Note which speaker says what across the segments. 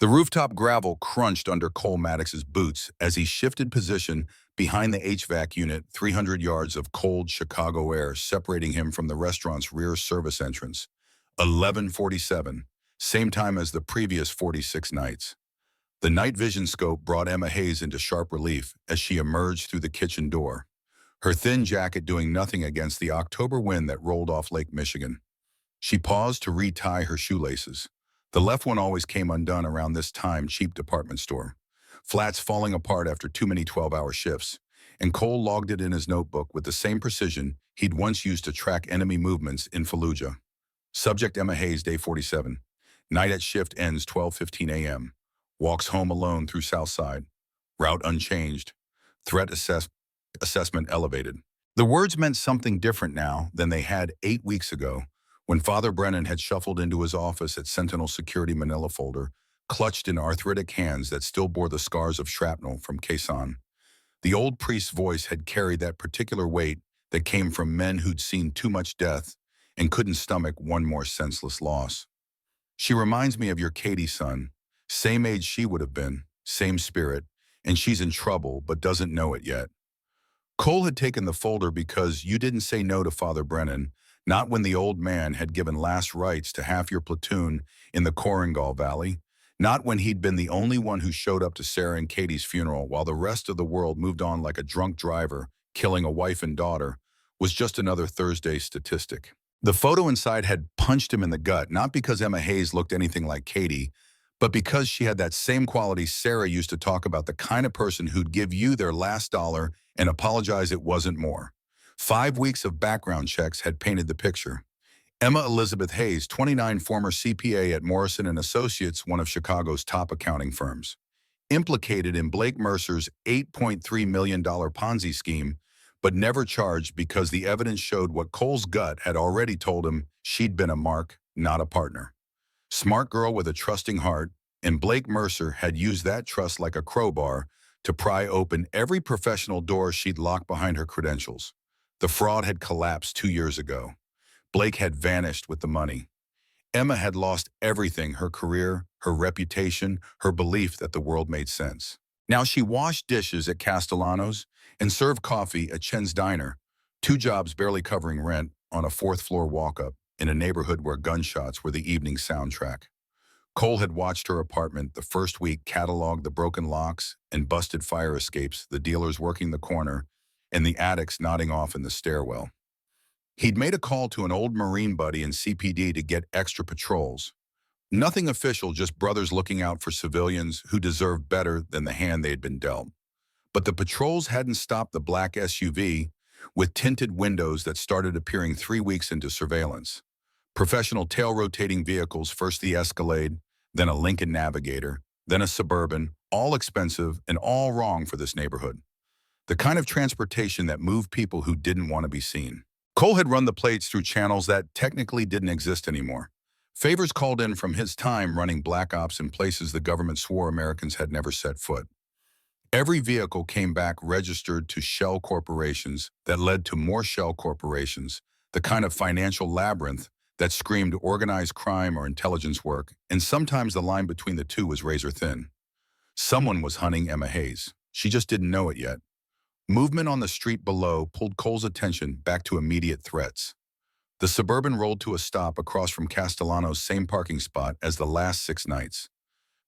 Speaker 1: The rooftop gravel crunched under Cole Maddox's boots as he shifted position behind the HVAC unit, 300 yards of cold Chicago air separating him from the restaurant's rear service entrance. 11:47, same time as the previous 46 nights. The night vision scope brought Emma Hayes into sharp relief as she emerged through the kitchen door, her thin jacket doing nothing against the October wind that rolled off Lake Michigan. She paused to retie her shoelaces. The left one always came undone around this time, cheap department store. Flats falling apart after too many 12-hour shifts, and Cole logged it in his notebook with the same precision he'd once used to track enemy movements in Fallujah. Subject Emma Hayes, day 47. Night at shift ends 12:15 a.m. Walks home alone through Southside. Route unchanged. Threat assessment elevated. The words meant something different now than they had 8 weeks ago, when Father Brennan had shuffled into his office at Sentinel Security manila folder, clutched in arthritic hands that still bore the scars of shrapnel from Quezon. The old priest's voice had carried that particular weight that came from men who'd seen too much death and couldn't stomach one more senseless loss. She reminds me of your Katie, son. Same age she would have been, same spirit, and she's in trouble but doesn't know it yet. Cole had taken the folder because you didn't say no to Father Brennan, not when the old man had given last rites to half your platoon in the Korengal Valley, not when he'd been the only one who showed up to Sarah and Katie's funeral while the rest of the world moved on like a drunk driver, killing a wife and daughter, was just another Thursday statistic. The photo inside had punched him in the gut, not because Emma Hayes looked anything like Katie, but because she had that same quality Sarah used to talk about, the kind of person who'd give you their last dollar and apologize it wasn't more. 5 weeks of background checks had painted the picture. Emma Elizabeth Hayes, 29, former CPA at Morrison & Associates, one of Chicago's top accounting firms. Implicated in Blake Mercer's $8.3 million Ponzi scheme, but never charged because the evidence showed what Cole's gut had already told him: she'd been a mark, not a partner. Smart girl with a trusting heart, and Blake Mercer had used that trust like a crowbar to pry open every professional door she'd locked behind her credentials. The fraud had collapsed 2 years ago. Blake had vanished with the money. Emma had lost everything: her career, her reputation, her belief that the world made sense. Now she washed dishes at Castellano's and served coffee at Chen's Diner, 2 jobs barely covering rent, on a 4th-floor walk-up in a neighborhood where gunshots were the evening soundtrack. Cole had watched her apartment the first week catalog the broken locks and busted fire escapes, the dealers working the corner, and the addicts nodding off in the stairwell. He'd made a call to an old Marine buddy in CPD to get extra patrols. Nothing official, just brothers looking out for civilians who deserved better than the hand they had been dealt. But the patrols hadn't stopped the black SUV with tinted windows that started appearing 3 weeks into surveillance. Professional tail-rotating vehicles, first the Escalade, then a Lincoln Navigator, then a Suburban, all expensive and all wrong for this neighborhood. The kind of transportation that moved people who didn't want to be seen. Cole had run the plates through channels that technically didn't exist anymore. Favors called in from his time running black ops in places the government swore Americans had never set foot. Every vehicle came back registered to shell corporations that led to more shell corporations, the kind of financial labyrinth that screamed organized crime or intelligence work, and sometimes the line between the two was razor thin. Someone was hunting Emma Hayes. She just didn't know it yet. Movement on the street below pulled Cole's attention back to immediate threats. The Suburban rolled to a stop across from Castellano's same parking spot as the last 6 nights.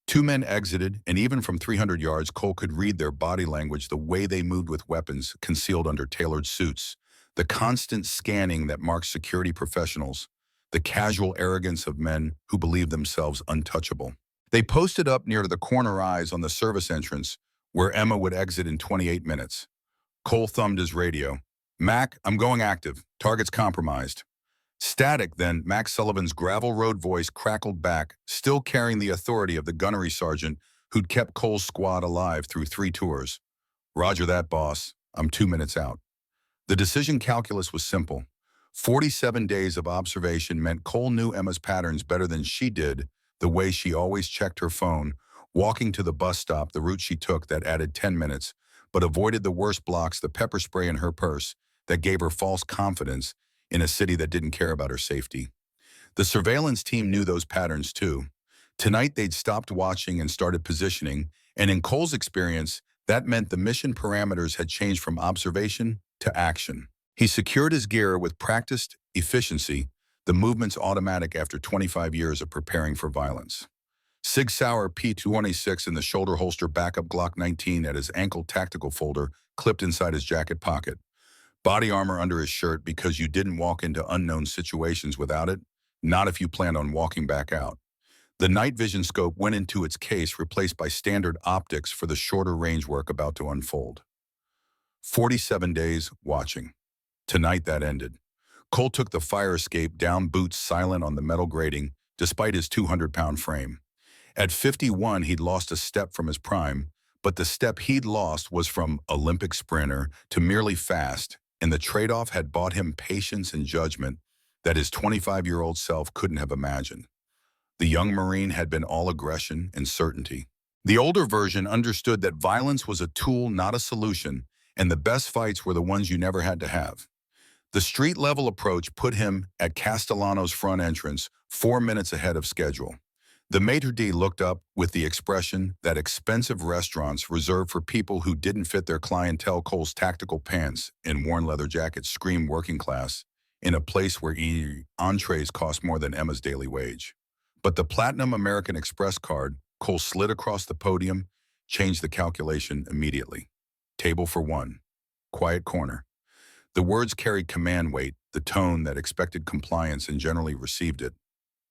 Speaker 1: 2 men exited, and even from 300 yards, Cole could read their body language, the way they moved with weapons concealed under tailored suits, the constant scanning that marks security professionals, the casual arrogance of men who believe themselves untouchable. They posted up near the corner eyes on the service entrance, where Emma would exit in 28 minutes. Cole thumbed his radio. "Mac, I'm going active. Target's compromised." Static, then Mac Sullivan's gravel road voice crackled back, still carrying the authority of the gunnery sergeant who'd kept Cole's squad alive through 3 tours. "Roger that, boss. I'm 2 minutes out." The decision calculus was simple. 47 days of observation meant Cole knew Emma's patterns better than she did, the way she always checked her phone, walking to the bus stop, the route she took that added 10 minutes, but avoided the worst blocks, the pepper spray in her purse that gave her false confidence in a city that didn't care about her safety. The surveillance team knew those patterns too. Tonight, they'd stopped watching and started positioning, and in Cole's experience, that meant the mission parameters had changed from observation to action. He secured his gear with practiced efficiency, the movements automatic after 25 years of preparing for violence. Sig Sauer P-26 in the shoulder holster, backup Glock 19 at his ankle, tactical folder clipped inside his jacket pocket. Body armor under his shirt because you didn't walk into unknown situations without it, not if you planned on walking back out. The night vision scope went into its case, replaced by standard optics for the shorter range work about to unfold. 47 days watching. Tonight that ended. Cole took the fire escape down, boots silent on the metal grating, despite his 200-pound frame. At 51, he'd lost a step from his prime, but the step he'd lost was from Olympic sprinter to merely fast, and the trade-off had bought him patience and judgment that his 25-year-old self couldn't have imagined. The young Marine had been all aggression and certainty. The older version understood that violence was a tool, not a solution, and the best fights were the ones you never had to have. The street-level approach put him at Castellano's front entrance 4 minutes ahead of schedule. The maitre d' looked up with the expression that expensive restaurants reserved for people who didn't fit their clientele. Cole's tactical pants and worn leather jacket screamed working class in a place where entrees cost more than Emma's daily wage. But the Platinum American Express card, Cole slid across the podium, changed the calculation immediately. Table for one. Quiet corner. The words carried command weight, the tone that expected compliance and generally received it.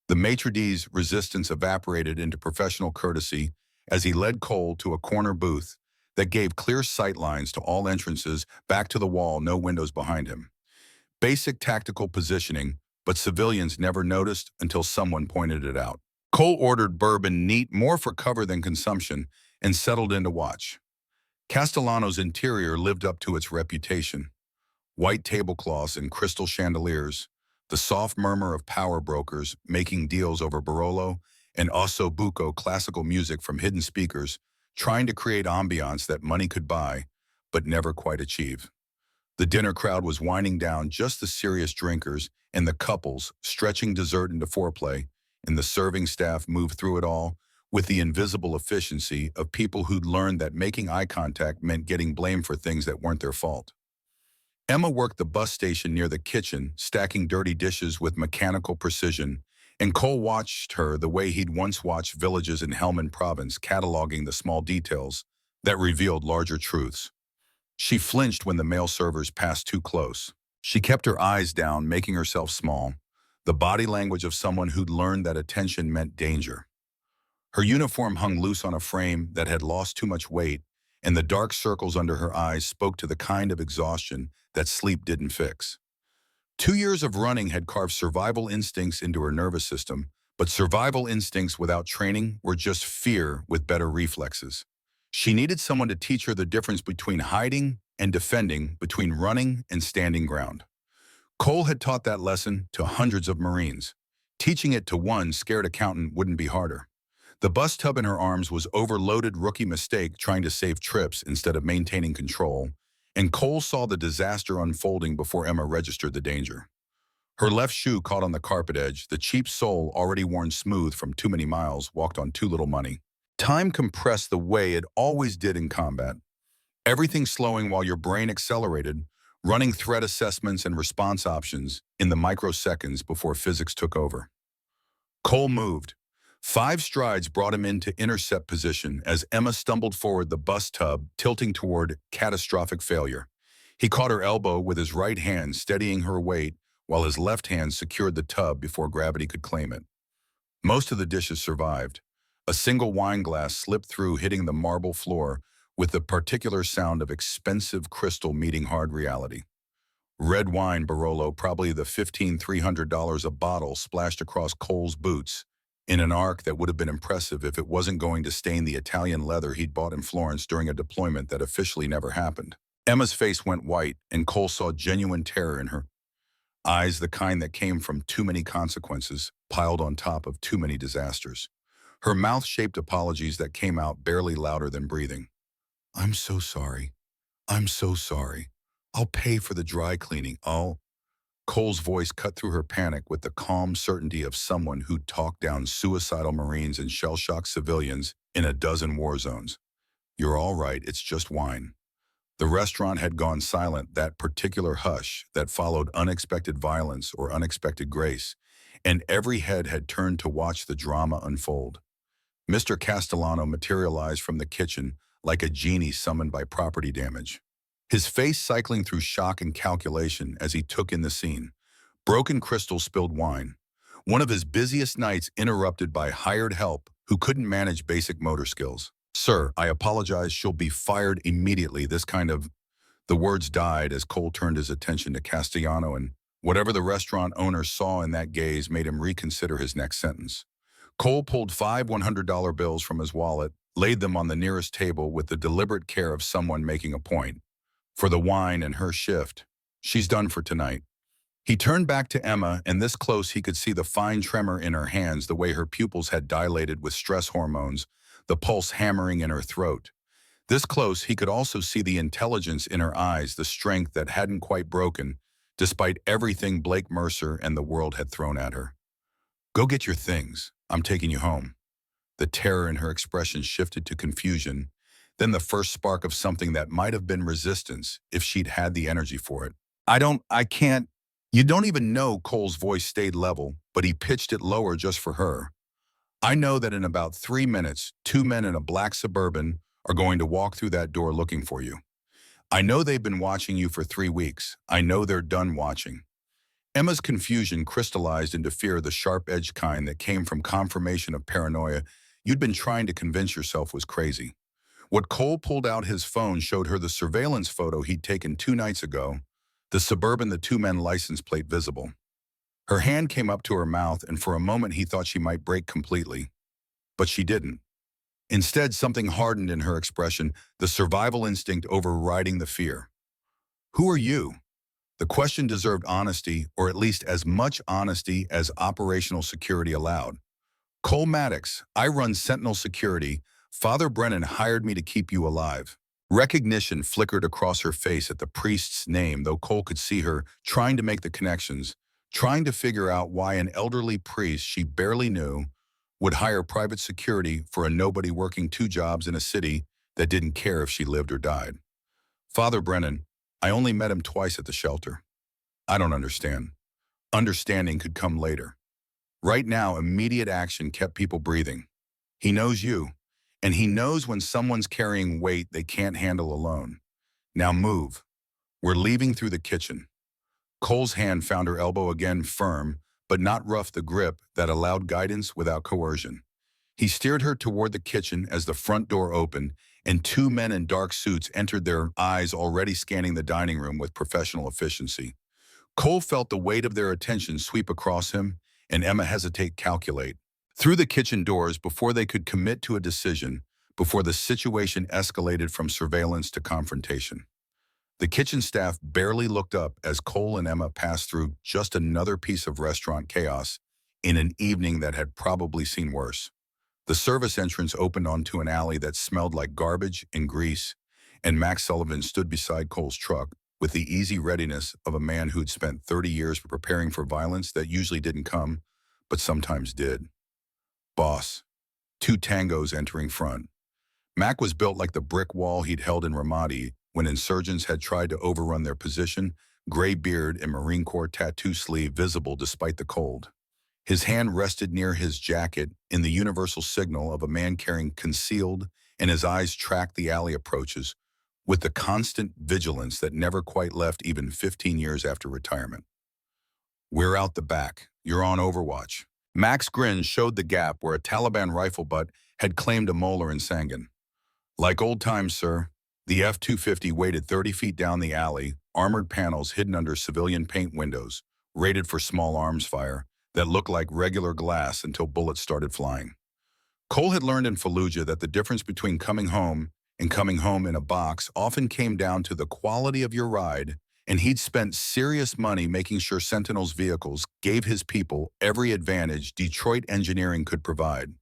Speaker 1: The maitre d's resistance evaporated into professional courtesy as he led Cole to a corner booth that gave clear sight lines to all entrances, back to the wall, no windows behind him. Basic tactical positioning, but civilians never noticed until someone pointed it out. Cole ordered bourbon neat, more for cover than consumption, and settled in to watch. Castellano's interior lived up to its reputation. White tablecloths and crystal chandeliers, the soft murmur of power brokers making deals over Barolo and osso buco, classical music from hidden speakers, trying to create ambiance that money could buy, but never quite achieve. The dinner crowd was winding down, just the serious drinkers and the couples stretching dessert into foreplay, and the serving staff moved through it all with the invisible efficiency of people who'd learned that making eye contact meant getting blamed for things that weren't their fault. Emma worked the bus station near the kitchen, stacking dirty dishes with mechanical precision, and Cole watched her the way he'd once watched villages in Helmand Province, cataloging the small details that revealed larger truths. She flinched when the male servers passed too close. She kept her eyes down, making herself small, the body language of someone who'd learned that attention meant danger. Her uniform hung loose on a frame that had lost too much weight, and the dark circles under her eyes spoke to the kind of exhaustion that sleep didn't fix. 2 years of running had carved survival instincts into her nervous system, but survival instincts without training were just fear with better reflexes. She needed someone to teach her the difference between hiding and defending, between running and standing ground. Cole had taught that lesson to hundreds of Marines. Teaching it to one scared accountant wouldn't be harder. The bus tub in her arms was overloaded, rookie mistake, trying to save trips instead of maintaining control, and Cole saw the disaster unfolding before Emma registered the danger. Her left shoe caught on the carpet edge, the cheap sole, already worn smooth from too many miles, walked on too little money. Time compressed the way it always did in combat. Everything slowing while your brain accelerated, running threat assessments and response options in the microseconds before physics took over. Cole moved. 5 strides brought him into intercept position as Emma stumbled forward, the bus tub tilting toward catastrophic failure. He caught her elbow with his right hand, steadying her weight, while his left hand secured the tub before gravity could claim it. Most of the dishes survived. A single wine glass slipped through, hitting the marble floor with the particular sound of expensive crystal meeting hard reality. Red wine Barolo, probably the $15,300 a bottle, splashed across Cole's boots in an arc that would have been impressive if it wasn't going to stain the Italian leather he'd bought in Florence during a deployment that officially never happened. Emma's face went white, and Cole saw genuine terror in her eyes, the kind that came from too many consequences piled on top of too many disasters. Her mouth-shaped apologies that came out barely louder than breathing. "I'm so sorry. I'm so sorry. I'll pay for the dry cleaning. Cole's voice cut through her panic with the calm certainty of someone who'd talked down suicidal Marines and shell-shocked civilians in a dozen war zones. You're all right, it's just wine. The restaurant had gone silent, that particular hush that followed unexpected violence or unexpected grace, and every head had turned to watch the drama unfold. Mr. Castellano materialized from the kitchen like a genie summoned by property damage, his face cycling through shock and calculation as he took in the scene. Broken crystal spilled wine. One of his busiest nights interrupted by hired help who couldn't manage basic motor skills. Sir, I apologize, she'll be fired immediately. This kind of... The words died as Cole turned his attention to Castellano, and whatever the restaurant owner saw in that gaze made him reconsider his next sentence. Cole pulled 5 $100 bills from his wallet, laid them on the nearest table with the deliberate care of someone making a point. For the wine and her shift, she's done for tonight. He turned back to Emma, and this close he could see the fine tremor in her hands, the way her pupils had dilated with stress hormones, the pulse hammering in her throat. This close he could also see the intelligence in her eyes, the strength that hadn't quite broken, despite everything Blake Mercer and the world had thrown at her. Go get your things. I'm taking you home. The terror in her expression shifted to confusion, then the first spark of something that might have been resistance if she'd had the energy for it. I can't. You don't even know. Cole's voice stayed level, but he pitched it lower just for her. I know that in about 3 minutes, 2 men in a black Suburban are going to walk through that door looking for you. I know they've been watching you for 3 weeks. I know they're done watching. Emma's confusion crystallized into fear, the sharp-edged kind that came from confirmation of paranoia you'd been trying to convince yourself was crazy. What Cole pulled out his phone showed her the surveillance photo he'd taken 2 nights ago, the Suburban, the 2 men license plate visible. Her hand came up to her mouth, and for a moment he thought she might break completely. But she didn't. Instead, something hardened in her expression, the survival instinct overriding the fear. Who are you? The question deserved honesty, or at least as much honesty as operational security allowed. Cole Maddox, I run Sentinel Security. Father Brennan hired me to keep you alive. Recognition flickered across her face at the priest's name, though Cole could see her trying to make the connections, trying to figure out why an elderly priest she barely knew would hire private security for a nobody working 2 jobs in a city that didn't care if she lived or died. Father Brennan, I only met him twice at the shelter. I don't understand. Understanding could come later. Right now, immediate action kept people breathing. He knows you, and he knows when someone's carrying weight they can't handle alone. Now move. We're leaving through the kitchen. Cole's hand found her elbow again, firm, but not rough, the grip that allowed guidance without coercion. He steered her toward the kitchen as the front door opened, and 2 men in dark suits entered, their eyes already scanning the dining room with professional efficiency. Cole felt the weight of their attention sweep across him, and Emma hesitate, calculate. Through the kitchen doors before they could commit to a decision, before the situation escalated from surveillance to confrontation. The kitchen staff barely looked up as Cole and Emma passed through, just another piece of restaurant chaos in an evening that had probably seen worse. The service entrance opened onto an alley that smelled like garbage and grease, and Max Sullivan stood beside Cole's truck with the easy readiness of a man who'd spent 30 years preparing for violence that usually didn't come, but sometimes did. Boss. 2 tangos entering front. Mac was built like the brick wall he'd held in Ramadi when insurgents had tried to overrun their position, gray beard and Marine Corps tattoo sleeve visible despite the cold. His hand rested near his jacket in the universal signal of a man carrying concealed, and his eyes tracked the alley approaches with the constant vigilance that never quite left even 15 years after retirement. We're out the back. You're on overwatch. Mac's grin showed the gap where a Taliban rifle butt had claimed a molar in Sangin. Like old times, sir. The F-250 waited 30 feet down the alley, armored panels hidden under civilian paint windows, rated for small arms fire, that looked like regular glass until bullets started flying. Cole had learned in Fallujah that the difference between coming home and coming home in a box often came down to the quality of your ride, and he'd spent serious money making sure Sentinel's vehicles gave his people every advantage Detroit engineering could provide.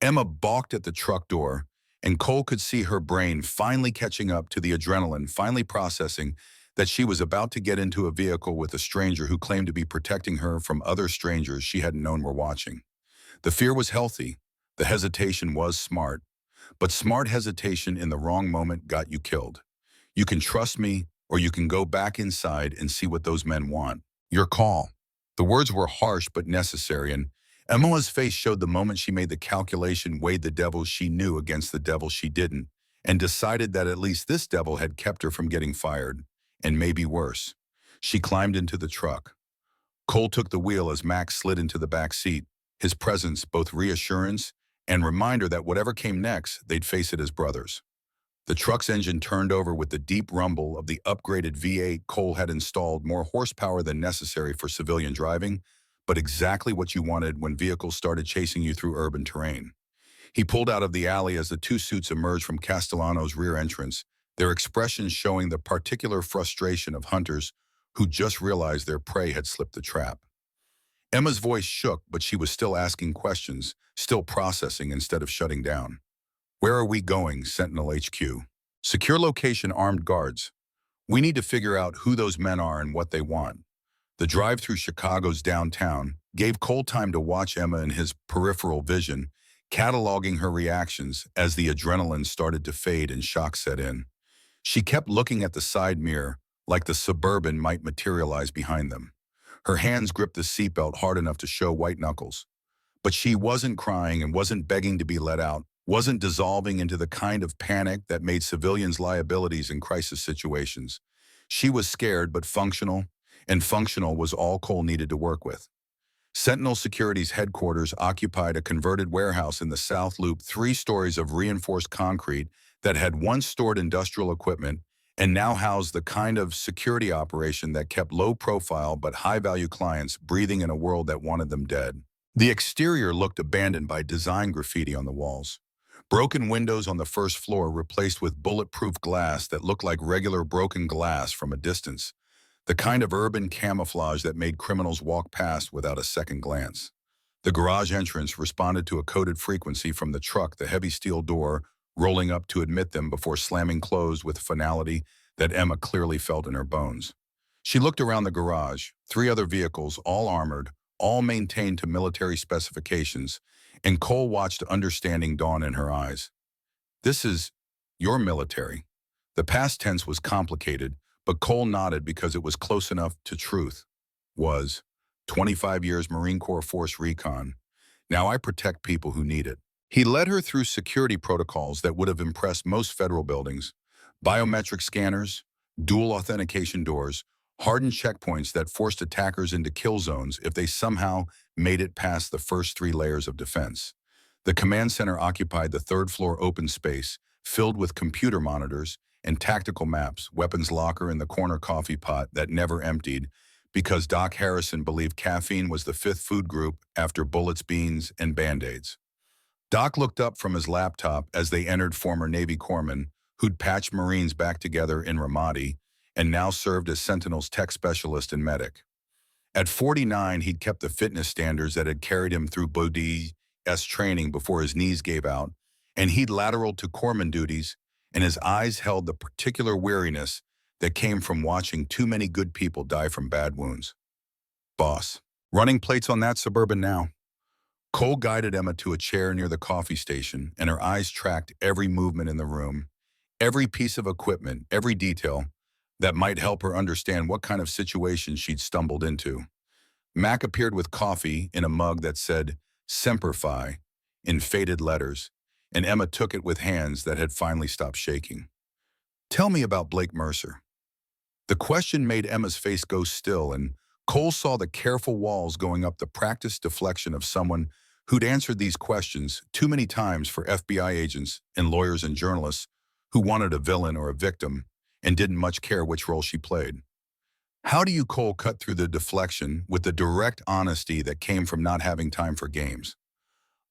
Speaker 1: Emma balked at the truck door, and Cole could see her brain finally catching up to the adrenaline, finally processing that she was about to get into a vehicle with a stranger who claimed to be protecting her from other strangers she hadn't known were watching. The fear was healthy. The hesitation was smart. But smart hesitation in the wrong moment got you killed. You can trust me, or you can go back inside and see what those men want. Your call. The words were harsh but necessary, and Emma's face showed the moment she made the calculation, weighed the devil she knew against the devil she didn't, and decided that at least this devil had kept her from getting fired, and maybe worse. She climbed into the truck. Cole took the wheel as Max slid into the back seat, his presence both reassurance and reminder that whatever came next, they'd face it as brothers. The truck's engine turned over with the deep rumble of the upgraded V8 Cole had installed, more horsepower than necessary for civilian driving, but exactly what you wanted when vehicles started chasing you through urban terrain. He pulled out of the alley as the two suits emerged from Castellano's rear entrance, their expressions showing the particular frustration of hunters who just realized their prey had slipped the trap. Emma's voice shook, but she was still asking questions, still processing instead of shutting down. "Where are we going, Sentinel HQ?" "Secure location, armed guards. We need to figure out who those men are and what they want." The drive through Chicago's downtown gave Cole time to watch Emma in his peripheral vision, cataloging her reactions as the adrenaline started to fade and shock set in. She kept looking at the side mirror, like the Suburban might materialize behind them. Her hands gripped the seatbelt hard enough to show white knuckles. But she wasn't crying and wasn't begging to be let out, wasn't dissolving into the kind of panic that made civilians liabilities in crisis situations. She was scared but functional, and functional was all Cole needed to work with. Sentinel Security's headquarters occupied a converted warehouse in the South Loop, 3 stories of reinforced concrete that had once stored industrial equipment and now housed the kind of security operation that kept low-profile but high-value clients breathing in a world that wanted them dead. The exterior looked abandoned by design graffiti on the walls. Broken windows on the first floor replaced with bulletproof glass that looked like regular broken glass from a distance, the kind of urban camouflage that made criminals walk past without a second glance. The garage entrance responded to a coded frequency from the truck, the heavy steel door rolling up to admit them before slamming closed with finality that Emma clearly felt in her bones. She looked around the garage, 3 other vehicles, all armored, all maintained to military specifications, and Cole watched understanding dawn in her eyes. "This is your military." The past tense was complicated, but Cole nodded because it was close enough to truth. Was 25 years Marine Corps Force Recon. Now I protect people who need it. He led her through security protocols that would have impressed most federal buildings. Biometric scanners, dual authentication doors, hardened checkpoints that forced attackers into kill zones if they somehow made it past the first 3 layers of defense. The command center occupied the 3rd floor open space, filled with computer monitors and tactical maps, weapons locker in the corner coffee pot that never emptied, because Doc Harrison believed caffeine was the 5th food group after bullets, beans, and Band-Aids. Doc looked up from his laptop as they entered former Navy corpsmen who'd patched Marines back together in Ramadi and now served as Sentinel's tech specialist and medic. At 49, he'd kept the fitness standards that had carried him through Bodhi's training before his knees gave out, and he'd lateraled to corpsman duties, and his eyes held the particular weariness that came from watching too many good people die from bad wounds. "Boss, running plates on that Suburban now." Cole guided Emma to a chair near the coffee station, and her eyes tracked every movement in the room, every piece of equipment, every detail that might help her understand what kind of situation she'd stumbled into. Mac appeared with coffee in a mug that said Semper Fi in faded letters, and Emma took it with hands that had finally stopped shaking. "Tell me about Blake Mercer." The question made Emma's face go still, and Cole saw the careful walls going up, the practiced deflection of someone who'd answered these questions too many times for FBI agents and lawyers and journalists who wanted a villain or a victim and didn't much care which role she played. How do you, Cole, cut through the deflection with the direct honesty that came from not having time for games?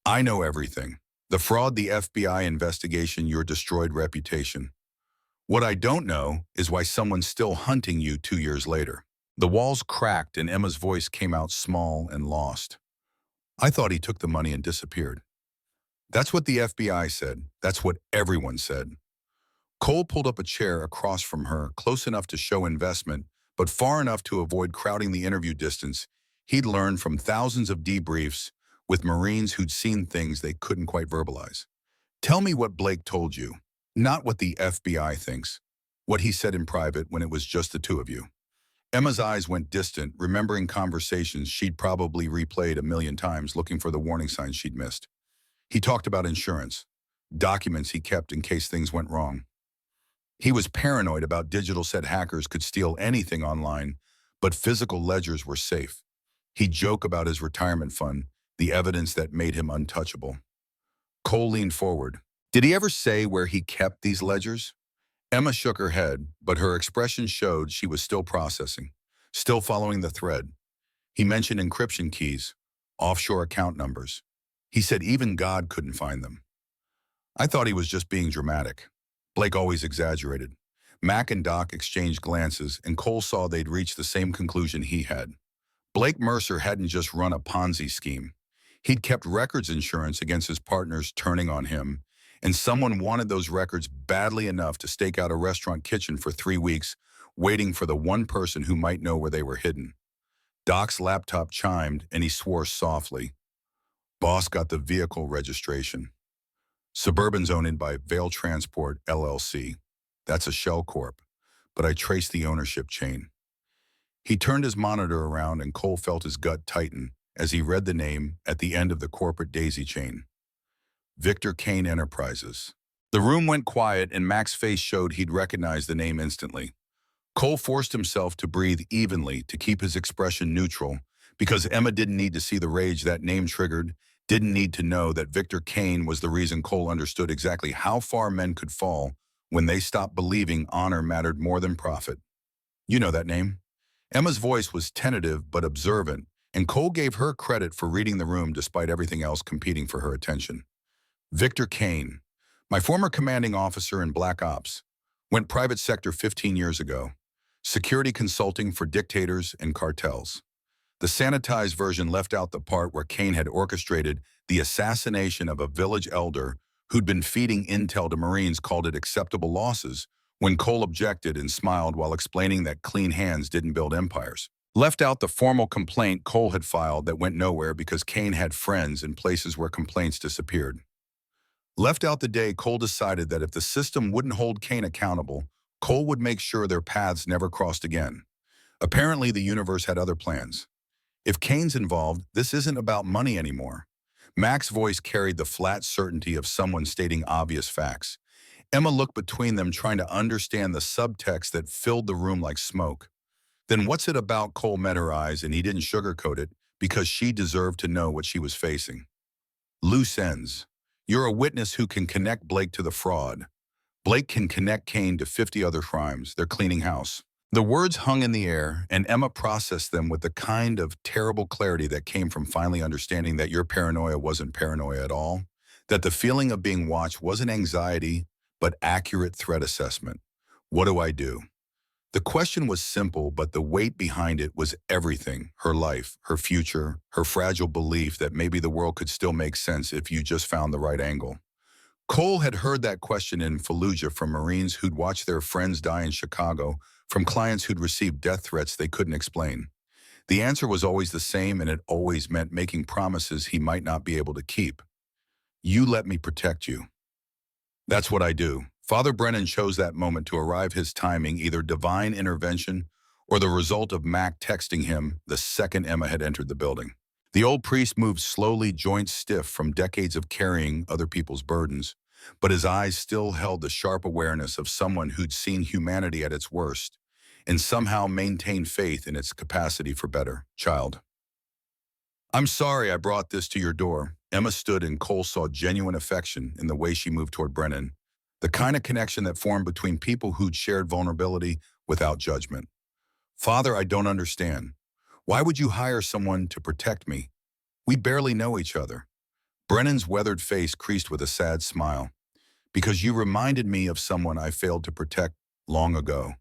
Speaker 1: "I know everything. The fraud, the FBI investigation, your destroyed reputation. What I don't know is why someone's still hunting you 2 years later." The walls cracked and Emma's voice came out small and lost. "I thought he took the money and disappeared." "That's what the FBI said. That's what everyone said." Cole pulled up a chair across from her, close enough to show investment, but far enough to avoid crowding the interview distance. He'd learned from thousands of debriefs with Marines who'd seen things they couldn't quite verbalize. Tell me what Blake told you, not what the FBI thinks. What he said in private when it was just the two of you. Emma's eyes went distant, remembering conversations she'd probably replayed a million times, looking for the warning signs she'd missed. He talked about insurance, documents he kept in case things went wrong. He was paranoid about digital set hackers could steal anything online, but physical ledgers were safe. He'd joke about his retirement fund, the evidence that made him untouchable. Cole leaned forward. Did he ever say where he kept these ledgers? Emma shook her head, but her expression showed she was still processing, still following the thread. He mentioned encryption keys, offshore account numbers. He said even God couldn't find them. I thought he was just being dramatic. Blake always exaggerated. Mac and Doc exchanged glances, and Cole saw they'd reached the same conclusion he had. Blake Mercer hadn't just run a Ponzi scheme. He'd kept records insurance against his partners turning on him, and someone wanted those records badly enough to stake out a restaurant kitchen for 3 weeks, waiting for the one person who might know where they were hidden. Doc's laptop chimed, and he swore softly. Boss got the vehicle registration. Suburban's owned by Vale Transport, LLC. That's a shell corp, but I traced the ownership chain. He turned his monitor around and Cole felt his gut tighten as he read the name at the end of the corporate daisy chain. Victor Kane Enterprises. The room went quiet and Mac's face showed he'd recognized the name instantly. Cole forced himself to breathe evenly to keep his expression neutral because Emma didn't need to see the rage that name triggered, didn't need to know that Victor Kane was the reason Cole understood exactly how far men could fall when they stopped believing honor mattered more than profit. You know that name? Emma's voice was tentative but observant, and Cole gave her credit for reading the room despite everything else competing for her attention. Victor Kane, my former commanding officer in Black Ops, went private sector 15 years ago. Security consulting for dictators and cartels. The sanitized version left out the part where Kane had orchestrated the assassination of a village elder who'd been feeding intel to Marines, called it acceptable losses, when Cole objected and smiled while explaining that clean hands didn't build empires. Left out the formal complaint Cole had filed that went nowhere because Kane had friends in places where complaints disappeared. Left out the day Cole decided that if the system wouldn't hold Kane accountable, Cole would make sure their paths never crossed again. Apparently, the universe had other plans. If Kane's involved, this isn't about money anymore. Mac's voice carried the flat certainty of someone stating obvious facts. Emma looked between them, trying to understand the subtext that filled the room like smoke. Then what's it about? Cole met her eyes, and he didn't sugarcoat it because she deserved to know what she was facing. Loose ends. You're a witness who can connect Blake to the fraud. Blake can connect Kane to 50 other crimes. They're cleaning house. The words hung in the air, and Emma processed them with the kind of terrible clarity that came from finally understanding that your paranoia wasn't paranoia at all, that the feeling of being watched wasn't anxiety, but accurate threat assessment. What do I do? The question was simple, but the weight behind it was everything: her life, her future, her fragile belief that maybe the world could still make sense if you just found the right angle. Cole had heard that question in Fallujah from Marines who'd watched their friends die in Chicago, from clients who'd received death threats they couldn't explain. The answer was always the same, and it always meant making promises he might not be able to keep. You let me protect you. That's what I do. Father Brennan chose that moment to arrive, his timing either divine intervention or the result of Mac texting him the second Emma had entered the building. The old priest moved slowly, joints stiff from decades of carrying other people's burdens, but his eyes still held the sharp awareness of someone who'd seen humanity at its worst and somehow maintained faith in its capacity for better. Child. I'm sorry I brought this to your door. Emma stood, and Cole saw genuine affection in the way she moved toward Brennan, the kind of connection that formed between people who'd shared vulnerability without judgment. Father, I don't understand. Why would you hire someone to protect me? We barely know each other. Brennan's weathered face creased with a sad smile. Because you reminded me of someone I failed to protect long ago.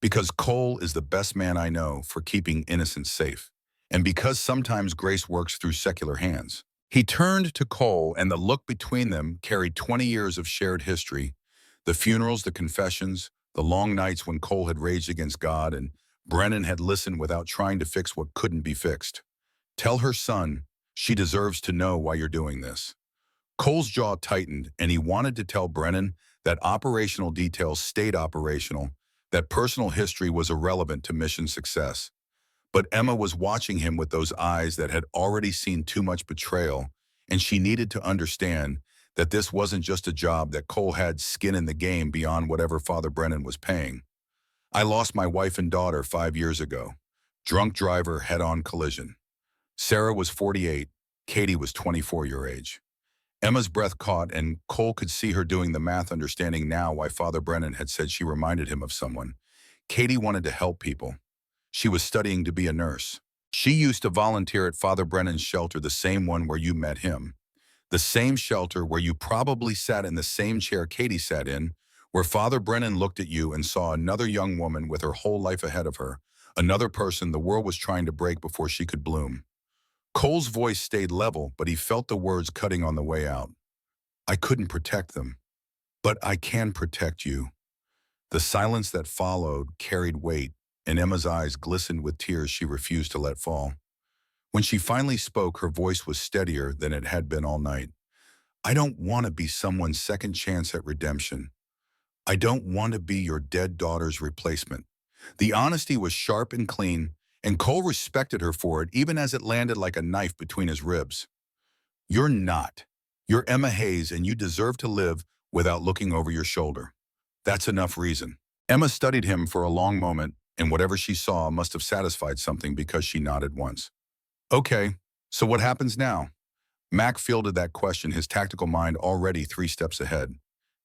Speaker 1: Because Cole is the best man I know for keeping innocents safe. And because sometimes grace works through secular hands. He turned to Cole, and the look between them carried 20 years of shared history, The funerals, the confessions, the long nights when Cole had raged against God and Brennan had listened without trying to fix what couldn't be fixed. Tell her son she deserves to know why you're doing this. Cole's jaw tightened, and he wanted to tell Brennan that operational details stayed operational, that personal history was irrelevant to mission success. But Emma was watching him with those eyes that had already seen too much betrayal, and she needed to understand that this wasn't just a job, that Cole had skin in the game beyond whatever Father Brennan was paying. I lost my wife and daughter 5 years ago. Drunk driver head-on collision. Sarah was 48, Katie was 24 your age. Emma's breath caught, and Cole could see her doing the math, understanding now why Father Brennan had said she reminded him of someone. Katie wanted to help people. She was studying to be a nurse. She used to volunteer at Father Brennan's shelter, the same one where you met him. The same shelter where you probably sat in the same chair Katie sat in, where Father Brennan looked at you and saw another young woman with her whole life ahead of her, another person the world was trying to break before she could bloom. Cole's voice stayed level, but he felt the words cutting on the way out. I couldn't protect them, but I can protect you. The silence that followed carried weight, and Emma's eyes glistened with tears she refused to let fall. When she finally spoke, her voice was steadier than it had been all night. I don't want to be someone's second chance at redemption. I don't want to be your dead daughter's replacement. The honesty was sharp and clean, and Cole respected her for it, even as it landed like a knife between his ribs. You're not. You're Emma Hayes, and you deserve to live without looking over your shoulder. That's enough reason. Emma studied him for a long moment, and whatever she saw must have satisfied something, because she nodded once. Okay, so what happens now? Mac fielded that question, his tactical mind already 3 steps ahead.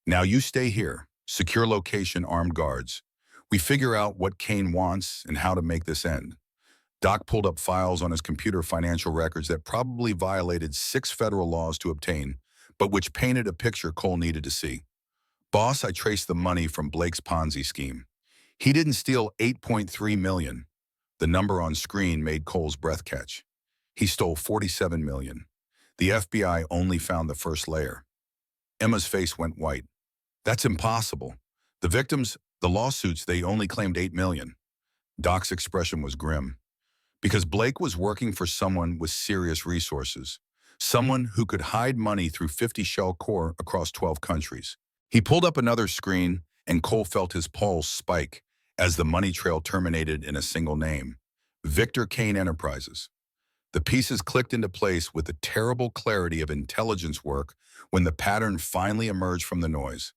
Speaker 1: Now you stay here. Secure location, armed guards. We figure out what Kane wants and how to make this end. Doc pulled up files on his computer, financial records that probably violated 6 federal laws to obtain, but which painted a picture Cole needed to see. Boss, I traced the money from Blake's Ponzi scheme. He didn't steal $8.3 million. The number on screen made Cole's breath catch. He stole $47 million. The FBI only found the first layer. Emma's face went white. That's impossible. The victims, the lawsuits, they only claimed $8 million. Doc's expression was grim. Because Blake was working for someone with serious resources. Someone who could hide money through 50 shell core across 12 countries. He pulled up another screen, and Cole felt his pulse spike as the money trail terminated in a single name. Victor Kane Enterprises. The pieces clicked into place with the terrible clarity of intelligence work when the pattern finally emerged from the noise.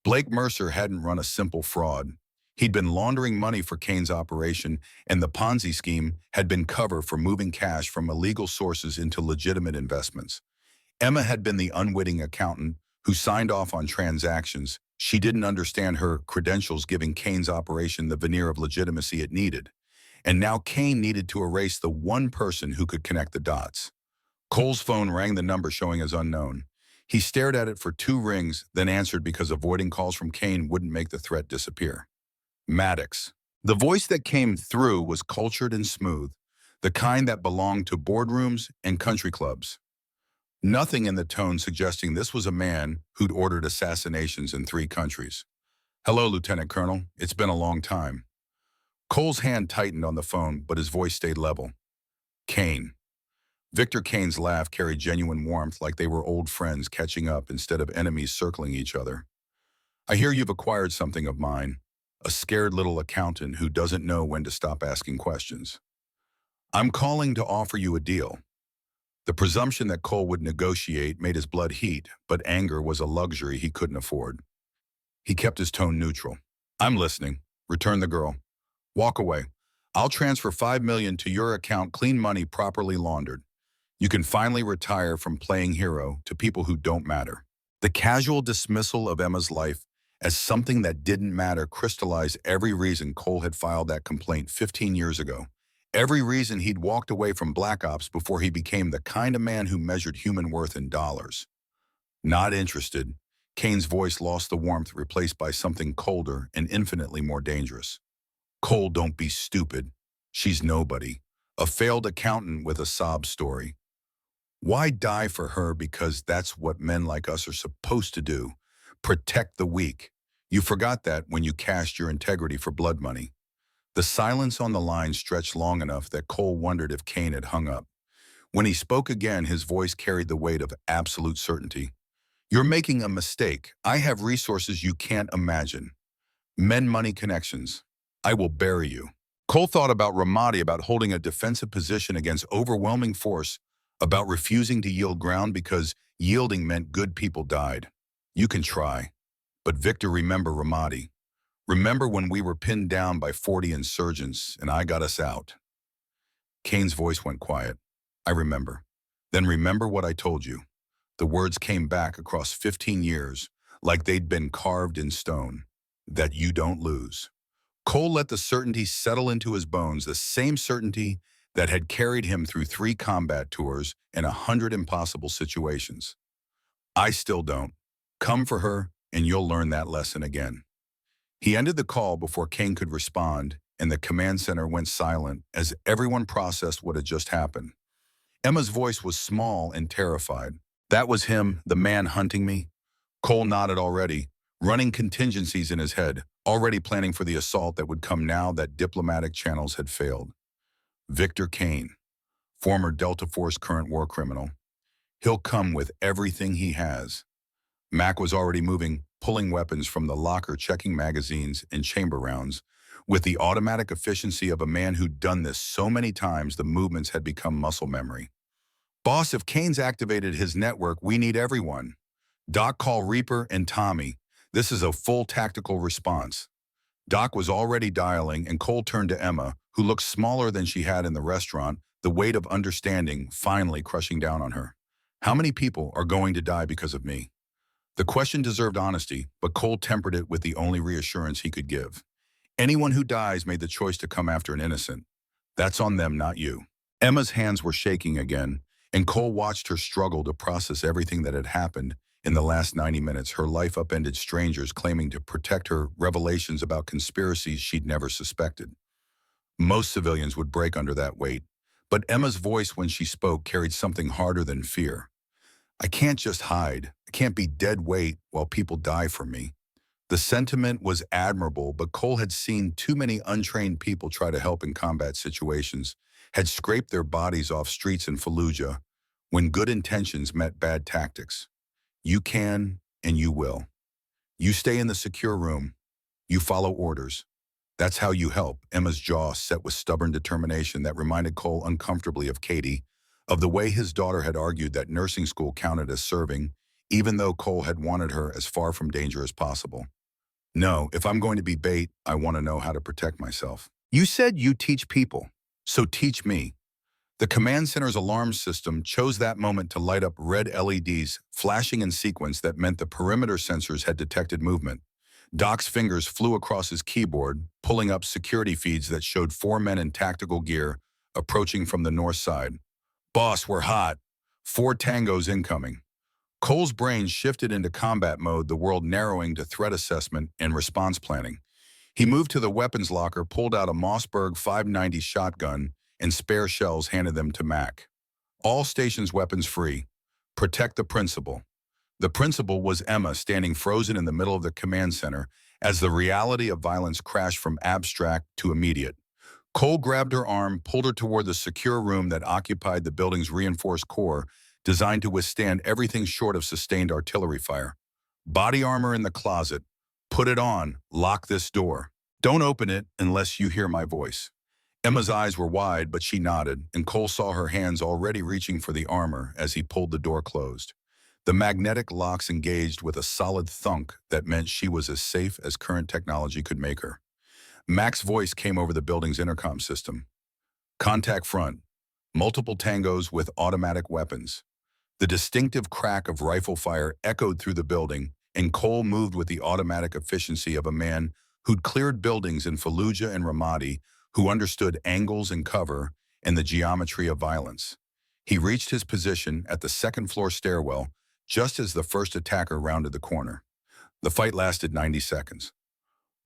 Speaker 1: Blake Mercer hadn't run a simple fraud. He'd been laundering money for Kane's operation, and the Ponzi scheme had been cover for moving cash from illegal sources into legitimate investments. Emma had been the unwitting accountant who signed off on transactions. She didn't understand her credentials giving Kane's operation the veneer of legitimacy it needed. And now Kane needed to erase the one person who could connect the dots. Cole's phone rang, the number showing as unknown. He stared at it for 2 rings, then answered because avoiding calls from Kane wouldn't make the threat disappear. Maddox. The voice that came through was cultured and smooth, the kind that belonged to boardrooms and country clubs. Nothing in the tone suggesting this was a man who'd ordered assassinations in 3 countries. Hello, Lieutenant Colonel. It's been a long time. Cole's hand tightened on the phone, but his voice stayed level. Kane. Victor Kane's laugh carried genuine warmth, like they were old friends catching up instead of enemies circling each other. I hear you've acquired something of mine, a scared little accountant who doesn't know when to stop asking questions. I'm calling to offer you a deal. The presumption that Cole would negotiate made his blood heat, but anger was a luxury he couldn't afford. He kept his tone neutral. I'm listening, returned the girl. Walk away. I'll transfer $5 million to your account, clean money properly laundered. You can finally retire from playing hero to people who don't matter. The casual dismissal of Emma's life as something that didn't matter crystallized every reason Cole had filed that complaint 15 years ago. Every reason he'd walked away from Black Ops before he became the kind of man who measured human worth in dollars. Not interested. Kane's voice lost the warmth, replaced by something colder and infinitely more dangerous. Cole, don't be stupid. She's nobody. A failed accountant with a sob story. Why die for her? Because that's what men like us are supposed to do. Protect the weak. You forgot that when you cashed your integrity for blood money. The silence on the line stretched long enough that Cole wondered if Kane had hung up. When he spoke again, his voice carried the weight of absolute certainty. You're making a mistake. I have resources you can't imagine. Men money connections. I will bury you. Cole thought about Ramadi, about holding a defensive position against overwhelming force, about refusing to yield ground because yielding meant good people died. You can try. But Victor, remember Ramadi. Remember when we were pinned down by 40 insurgents and I got us out? Kane's voice went quiet. I remember. Then remember what I told you. The words came back across 15 years, like they'd been carved in stone. That you don't lose. Cole let the certainty settle into his bones, the same certainty that had carried him through 3 combat tours and 100 impossible situations. I still don't. Come for her, and you'll learn that lesson again. He ended the call before Kane could respond, and the command center went silent as everyone processed what had just happened. Emma's voice was small and terrified. That was him, the man hunting me? Cole nodded already, running contingencies in his head, already planning for the assault that would come now that diplomatic channels had failed. Victor Kane, former Delta Force current war criminal. He'll come with everything he has. Mac was already moving, pulling weapons from the locker, checking magazines and chamber rounds. With the automatic efficiency of a man who'd done this so many times, the movements had become muscle memory. Boss, if Kane's activated his network, we need everyone. Doc, call Reaper and Tommy. This is a full tactical response. Doc was already dialing, and Cole turned to Emma, who looked smaller than she had in the restaurant, the weight of understanding finally crushing down on her. How many people are going to die because of me? The question deserved honesty, but Cole tempered it with the only reassurance he could give. Anyone who dies made the choice to come after an innocent. That's on them, not you. Emma's hands were shaking again, and Cole watched her struggle to process everything that had happened. In the last 90 minutes, her life upended strangers claiming to protect her, revelations about conspiracies she'd never suspected. Most civilians would break under that weight, but Emma's voice when she spoke carried something harder than fear. I can't just hide. I can't be dead weight while people die for me. The sentiment was admirable, but Cole had seen too many untrained people try to help in combat situations, had scraped their bodies off streets in Fallujah when good intentions met bad tactics. You can, and you will. You stay in the secure room. You follow orders. That's how you help. Emma's jaw set with stubborn determination that reminded Cole uncomfortably of Katie, of the way his daughter had argued that nursing school counted as serving, even though Cole had wanted her as far from danger as possible. No, if I'm going to be bait, I want to know how to protect myself. You said you teach people, so teach me. The command center's alarm system chose that moment to light up red LEDs, flashing in sequence that meant the perimeter sensors had detected movement. Doc's fingers flew across his keyboard, pulling up security feeds that showed 4 men in tactical gear approaching from the north side. Boss, we're hot. 4 tangos incoming. Cole's brain shifted into combat mode, the world narrowing to threat assessment and response planning. He moved to the weapons locker, pulled out a Mossberg 590 shotgun, and spare shells handed them to Mac. All stations weapons free. Protect the principal. The principal was Emma, standing frozen in the middle of the command center as the reality of violence crashed from abstract to immediate. Cole grabbed her arm, pulled her toward the secure room that occupied the building's reinforced core, designed to withstand everything short of sustained artillery fire. Body armor in the closet. Put it on. Lock this door. Don't open it unless you hear my voice. Emma's eyes were wide, but she nodded, and Cole saw her hands already reaching for the armor as he pulled the door closed. The magnetic locks engaged with a solid thunk that meant she was as safe as current technology could make her. Mac's voice came over the building's intercom system. Contact front. Multiple tangos with automatic weapons. The distinctive crack of rifle fire echoed through the building, and Cole moved with the automatic efficiency of a man who'd cleared buildings in Fallujah and Ramadi, who understood angles and cover and the geometry of violence. He reached his position at the second-floor stairwell just as the first attacker rounded the corner. The fight lasted 90 seconds.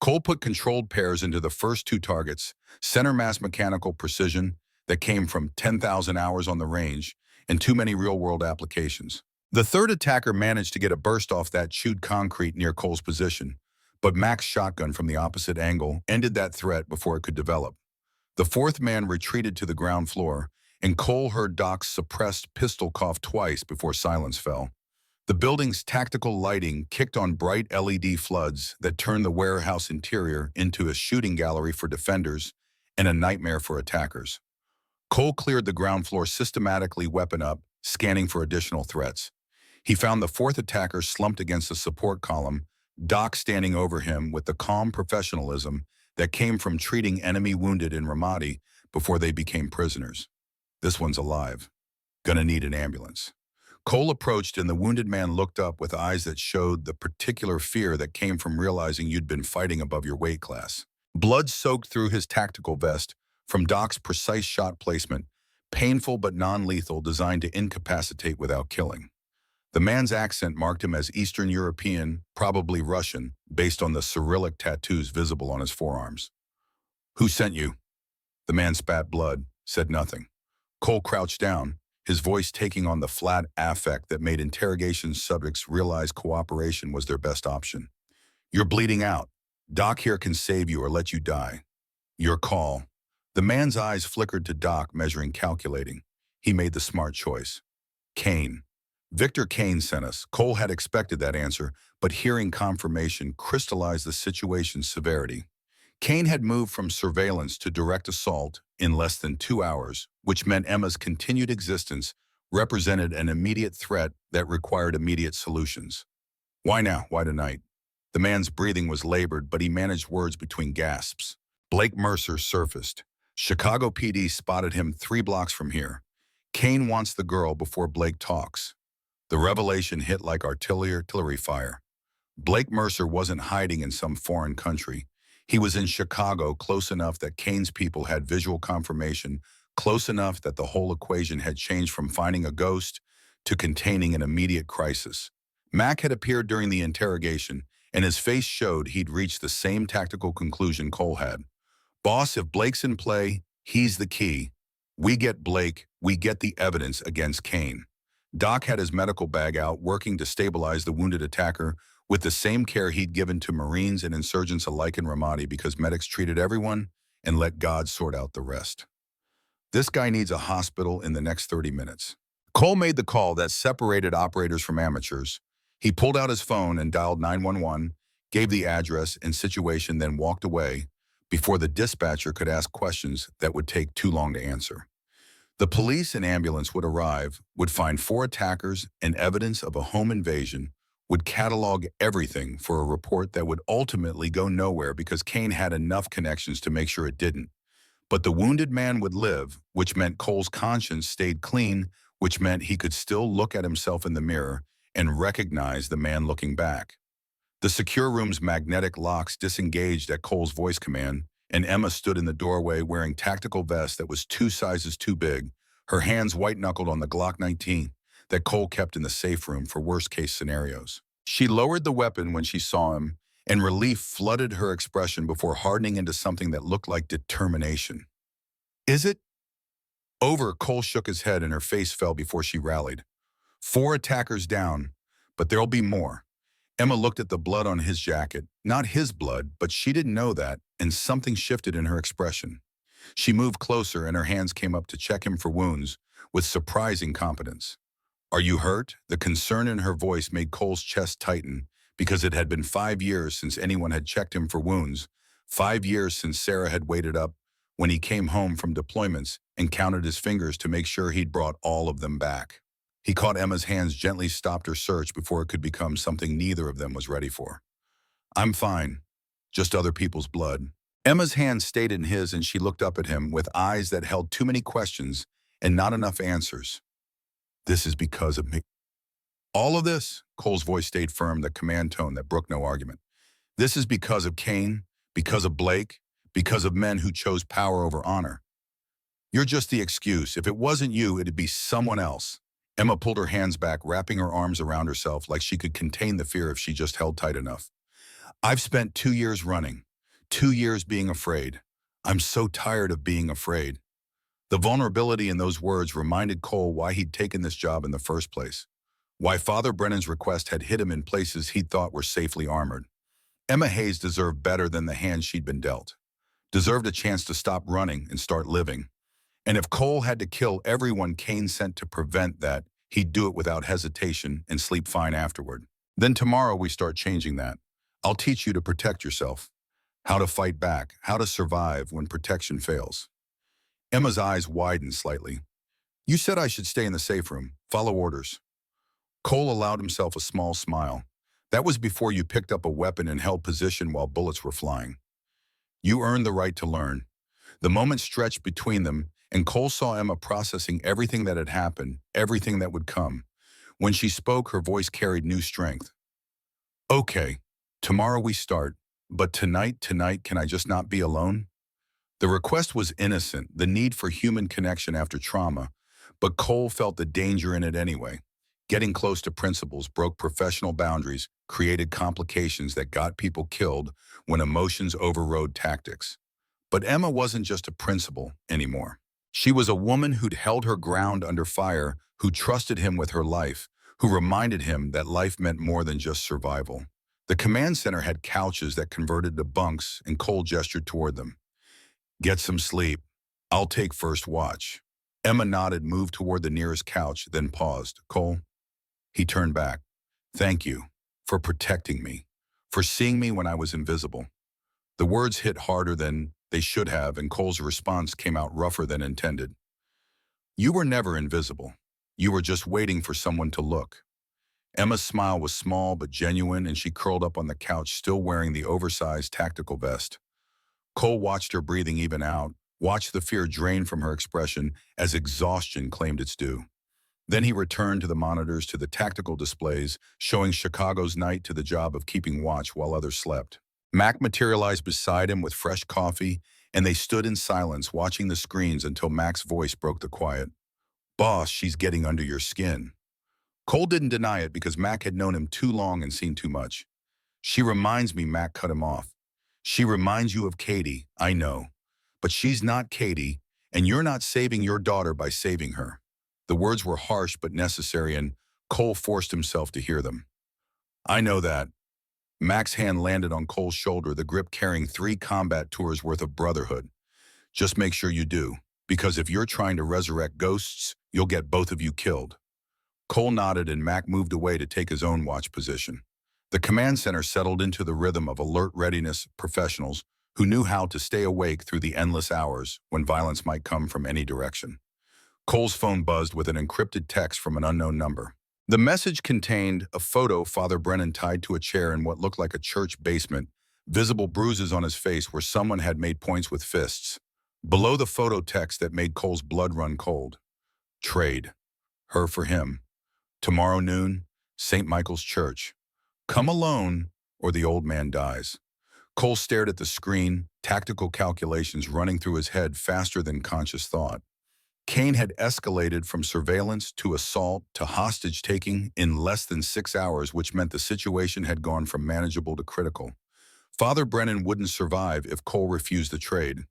Speaker 1: Cole put controlled pairs into the first 2 targets, center mass mechanical precision that came from 10,000 hours on the range and too many real-world applications. The third attacker managed to get a burst off that chewed concrete near Cole's position, But Mac's shotgun from the opposite angle ended that threat before it could develop. The fourth man retreated to the ground floor, and Cole heard Doc's suppressed pistol cough twice before silence fell. The building's tactical lighting kicked on bright LED floods that turned the warehouse interior into a shooting gallery for defenders and a nightmare for attackers. Cole cleared the ground floor systematically, weapon up, scanning for additional threats. He found the fourth attacker slumped against a support column, Doc standing over him with the calm professionalism that came from treating enemy wounded in Ramadi before they became prisoners. This one's alive. Gonna need an ambulance. Cole approached and the wounded man looked up with eyes that showed the particular fear that came from realizing you'd been fighting above your weight class. Blood soaked through his tactical vest from Doc's precise shot placement, painful but non-lethal, designed to incapacitate without killing. The man's accent marked him as Eastern European, probably Russian, based on the Cyrillic tattoos visible on his forearms. "Who sent you?" The man spat blood, said nothing. Cole crouched down, his voice taking on the flat affect that made interrogation subjects realize cooperation was their best option. "You're bleeding out. Doc here can save you or let you die. Your call." The man's eyes flickered to Doc, measuring, calculating. He made the smart choice. "Kane. Victor Kane sent us." Cole had expected that answer, but hearing confirmation crystallized the situation's severity. Kane had moved from surveillance to direct assault in less than 2 hours, which meant Emma's continued existence represented an immediate threat that required immediate solutions. "Why now? Why tonight?" The man's breathing was labored, but he managed words between gasps. "Blake Mercer surfaced. Chicago PD spotted him 3 blocks from here. Kane wants the girl before Blake talks." The revelation hit like artillery fire. Blake Mercer wasn't hiding in some foreign country. He was in Chicago, close enough that Kane's people had visual confirmation, close enough that the whole equation had changed from finding a ghost to containing an immediate crisis. Mac had appeared during the interrogation, and his face showed he'd reached the same tactical conclusion Cole had. "Boss, if Blake's in play, he's the key. We get Blake, we get the evidence against Kane." Doc had his medical bag out, working to stabilize the wounded attacker with the same care he'd given to Marines and insurgents alike in Ramadi, because medics treated everyone and let God sort out the rest. "This guy needs a hospital in the next 30 minutes. Cole made the call that separated operators from amateurs. He pulled out his phone and dialed 911, gave the address and situation, then walked away before the dispatcher could ask questions that would take too long to answer. The police and ambulance would arrive, would find 4 attackers and evidence of a home invasion, would catalog everything for a report that would ultimately go nowhere because Kane had enough connections to make sure it didn't. But the wounded man would live, which meant Cole's conscience stayed clean, which meant he could still look at himself in the mirror and recognize the man looking back. The secure room's magnetic locks disengaged at Cole's voice command, and Emma stood in the doorway wearing tactical vest that was 2 sizes too big, her hands white-knuckled on the Glock 19 that Cole kept in the safe room for worst-case scenarios. She lowered the weapon when she saw him, and relief flooded her expression before hardening into something that looked like determination. "Is it over?" Cole shook his head and her face fell before she rallied. 4 attackers down, but there'll be more." Emma looked at the blood on his jacket. Not his blood, but she didn't know that, and something shifted in her expression. She moved closer and her hands came up to check him for wounds with surprising competence. "Are you hurt?" The concern in her voice made Cole's chest tighten, because it had been 5 years since anyone had checked him for wounds, 5 years since Sarah had waited up when he came home from deployments and counted his fingers to make sure he'd brought all of them back. He caught Emma's hands, gently stopped her search before it could become something neither of them was ready for. "I'm fine. Just other people's blood." Emma's hand stayed in his and she looked up at him with eyes that held too many questions and not enough answers. "This is because of me." "All of this?" Cole's voice stayed firm, the command tone that brooked no argument. "This is because of Kane, because of Blake, because of men who chose power over honor. You're just the excuse. If it wasn't you, it'd be someone else." Emma pulled her hands back, wrapping her arms around herself like she could contain the fear if she just held tight enough. "I've spent 2 years running, 2 years being afraid. I'm so tired of being afraid." The vulnerability in those words reminded Cole why he'd taken this job in the first place, why Father Brennan's request had hit him in places he'd thought were safely armored. Emma Hayes deserved better than the hand she'd been dealt. Deserved a chance to stop running and start living. And if Cole had to kill everyone Kane sent to prevent that, he'd do it without hesitation and sleep fine afterward. Then tomorrow we start changing that. I'll teach you to protect yourself, how to fight back, how to survive when protection fails. Emma's eyes widened slightly. You said I should stay in the safe room, follow orders. Cole allowed himself a small smile. That was before you picked up a weapon and held position while bullets were flying. You earned the right to learn. The moment stretched between them, and Cole saw Emma processing everything that had happened, everything that would come. When she spoke, her voice carried new strength. Okay, tomorrow we start, but tonight, can I just not be alone? The request was innocent, the need for human connection after trauma, but Cole felt the danger in it anyway. Getting close to principles broke professional boundaries, created complications that got people killed when emotions overrode tactics. But Emma wasn't just a principal anymore. She was a woman who'd held her ground under fire, who trusted him with her life, who reminded him that life meant more than just survival. The command center had couches that converted to bunks, and Cole gestured toward them. Get some sleep. I'll take first watch. Emma nodded, moved toward the nearest couch, then paused. Cole? He turned back. Thank you for protecting me, for seeing me when I was invisible. The words hit harder than they should have, and Cole's response came out rougher than intended. You were never invisible. You were just waiting for someone to look. Emma's smile was small but genuine, and she curled up on the couch, still wearing the oversized tactical vest. Cole watched her breathing even out, watched the fear drain from her expression as exhaustion claimed its due. Then he returned to the monitors, to the tactical displays, showing Chicago's night to the job of keeping watch while others slept. Mac materialized beside him with fresh coffee, and they stood in silence, watching the screens until Mac's voice broke the quiet. Boss, she's getting under your skin. Cole didn't deny it because Mac had known him too long and seen too much. She reminds me, Mac cut him off. She reminds you of Katie, I know. But she's not Katie, and you're not saving your daughter by saving her. The words were harsh but necessary, and Cole forced himself to hear them. I know that. Mac's hand landed on Cole's shoulder, the grip carrying 3 combat tours worth of brotherhood. Just make sure you do, because if you're trying to resurrect ghosts, you'll get both of you killed. Cole nodded, and Mac moved away to take his own watch position. The command center settled into the rhythm of alert readiness professionals who knew how to stay awake through the endless hours when violence might come from any direction. Cole's phone buzzed with an encrypted text from an unknown number. The message contained a photo of Father Brennan tied to a chair in what looked like a church basement, visible bruises on his face where someone had made points with fists. Below the photo text that made Cole's blood run cold. Trade. Her for him. Tomorrow noon, St. Michael's Church. Come alone, or the old man dies. Cole stared at the screen, tactical calculations running through his head faster than conscious thought. Kane had escalated from surveillance to assault to hostage-taking in less than 6 hours, which meant the situation had gone from manageable to critical. Father Brennan wouldn't survive if Cole refused the trade.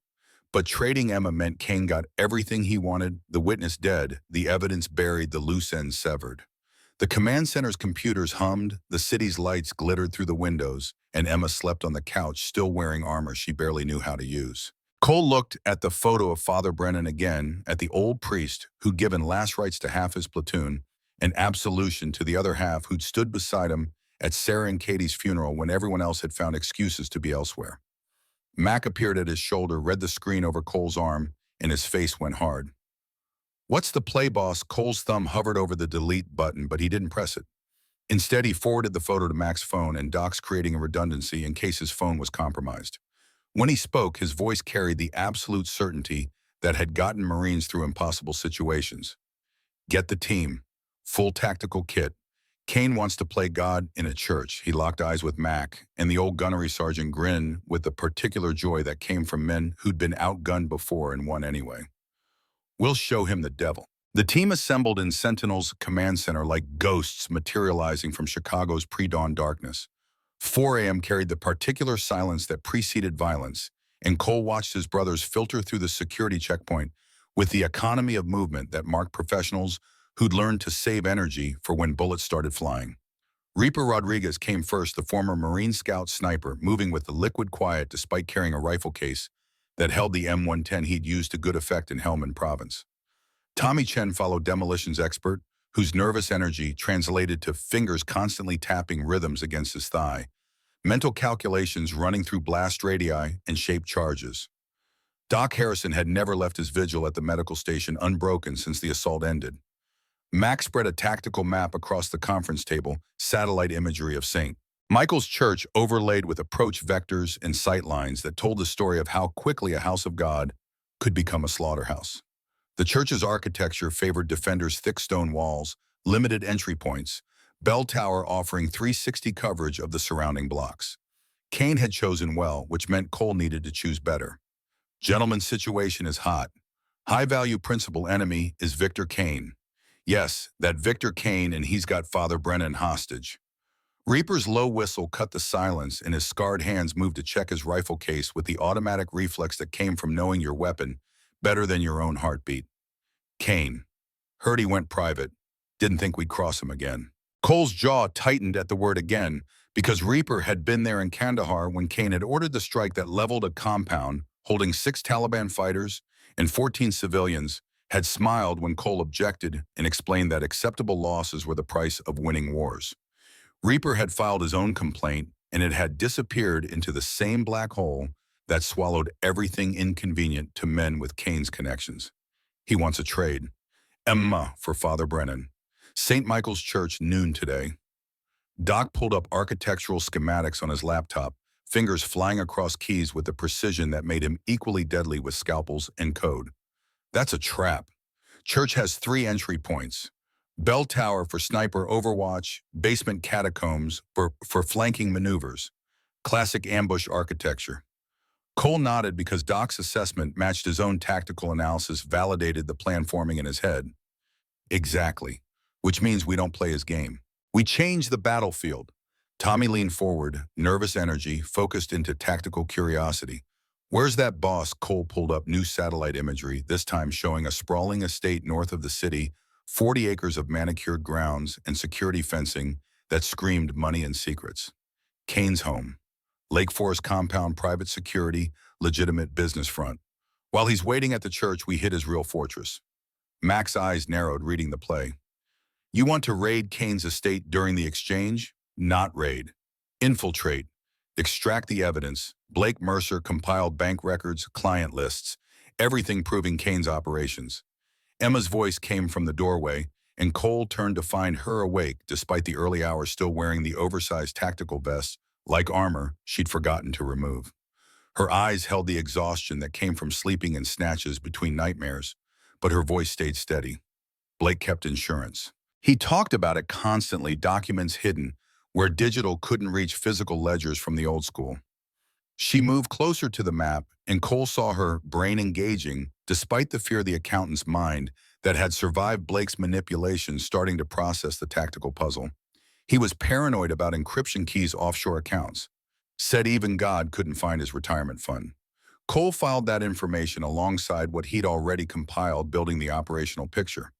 Speaker 1: But trading Emma meant Kane got everything he wanted, the witness dead, the evidence buried, the loose ends severed. The command center's computers hummed, the city's lights glittered through the windows, and Emma slept on the couch, still wearing armor she barely knew how to use. Cole looked at the photo of Father Brennan again, at the old priest who'd given last rites to half his platoon and absolution to the other half, who'd stood beside him at Sarah and Katie's funeral when everyone else had found excuses to be elsewhere. Mac appeared at his shoulder, read the screen over Cole's arm, and his face went hard. What's the play, boss? Cole's thumb hovered over the delete button, but he didn't press it. Instead, he forwarded the photo to Mac's phone and docs, creating a redundancy in case his phone was compromised. When he spoke, his voice carried the absolute certainty that had gotten Marines through impossible situations. Get the team. Full tactical kit. Kane wants to play God in a church. He locked eyes with Mac, and the old gunnery sergeant grinned with the particular joy that came from men who'd been outgunned before and won anyway. We'll show him the devil. The team assembled in Sentinel's command center like ghosts materializing from Chicago's pre-dawn darkness. 4 a.m. carried the particular silence that preceded violence, and Cole watched his brothers filter through the security checkpoint with the economy of movement that marked professionals who'd learned to save energy for when bullets started flying. Reaper Rodriguez came first, the former Marine Scout sniper, moving with the liquid quiet despite carrying a rifle case that held the M110 he'd used to good effect in Helmand Province. Tommy Chen followed demolitions expert, whose nervous energy translated to fingers constantly tapping rhythms against his thigh, mental calculations running through blast radii and shaped charges. Doc Harrison had never left his vigil at the medical station unbroken since the assault ended. Max spread a tactical map across the conference table, satellite imagery of St. Michael's Church overlaid with approach vectors and sight lines that told the story of how quickly a house of God could become a slaughterhouse. The church's architecture favored defenders' thick stone walls, limited entry points, bell tower offering 360 coverage of the surrounding blocks. Kane had chosen well, which meant Cole needed to choose better. Gentleman's situation is hot. High-value principal enemy is Victor Kane. Yes, that Victor Kane, and he's got Father Brennan hostage. Reaper's low whistle cut the silence, and his scarred hands moved to check his rifle case with the automatic reflex that came from knowing your weapon better than your own heartbeat. Kane. Heard he went private. Didn't think we'd cross him again. Cole's jaw tightened at the word again, because Reaper had been there in Kandahar when Kane had ordered the strike that leveled a compound holding 6 Taliban fighters and 14 civilians, had smiled when Cole objected and explained that acceptable losses were the price of winning wars. Reaper had filed his own complaint, and it had disappeared into the same black hole that swallowed everything inconvenient to men with Kane's connections. He wants a trade. Emma for Father Brennan. St. Michael's Church, noon today. Doc pulled up architectural schematics on his laptop, fingers flying across keys with a precision that made him equally deadly with scalpels and code. That's a trap. Church has 3 entry points. Bell tower for sniper overwatch, basement catacombs for flanking maneuvers. Classic ambush architecture. Cole nodded because Doc's assessment matched his own tactical analysis, validated the plan forming in his head. Exactly. Which means we don't play his game. We change the battlefield. Tommy leaned forward, nervous energy focused into tactical curiosity. Where's that boss? Cole pulled up new satellite imagery, this time showing a sprawling estate north of the city, 40 acres of manicured grounds and security fencing that screamed money and secrets. Kane's home. Lake Forest compound, private security, legitimate business front. While he's waiting at the church, we hit his real fortress. Mac's eyes narrowed, reading the play. You want to raid Kane's estate during the exchange? Not raid. Infiltrate. Extract the evidence. Blake Mercer compiled bank records, client lists, everything proving Kane's operations. Emma's voice came from the doorway, and Cole turned to find her awake despite the early hours, still wearing the oversized tactical vest, like armor, she'd forgotten to remove. Her eyes held the exhaustion that came from sleeping in snatches between nightmares, but her voice stayed steady. Blake kept insurance. He talked about it constantly, documents hidden, where digital couldn't reach physical ledgers from the old school. She moved closer to the map, and Cole saw her brain engaging, despite the fear of the accountant's mind that had survived Blake's manipulation, starting to process the tactical puzzle. He was paranoid about encryption keys, offshore accounts. Said even God couldn't find his retirement fund. Cole filed that information alongside what he'd already compiled, building the operational picture.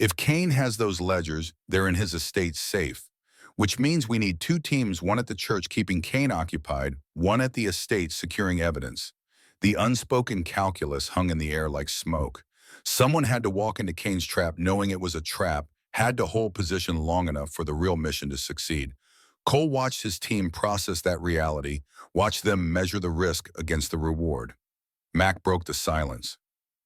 Speaker 1: If Kane has those ledgers, they're in his estate safe, which means we need 2 teams, one at the church keeping Kane occupied, one at the estate securing evidence. The unspoken calculus hung in the air like smoke. Someone had to walk into Kane's trap knowing it was a trap, had to hold position long enough for the real mission to succeed. Cole watched his team process that reality, watched them measure the risk against the reward. Mac broke the silence.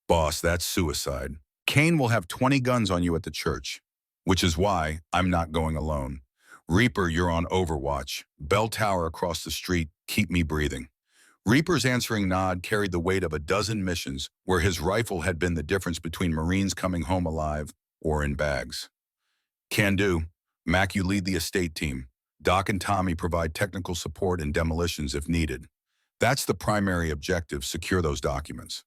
Speaker 1: Boss, that's suicide. Kane will have 20 guns on you at the church, which is why I'm not going alone. Reaper, you're on overwatch. Bell tower across the street, keep me breathing. Reaper's answering nod carried the weight of a dozen missions where his rifle had been the difference between Marines coming home alive or in bags. Can do. Mac, you lead the estate team. Doc and Tommy provide technical support and demolitions if needed. That's the primary objective, secure those documents.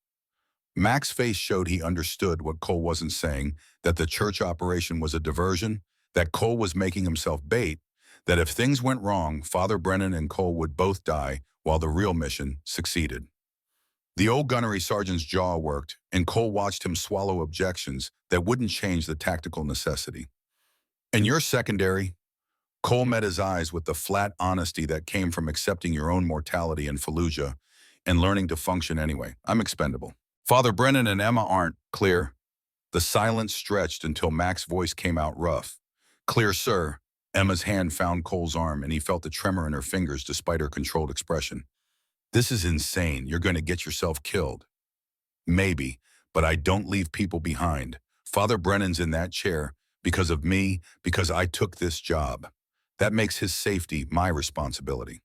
Speaker 1: Mac's face showed he understood what Cole wasn't saying, that the church operation was a diversion, that Cole was making himself bait, that if things went wrong, Father Brennan and Cole would both die while the real mission succeeded. The old gunnery sergeant's jaw worked, and Cole watched him swallow objections that wouldn't change the tactical necessity. And you're secondary. Cole met his eyes with the flat honesty that came from accepting your own mortality in Fallujah and learning to function anyway. I'm expendable. Father Brennan and Emma aren't. Clear. The silence stretched until Mac's voice came out rough. Clear, sir. Emma's hand found Cole's arm, and he felt the tremor in her fingers despite her controlled expression. This is insane. You're going to get yourself killed. Maybe, but I don't leave people behind. Father Brennan's in that chair because of me, because I took this job. That makes his safety my responsibility.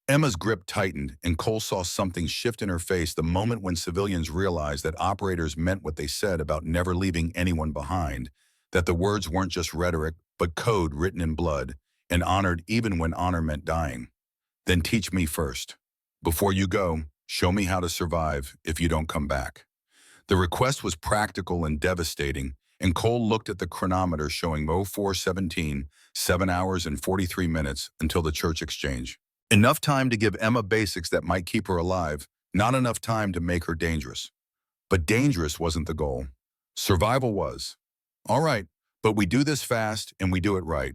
Speaker 1: Emma's grip tightened, and Cole saw something shift in her face the moment when civilians realized that operators meant what they said about never leaving anyone behind, that the words weren't just rhetoric, but code written in blood, and honored even when honor meant dying. Then teach me first. Before you go, show me how to survive if you don't come back. The request was practical and devastating, and Cole looked at the chronometer showing 0417, 7 hours and 43 minutes until the church exchange. Enough time to give Emma basics that might keep her alive, not enough time to make her dangerous. But dangerous wasn't the goal. Survival was. All right, but we do this fast and we do it right.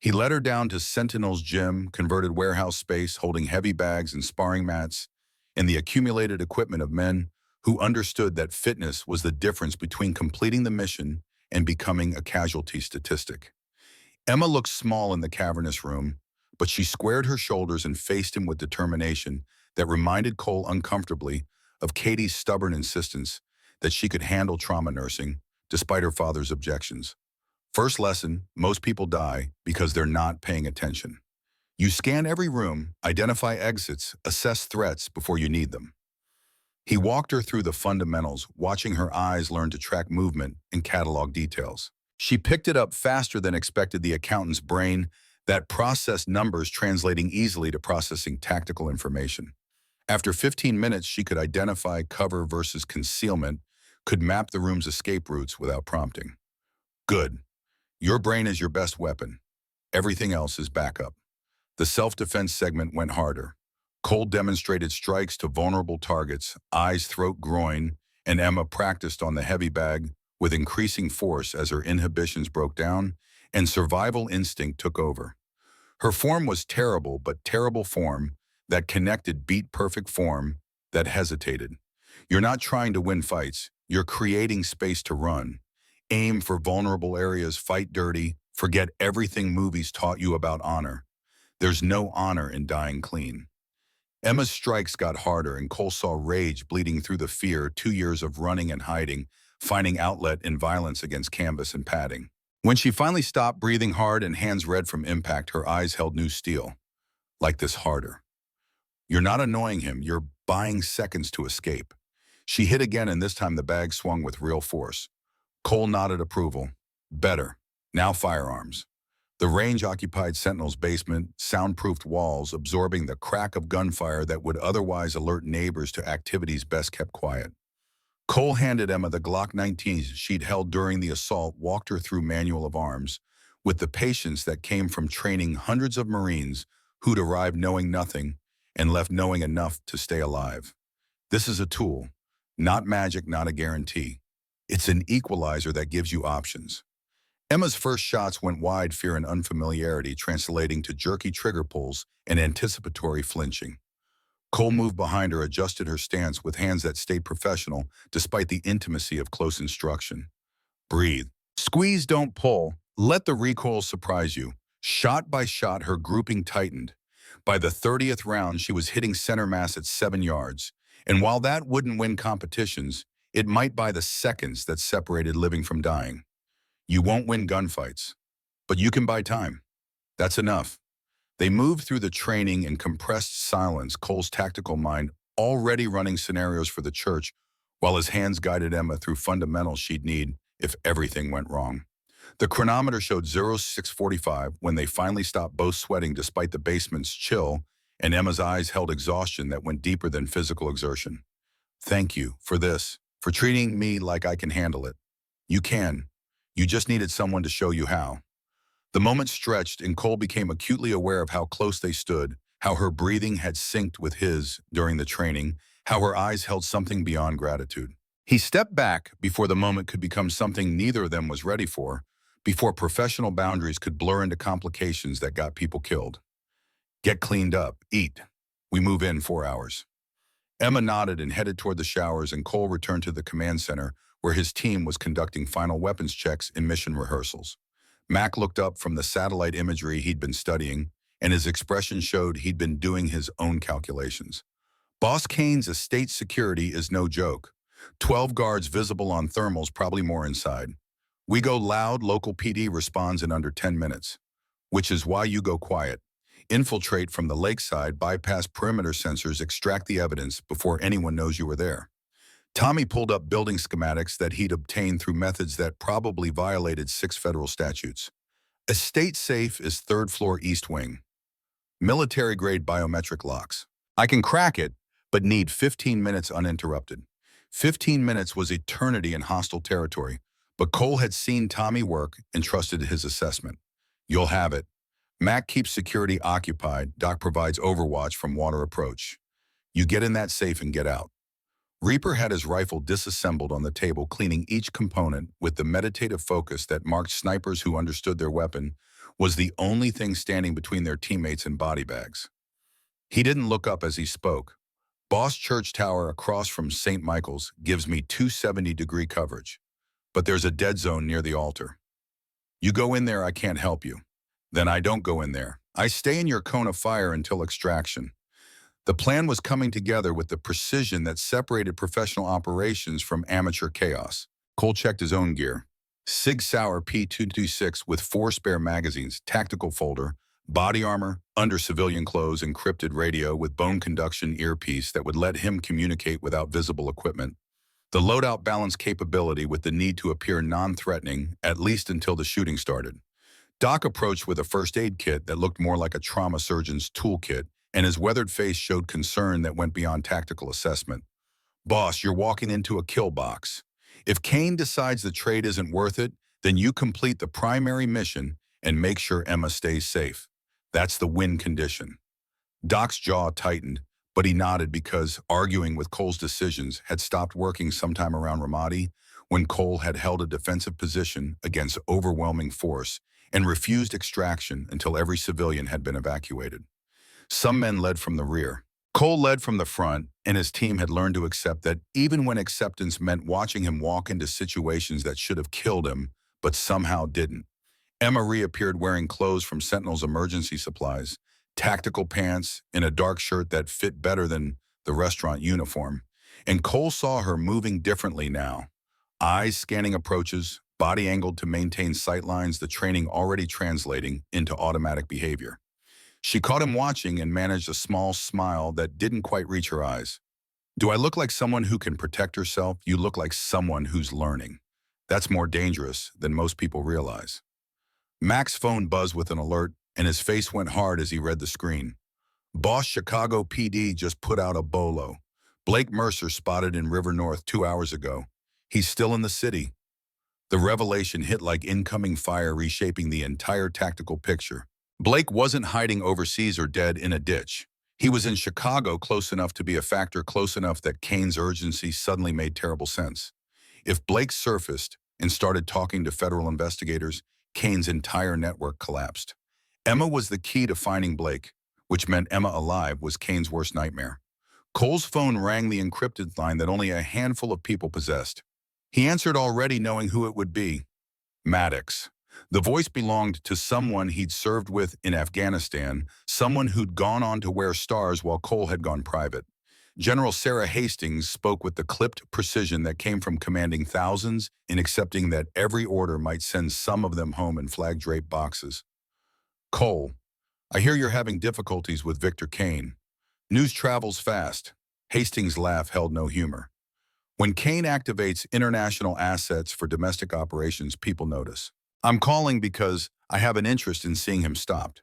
Speaker 1: He led her down to Sentinel's gym, converted warehouse space holding heavy bags and sparring mats, and the accumulated equipment of men who understood that fitness was the difference between completing the mission and becoming a casualty statistic. Emma looked small in the cavernous room, but she squared her shoulders and faced him with determination that reminded Cole uncomfortably of Katie's stubborn insistence that she could handle trauma nursing, despite her father's objections. First lesson, most people die because they're not paying attention. You scan every room, identify exits, assess threats before you need them. He walked her through the fundamentals, watching her eyes learn to track movement and catalog details. She picked it up faster than expected the accountant's brain that processed numbers translating easily to processing tactical information. After 15 minutes, she could identify cover versus concealment, could map the room's escape routes without prompting. Good. Your brain is your best weapon. Everything else is backup. The self-defense segment went harder. Cole demonstrated strikes to vulnerable targets, eyes, throat, groin, and Emma practiced on the heavy bag with increasing force as her inhibitions broke down and survival instinct took over. Her form was terrible, but terrible form that connected beat-perfect form that hesitated. You're not trying to win fights. You're creating space to run. Aim for vulnerable areas, fight dirty, forget everything movies taught you about honor. There's no honor in dying clean. Emma's strikes got harder, and Cole saw rage bleeding through the fear, 2 years of running and hiding, finding outlet in violence against canvas and padding. When she finally stopped breathing hard and hands red from impact, her eyes held new steel. Like this harder. You're not annoying him, you're buying seconds to escape. She hit again, and this time the bag swung with real force. Cole nodded approval. Better. Now firearms. The range occupied Sentinel's basement, soundproofed walls absorbing the crack of gunfire that would otherwise alert neighbors to activities best kept quiet. Cole handed Emma the Glock 19 she'd held during the assault, walked her through manual of arms, with the patience that came from training hundreds of Marines who'd arrived knowing nothing and left knowing enough to stay alive. This is a tool, not magic, not a guarantee. It's an equalizer that gives you options. Emma's first shots went wide, fear and unfamiliarity translating to jerky trigger pulls and anticipatory flinching. Cole moved behind her, adjusted her stance with hands that stayed professional despite the intimacy of close instruction. Breathe. Squeeze, don't pull. Let the recoil surprise you. Shot by shot, her grouping tightened. By the 30th round, she was hitting center mass at 7 yards. And while that wouldn't win competitions, it might buy the seconds that separated living from dying. You won't win gunfights, but you can buy time. That's enough. They moved through the training in compressed silence, Cole's tactical mind already running scenarios for the church, while his hands guided Emma through fundamentals she'd need if everything went wrong. The chronometer showed 0645 when they finally stopped, both sweating despite the basement's chill, and Emma's eyes held exhaustion that went deeper than physical exertion. Thank you for this, for treating me like I can handle it. You can. You just needed someone to show you how. The moment stretched, and Cole became acutely aware of how close they stood, how her breathing had synced with his during the training, how her eyes held something beyond gratitude. He stepped back before the moment could become something neither of them was ready for, before professional boundaries could blur into complications that got people killed. Get cleaned up, eat. We move in 4 hours. Emma nodded and headed toward the showers, and Cole returned to the command center where his team was conducting final weapons checks and mission rehearsals. Mac looked up from the satellite imagery he'd been studying, and his expression showed he'd been doing his own calculations. Boss Kane's estate security is no joke. 12 guards visible on thermals, probably more inside. We go loud, local PD responds in under 10 minutes, which is why you go quiet. Infiltrate from the lakeside, bypass perimeter sensors, extract the evidence before anyone knows you were there. Tommy pulled up building schematics that he'd obtained through methods that probably violated 6 federal statutes. Estate safe is 3rd floor east wing. Military-grade biometric locks. I can crack it, but need 15 minutes uninterrupted. 15 minutes was eternity in hostile territory, but Cole had seen Tommy work and trusted his assessment. You'll have it. Mac keeps security occupied. Doc provides overwatch from water approach. You get in that safe and get out. Reaper had his rifle disassembled on the table, cleaning each component with the meditative focus that marked snipers who understood their weapon was the only thing standing between their teammates and body bags. He didn't look up as he spoke. Boss Church Tower across from St. Michael's gives me 270-degree coverage, but there's a dead zone near the altar. You go in there, I can't help you. Then I don't go in there. I stay in your cone of fire until extraction. The plan was coming together with the precision that separated professional operations from amateur chaos. Cole checked his own gear. Sig Sauer P226 with 4 spare magazines, tactical folder, body armor, under civilian clothes, encrypted radio with bone conduction earpiece that would let him communicate without visible equipment. The loadout balanced capability with the need to appear non-threatening, at least until the shooting started. Doc approached with a first aid kit that looked more like a trauma surgeon's toolkit, and his weathered face showed concern that went beyond tactical assessment. Boss, you're walking into a kill box. If Kane decides the trade isn't worth it, then you complete the primary mission and make sure Emma stays safe. That's the win condition. Doc's jaw tightened, but he nodded because arguing with Cole's decisions had stopped working sometime around Ramadi when Cole had held a defensive position against overwhelming force and refused extraction until every civilian had been evacuated. Some men led from the rear. Cole led from the front, and his team had learned to accept that even when acceptance meant watching him walk into situations that should have killed him, but somehow didn't. Emma reappeared wearing clothes from Sentinel's emergency supplies, tactical pants, and a dark shirt that fit better than the restaurant uniform. And Cole saw her moving differently now. Eyes scanning approaches, body angled to maintain sightlines, the training already translating into automatic behavior. She caught him watching and managed a small smile that didn't quite reach her eyes. Do I look like someone who can protect herself? You look like someone who's learning. That's more dangerous than most people realize. Mac's phone buzzed with an alert, and his face went hard as he read the screen. Boss Chicago PD just put out a bolo. Blake Mercer spotted in River North 2 hours ago. He's still in the city. The revelation hit like incoming fire, reshaping the entire tactical picture. Blake wasn't hiding overseas or dead in a ditch. He was in Chicago, close enough to be a factor, close enough that Kane's urgency suddenly made terrible sense. If Blake surfaced and started talking to federal investigators, Kane's entire network collapsed. Emma was the key to finding Blake, which meant Emma alive was Kane's worst nightmare. Cole's phone rang, the encrypted line that only a handful of people possessed. He answered, already knowing who it would be. Maddox. The voice belonged to someone he'd served with in Afghanistan, someone who'd gone on to wear stars while Cole had gone private. General Sarah Hastings spoke with the clipped precision that came from commanding thousands and accepting that every order might send some of them home in flag-draped boxes. Cole, I hear you're having difficulties with Victor Kane. News travels fast. Hastings' laugh held no humor. When Kane activates international assets for domestic operations, people notice. I'm calling because I have an interest in seeing him stopped.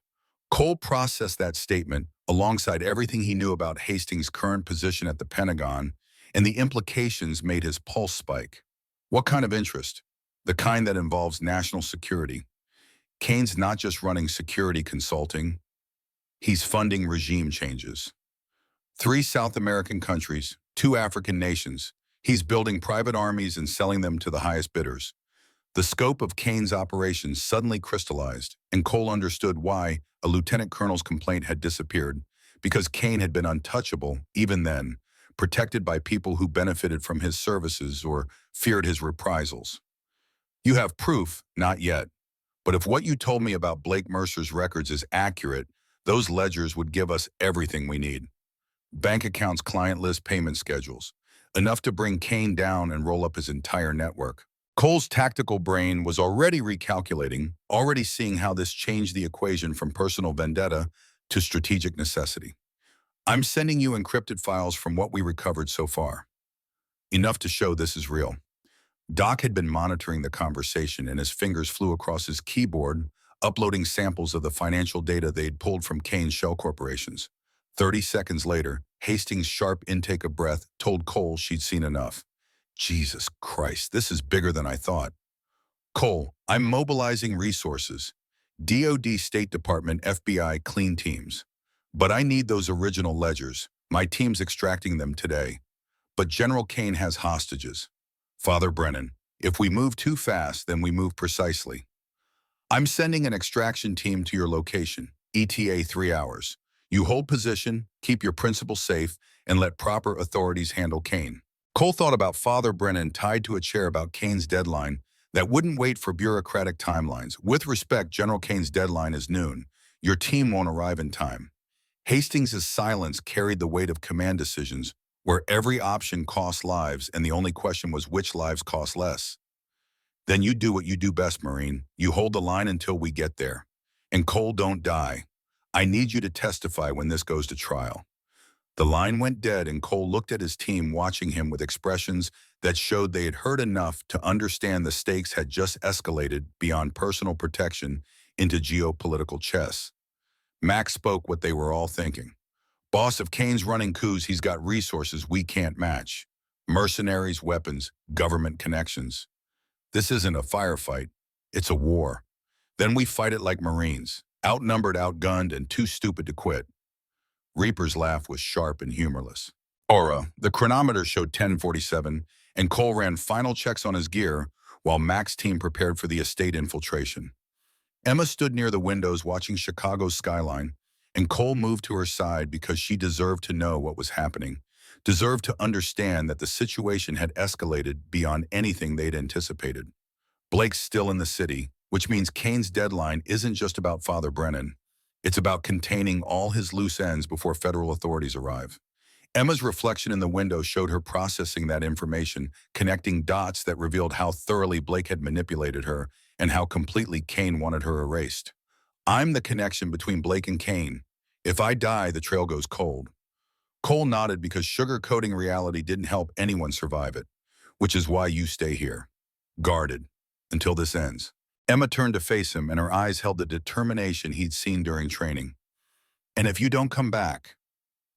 Speaker 1: Cole processed that statement alongside everything he knew about Hastings' current position at the Pentagon, and the implications made his pulse spike. What kind of interest? The kind that involves national security. Kane's not just running security consulting, he's funding regime changes. 3 South American countries, 2 African nations. He's building private armies and selling them to the highest bidders. The scope of Kane's operations suddenly crystallized, and Cole understood why a lieutenant colonel's complaint had disappeared, because Kane had been untouchable, even then, protected by people who benefited from his services or feared his reprisals. You have proof, not yet. But if what you told me about Blake Mercer's records is accurate, those ledgers would give us everything we need. Bank accounts, client list, payment schedules. Enough to bring Kane down and roll up his entire network. Cole's tactical brain was already recalculating, already seeing how this changed the equation from personal vendetta to strategic necessity. I'm sending you encrypted files from what we recovered so far. Enough to show this is real. Doc had been monitoring the conversation and his fingers flew across his keyboard, uploading samples of the financial data they'd pulled from Kane's shell corporations. 30 seconds later, Hastings' sharp intake of breath told Cole she'd seen enough. Jesus Christ, this is bigger than I thought. Cole, I'm mobilizing resources. DoD, State Department, FBI, clean teams. But I need those original ledgers. My team's extracting them today. But General Kane has hostages. Father Brennan, if we move too fast, then we move precisely. I'm sending an extraction team to your location, ETA 3 hours. You hold position, keep your principal safe, and let proper authorities handle Kane. Cole thought about Father Brennan tied to a chair about Kane's deadline that wouldn't wait for bureaucratic timelines. With respect, General Kane's deadline is noon. Your team won't arrive in time. Hastings' silence carried the weight of command decisions where every option cost lives and the only question was which lives cost less. Then you do what you do best, Marine. You hold the line until we get there. And Cole, don't die. I need you to testify when this goes to trial. The line went dead and Cole looked at his team, watching him with expressions that showed they had heard enough to understand the stakes had just escalated beyond personal protection into geopolitical chess. Max spoke what they were all thinking. Boss, if Kane's running coups, he's got resources we can't match. Mercenaries, weapons, government connections. This isn't a firefight, it's a war. Then we fight it like Marines, outnumbered, outgunned, and too stupid to quit. Reaper's laugh was sharp and humorless. Aura, the chronometer showed 10:47, and Cole ran final checks on his gear while Mac's team prepared for the estate infiltration. Emma stood near the windows watching Chicago's skyline, and Cole moved to her side because she deserved to know what was happening, deserved to understand that the situation had escalated beyond anything they'd anticipated. Blake's still in the city, which means Kane's deadline isn't just about Father Brennan. It's about containing all his loose ends before federal authorities arrive. Emma's reflection in the window showed her processing that information, connecting dots that revealed how thoroughly Blake had manipulated her and how completely Kane wanted her erased. I'm the connection between Blake and Kane. If I die, the trail goes cold. Cole nodded because sugar-coating reality didn't help anyone survive it, which is why you stay here, guarded, until this ends. Emma turned to face him, and her eyes held the determination he'd seen during training. And if you don't come back,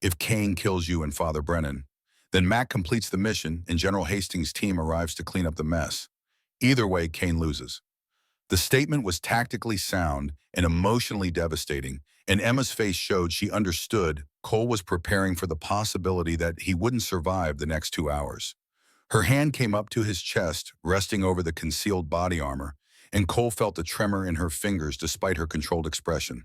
Speaker 1: if Kane kills you and Father Brennan, then Mac completes the mission and General Hastings' team arrives to clean up the mess. Either way, Kane loses. The statement was tactically sound and emotionally devastating, and Emma's face showed she understood Cole was preparing for the possibility that he wouldn't survive the next 2 hours. Her hand came up to his chest, resting over the concealed body armor, and Cole felt a tremor in her fingers despite her controlled expression.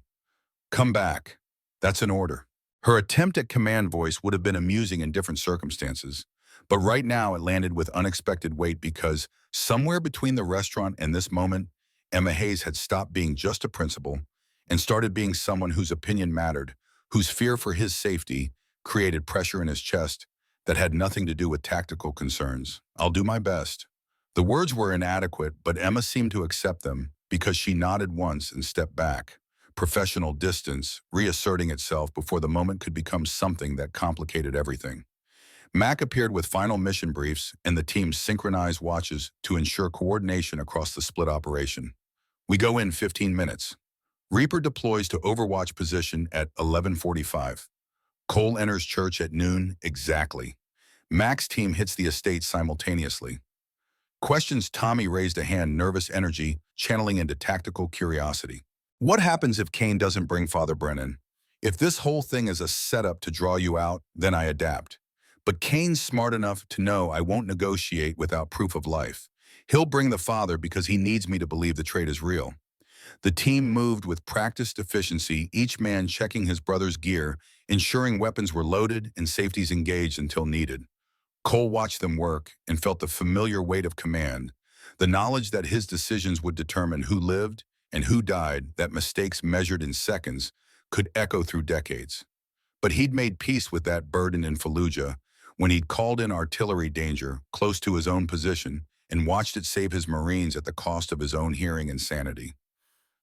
Speaker 1: Come back. That's an order. Her attempt at command voice would have been amusing in different circumstances, but right now it landed with unexpected weight because somewhere between the restaurant and this moment, Emma Hayes had stopped being just a principal and started being someone whose opinion mattered, whose fear for his safety created pressure in his chest that had nothing to do with tactical concerns. I'll do my best. The words were inadequate, but Emma seemed to accept them because she nodded once and stepped back, professional distance reasserting itself before the moment could become something that complicated everything. Mac appeared with final mission briefs and the team's synchronized watches to ensure coordination across the split operation. We go in 15 minutes. Reaper deploys to Overwatch position at 11:45. Cole enters church at noon exactly. Mac's team hits the estate simultaneously. Questions. Tommy raised a hand, nervous energy channeling into tactical curiosity. What happens if Kane doesn't bring Father Brennan? If this whole thing is a setup to draw you out, then I adapt. But Kane's smart enough to know I won't negotiate without proof of life. He'll bring the father because he needs me to believe the trade is real. The team moved with practiced efficiency, each man checking his brother's gear, ensuring weapons were loaded and safeties engaged until needed. Cole watched them work and felt the familiar weight of command, the knowledge that his decisions would determine who lived and who died, that mistakes measured in seconds could echo through decades. But he'd made peace with that burden in Fallujah when he'd called in artillery danger close to his own position and watched it save his Marines at the cost of his own hearing and sanity.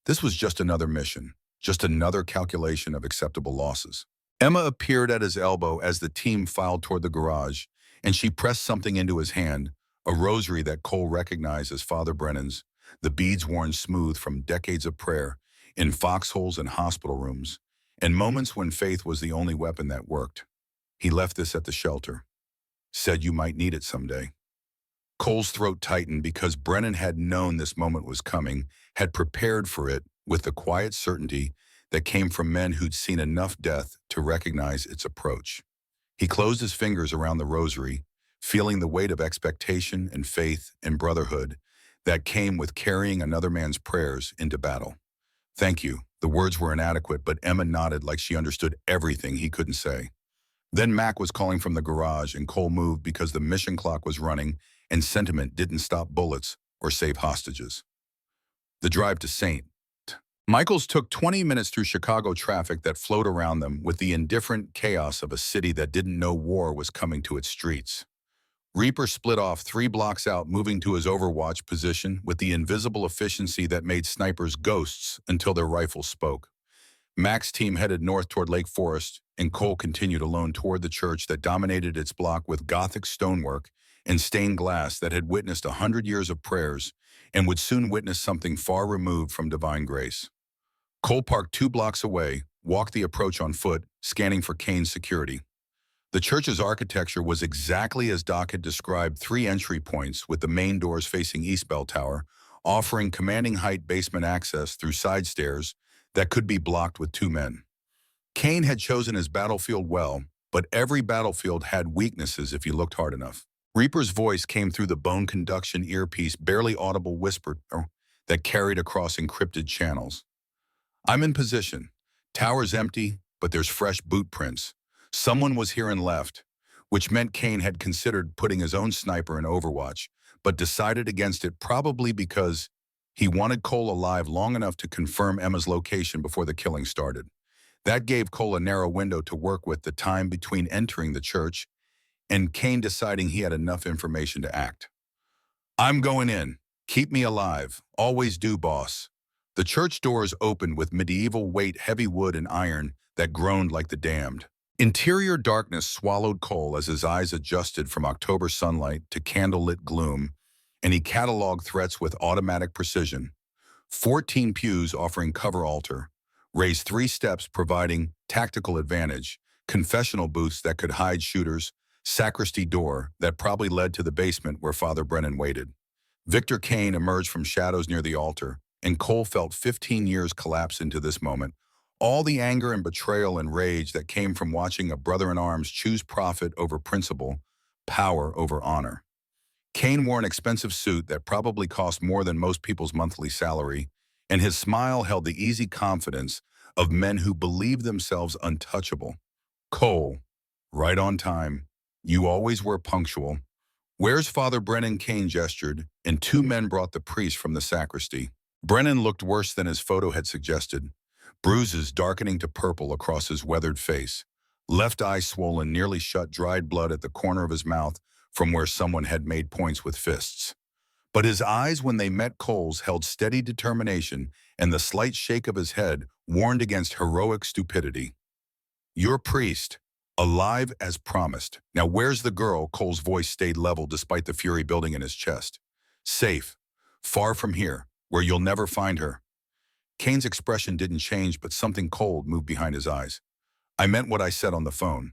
Speaker 1: This was just another mission, just another calculation of acceptable losses. Emma appeared at his elbow as the team filed toward the garage, and she pressed something into his hand, a rosary that Cole recognized as Father Brennan's, the beads worn smooth from decades of prayer in foxholes and hospital rooms, and moments when faith was the only weapon that worked. He left this at the shelter, said you might need it someday. Cole's throat tightened because Brennan had known this moment was coming, had prepared for it with the quiet certainty that came from men who'd seen enough death to recognize its approach. He closed his fingers around the rosary, feeling the weight of expectation and faith and brotherhood that came with carrying another man's prayers into battle. Thank you. The words were inadequate, but Emma nodded like she understood everything he couldn't say. Then Mac was calling from the garage, and Cole moved because the mission clock was running and sentiment didn't stop bullets or save hostages. The drive to St. Michael's took 20 minutes through Chicago traffic that flowed around them with the indifferent chaos of a city that didn't know war was coming to its streets. Reaper split off 3 blocks out, moving to his overwatch position with the invisible efficiency that made snipers ghosts until their rifles spoke. Mac's team headed north toward Lake Forest, and Cole continued alone toward the church that dominated its block with Gothic stonework and stained glass that had witnessed 100 years of prayers and would soon witness something far removed from divine grace. Cole parked 2 blocks away, walked the approach on foot, scanning for Kane's security. The church's architecture was exactly as Doc had described: 3 entry points with the main doors facing East Bell Tower, offering commanding height basement access through side stairs that could be blocked with 2 men. Kane had chosen his battlefield well, but every battlefield had weaknesses if you looked hard enough. Reaper's voice came through the bone conduction earpiece, barely audible whisper that carried across encrypted channels. I'm in position. Tower's empty, but there's fresh boot prints. Someone was here and left, which meant Kane had considered putting his own sniper in Overwatch, but decided against it, probably because he wanted Cole alive long enough to confirm Emma's location before the killing started. That gave Cole a narrow window to work with, the time between entering the church and Kane deciding he had enough information to act. I'm going in. Keep me alive. Always do, boss. The church doors opened with medieval weight, heavy wood and iron that groaned like the damned. Interior darkness swallowed Cole as his eyes adjusted from October sunlight to candlelit gloom, and he cataloged threats with automatic precision. 14 pews offering cover altar, raised 3 steps providing tactical advantage, confessional booths that could hide shooters, sacristy door that probably led to the basement where Father Brennan waited. Victor Kane emerged from shadows near the altar, and Cole felt 15 years collapse into this moment. All the anger and betrayal and rage that came from watching a brother-in-arms choose profit over principle, power over honor. Kane wore an expensive suit that probably cost more than most people's monthly salary, and his smile held the easy confidence of men who believe themselves untouchable. Cole, right on time. You always were punctual. Where's Father Brennan? Kane gestured, and 2 men brought the priest from the sacristy. Brennan looked worse than his photo had suggested, bruises darkening to purple across his weathered face, left eye swollen, nearly shut, dried blood at the corner of his mouth from where someone had made points with fists. But his eyes, when they met Cole's, held steady determination, and the slight shake of his head warned against heroic stupidity. Your priest, alive as promised. Now where's the girl? Cole's voice stayed level despite the fury building in his chest. Safe. Far from here, where you'll never find her. Kane's expression didn't change, but something cold moved behind his eyes. I meant what I said on the phone.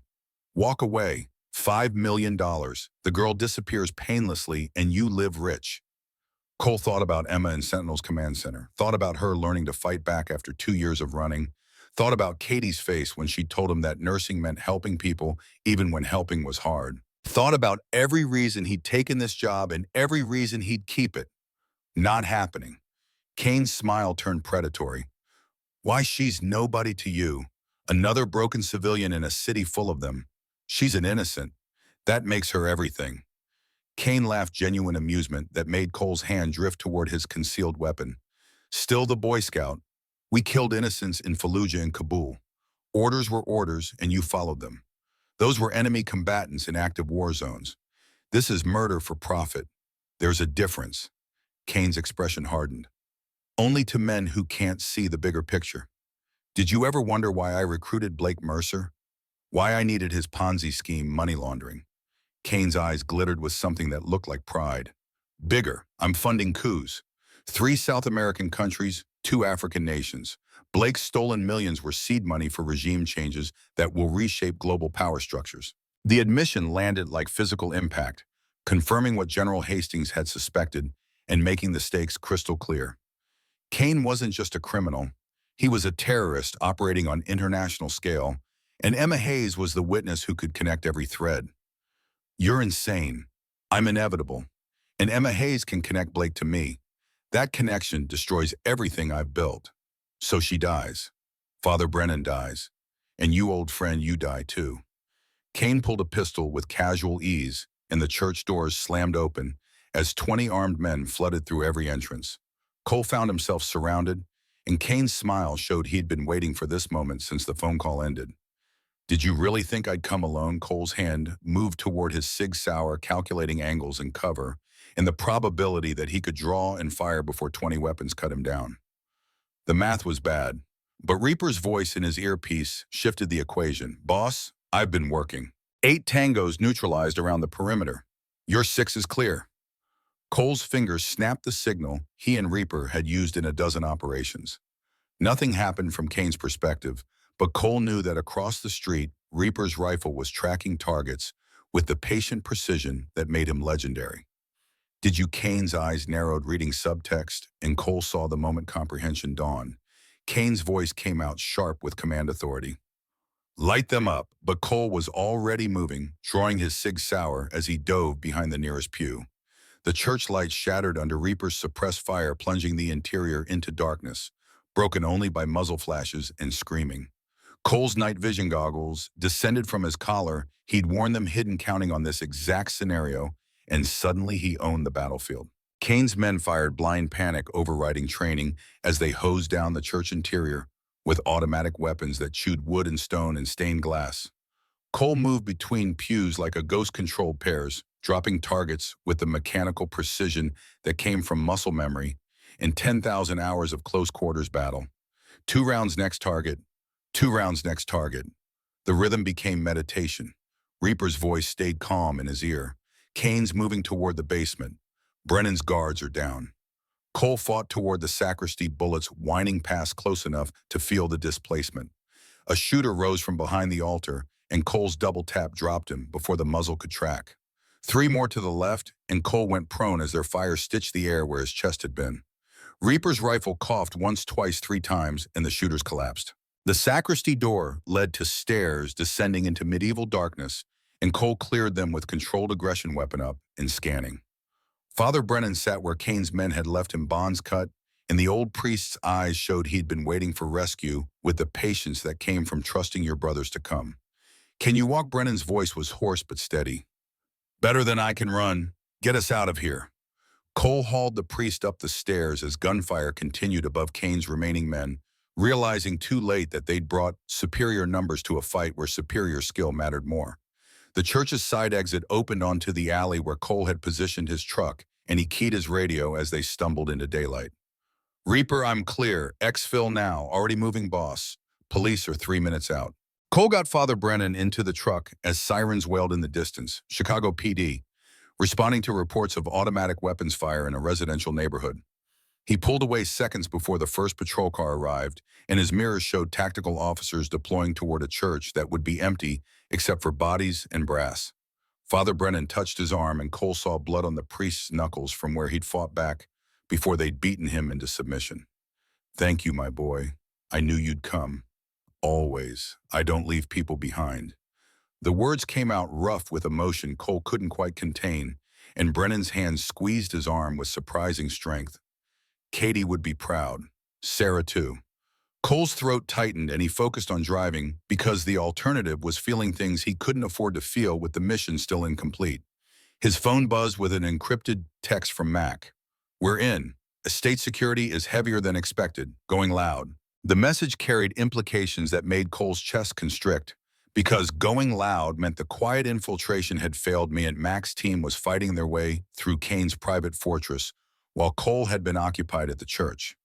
Speaker 1: Walk away. $5 million. The girl disappears painlessly, and you live rich. Cole thought about Emma in Sentinel's command center, thought about her learning to fight back after 2 years of running, thought about Katie's face when she told him that nursing meant helping people even when helping was hard. Thought about every reason he'd taken this job and every reason he'd keep it. Not happening. Kane's smile turned predatory. Why, she's nobody to you. Another broken civilian in a city full of them. She's an innocent. That makes her everything. Kane laughed genuine amusement that made Cole's hand drift toward his concealed weapon. Still the Boy Scout. We killed innocents in Fallujah and Kabul. Orders were orders, and you followed them. Those were enemy combatants in active war zones. This is murder for profit. There's a difference. Kane's expression hardened. Only to men who can't see the bigger picture. Did you ever wonder why I recruited Blake Mercer? Why I needed his Ponzi scheme money laundering? Kane's eyes glittered with something that looked like pride. Bigger, I'm funding coups. 3 South American countries, 2 African nations. Blake's stolen millions were seed money for regime changes that will reshape global power structures. The admission landed like physical impact, confirming what General Hastings had suspected and making the stakes crystal clear. Kane wasn't just a criminal. He was a terrorist operating on international scale, and Emma Hayes was the witness who could connect every thread. You're insane. I'm inevitable. And Emma Hayes can connect Blake to me. That connection destroys everything I've built. So she dies. Father Brennan dies. And you, old friend, you die too. Kane pulled a pistol with casual ease, and the church doors slammed open as 20 armed men flooded through every entrance. Cole found himself surrounded, and Kane's smile showed he'd been waiting for this moment since the phone call ended. Did you really think I'd come alone? Cole's hand moved toward his Sig Sauer, calculating angles and cover, and the probability that he could draw and fire before 20 weapons cut him down. The math was bad, but Reaper's voice in his earpiece shifted the equation. Boss, I've been working. 8 tangos neutralized around the perimeter. Your 6 is clear. Cole's fingers snapped the signal he and Reaper had used in a dozen operations. Nothing happened from Kane's perspective, but Cole knew that across the street, Reaper's rifle was tracking targets with the patient precision that made him legendary. Did you? Kane's eyes narrowed, reading subtext, and Cole saw the moment comprehension dawn. Kane's voice came out sharp with command authority. Light them up, but Cole was already moving, drawing his Sig Sauer as he dove behind the nearest pew. The church lights shattered under Reaper's suppressed fire, plunging the interior into darkness, broken only by muzzle flashes and screaming. Cole's night vision goggles descended from his collar. He'd worn them hidden, counting on this exact scenario, and suddenly he owned the battlefield. Kane's men fired blind panic, overriding training as they hosed down the church interior with automatic weapons that chewed wood and stone and stained glass. Cole moved between pews like a ghost-controlled pairs, dropping targets with the mechanical precision that came from muscle memory and 10,000 hours of close-quarters battle. 2 rounds next target, 2 rounds next target. The rhythm became meditation. Reaper's voice stayed calm in his ear. Kane's moving toward the basement. Brennan's guards are down. Cole fought toward the sacristy, bullets whining past close enough to feel the displacement. A shooter rose from behind the altar, and Cole's double tap dropped him before the muzzle could track. 3 more to the left, and Cole went prone as their fire stitched the air where his chest had been. Reaper's rifle coughed once, twice, 3 times, and the shooters collapsed. The sacristy door led to stairs descending into medieval darkness, and Cole cleared them with controlled aggression weapon up and scanning. Father Brennan sat where Kane's men had left him, bonds cut, and the old priest's eyes showed he'd been waiting for rescue with the patience that came from trusting your brothers to come. Can you walk? Brennan's voice was hoarse but steady. Better than I can run. Get us out of here. Cole hauled the priest up the stairs as gunfire continued above Kane's remaining men, realizing too late that they'd brought superior numbers to a fight where superior skill mattered more. The church's side exit opened onto the alley where Cole had positioned his truck, and he keyed his radio as they stumbled into daylight. Reaper, I'm clear. Exfil now. Already moving, boss. Police are 3 minutes out. Cole got Father Brennan into the truck as sirens wailed in the distance. Chicago PD, responding to reports of automatic weapons fire in a residential neighborhood. He pulled away seconds before the first patrol car arrived, and his mirrors showed tactical officers deploying toward a church that would be empty except for bodies and brass. Father Brennan touched his arm, and Cole saw blood on the priest's knuckles from where he'd fought back before they'd beaten him into submission. Thank you, my boy. I knew you'd come. Always. I don't leave people behind. The words came out rough with emotion Cole couldn't quite contain, and Brennan's hand squeezed his arm with surprising strength. Katie would be proud. Sarah too. Cole's throat tightened and he focused on driving because the alternative was feeling things he couldn't afford to feel with the mission still incomplete. His phone buzzed with an encrypted text from Mac. "We're in. Estate security is heavier than expected, going loud." The message carried implications that made Cole's chest constrict, because going loud meant the quiet infiltration had failed me and Mac's team was fighting their way through Kane's private fortress, while Cole had been occupied at the church.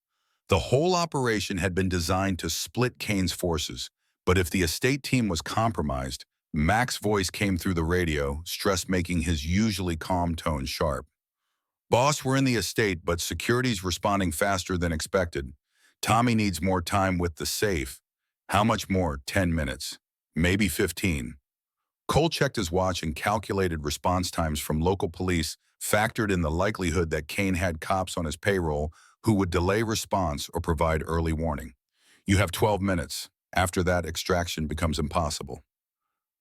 Speaker 1: The whole operation had been designed to split Kane's forces, but if the estate team was compromised, Mac's voice came through the radio, stress making his usually calm tone sharp. "Boss, we're in the estate, but security's responding faster than expected. Tommy needs more time with the safe." "How much more?" "10 minutes. Maybe 15. Cole checked his watch and calculated response times from local police, factored in the likelihood that Kane had cops on his payroll who would delay response or provide early warning. "You have 12 minutes. After that, extraction becomes impossible."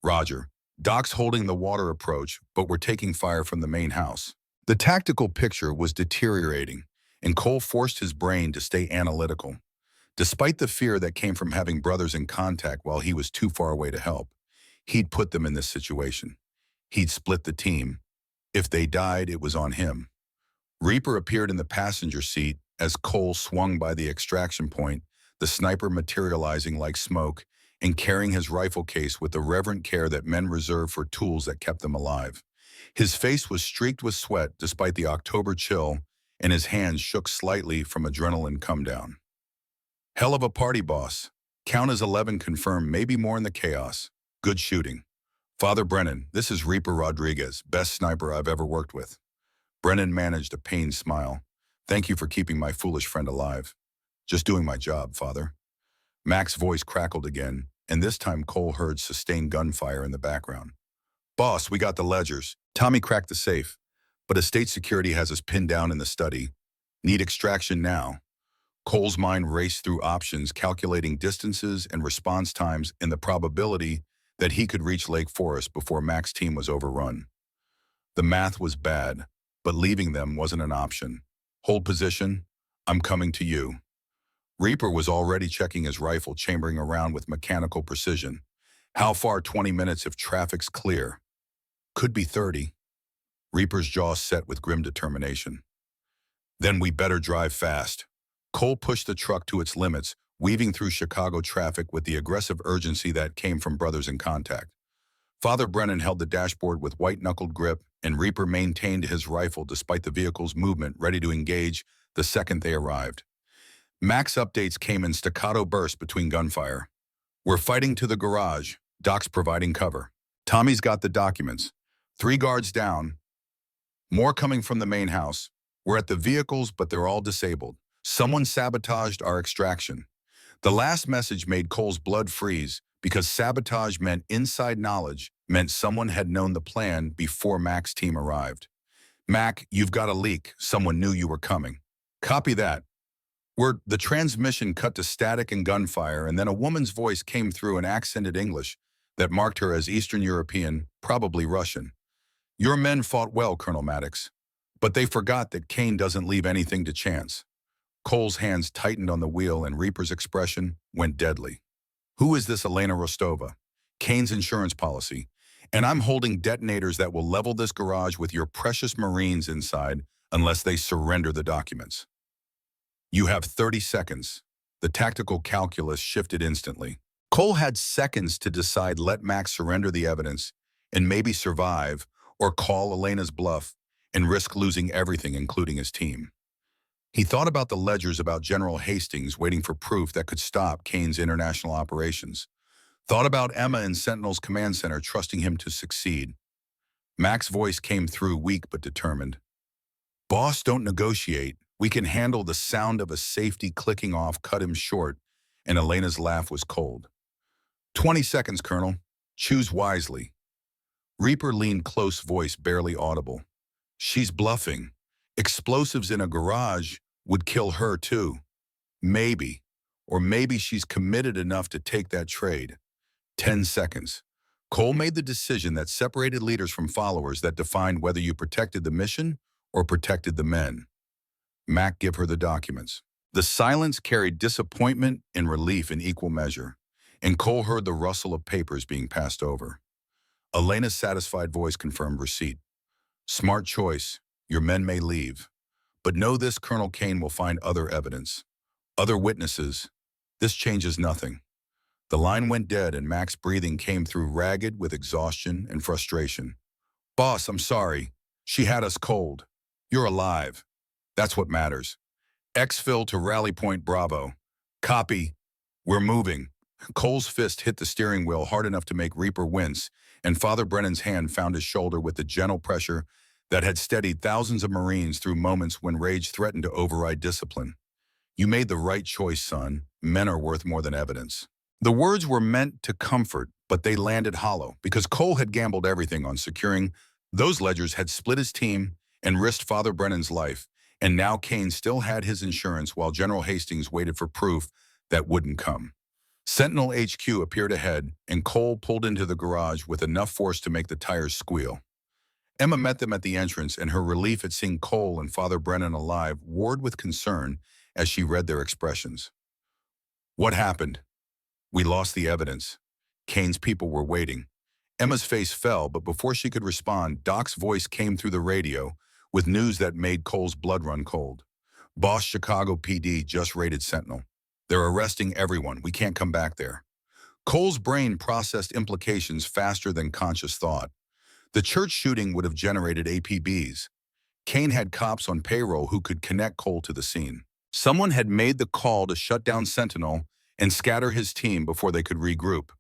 Speaker 1: "Roger." Doc's holding the water approach, but we're taking fire from the main house. The tactical picture was deteriorating, and Cole forced his brain to stay analytical. Despite the fear that came from having brothers in contact while he was too far away to help, he'd put them in this situation. He'd split the team. If they died, it was on him. Reaper appeared in the passenger seat as Cole swung by the extraction point, the sniper materializing like smoke and carrying his rifle case with the reverent care that men reserve for tools that kept them alive. His face was streaked with sweat despite the October chill, and his hands shook slightly from adrenaline come-down. "Hell of a party, boss. Count as 11 confirmed, maybe more in the chaos. Good shooting." "Father Brennan, this is Reaper Rodriguez, best sniper I've ever worked with." Brennan managed a pained smile. "Thank you for keeping my foolish friend alive." "Just doing my job, Father." Mac's voice crackled again, and this time Cole heard sustained gunfire in the background. "Boss, we got the ledgers. Tommy cracked the safe, but estate security has us pinned down in the study. Need extraction now." Cole's mind raced through options, calculating distances and response times and the probability that he could reach Lake Forest before Mac's team was overrun. The math was bad, but leaving them wasn't an option. "Hold position. I'm coming to you." Reaper was already checking his rifle, chambering around with mechanical precision. "How far? 20 minutes if traffic's clear." "Could be 30. Reaper's jaw set with grim determination. "Then we better drive fast." Cole pushed the truck to its limits, weaving through Chicago traffic with the aggressive urgency that came from brothers in contact. Father Brennan held the dashboard with white-knuckled grip, and Reaper maintained his rifle despite the vehicle's movement, ready to engage the second they arrived. Mac's updates came in staccato bursts between gunfire. "We're fighting to the garage. Doc's providing cover. Tommy's got the documents. 3 guards down. More coming from the main house. We're at the vehicles, but they're all disabled. Someone sabotaged our extraction." The last message made Cole's blood freeze, because sabotage meant inside knowledge, meant someone had known the plan before Mac's team arrived. "Mac, you've got a leak. Someone knew you were coming." "Copy that." The transmission cut to static and gunfire, and then a woman's voice came through in accented English that marked her as Eastern European, probably Russian. "Your men fought well, Colonel Maddox, but they forgot that Kane doesn't leave anything to chance." Cole's hands tightened on the wheel and Reaper's expression went deadly. "Who is this Elena Rostova?" "Kane's insurance policy. And I'm holding detonators that will level this garage with your precious Marines inside unless they surrender the documents." "You have 30 seconds. The tactical calculus shifted instantly. Cole had seconds to decide let Max surrender the evidence and maybe survive, or call Elena's bluff and risk losing everything, including his team. He thought about the ledgers about General Hastings waiting for proof that could stop Kane's international operations. Thought about Emma in Sentinel's command center trusting him to succeed. Mac's voice came through, weak but determined. "Boss, don't negotiate. We can handle." The sound of a safety clicking off cut him short, and Elena's laugh was cold. 20 seconds, Colonel. Choose wisely." Reaper leaned close, voice barely audible. "She's bluffing. Explosives in a garage would kill her too. Maybe. Or maybe she's committed enough to take that trade." 10 seconds. Cole made the decision that separated leaders from followers that defined whether you protected the mission or protected the men. Mac give her the documents. The silence carried disappointment and relief in equal measure, and Cole heard the rustle of papers being passed over. Elena's satisfied voice confirmed receipt. Smart choice. Your men may leave. But know this, Colonel Kane will find other evidence. Other witnesses. This changes nothing. The line went dead and Mac's breathing came through ragged with exhaustion and frustration. Boss, I'm sorry. She had us cold. You're alive. That's what matters. Exfil to Rally Point Bravo. Copy. We're moving. Cole's fist hit the steering wheel hard enough to make Reaper wince, and Father Brennan's hand found his shoulder with the gentle pressure that had steadied thousands of Marines through moments when rage threatened to override discipline. You made the right choice, son. Men are worth more than evidence. The words were meant to comfort, but they landed hollow because Cole had gambled everything on securing those ledgers, had split his team and risked Father Brennan's life, and now Kane still had his insurance while General Hastings waited for proof that wouldn't come. Sentinel HQ appeared ahead, and Cole pulled into the garage with enough force to make the tires squeal. Emma met them at the entrance, and her relief at seeing Cole and Father Brennan alive warred with concern as she read their expressions. What happened? We lost the evidence. Kane's people were waiting. Emma's face fell, but before she could respond, Doc's voice came through the radio with news that made Cole's blood run cold. Boss, Chicago PD just raided Sentinel. They're arresting everyone. We can't come back there. Cole's brain processed implications faster than conscious thought. The church shooting would have generated APBs. Kane had cops on payroll who could connect Cole to the scene. Someone had made the call to shut down Sentinel and scatter his team before they could regroup.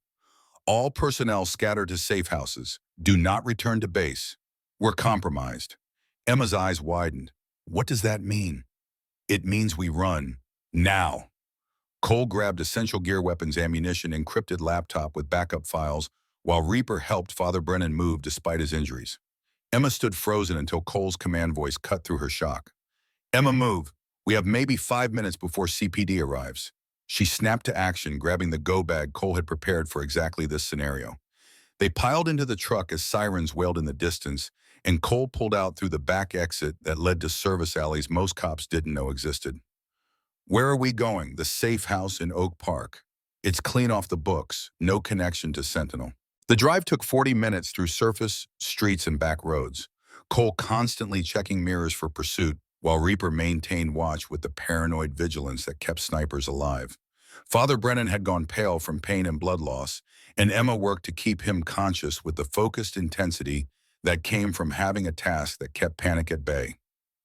Speaker 1: All personnel scattered to safe houses. Do not return to base. We're compromised. Emma's eyes widened. What does that mean? It means we run. Now. Cole grabbed essential gear weapons, ammunition, encrypted laptop with backup files, while Reaper helped Father Brennan move despite his injuries. Emma stood frozen until Cole's command voice cut through her shock. Emma, move. We have maybe 5 minutes before CPD arrives. She snapped to action, grabbing the go bag Cole had prepared for exactly this scenario. They piled into the truck as sirens wailed in the distance, and Cole pulled out through the back exit that led to service alleys most cops didn't know existed. Where are we going? The safe house in Oak Park. It's clean off the books, no connection to Sentinel. The drive took 40 minutes through surface, streets, and back roads. Cole constantly checking mirrors for pursuit, while Reaper maintained watch with the paranoid vigilance that kept snipers alive. Father Brennan had gone pale from pain and blood loss, and Emma worked to keep him conscious with the focused intensity that came from having a task that kept panic at bay.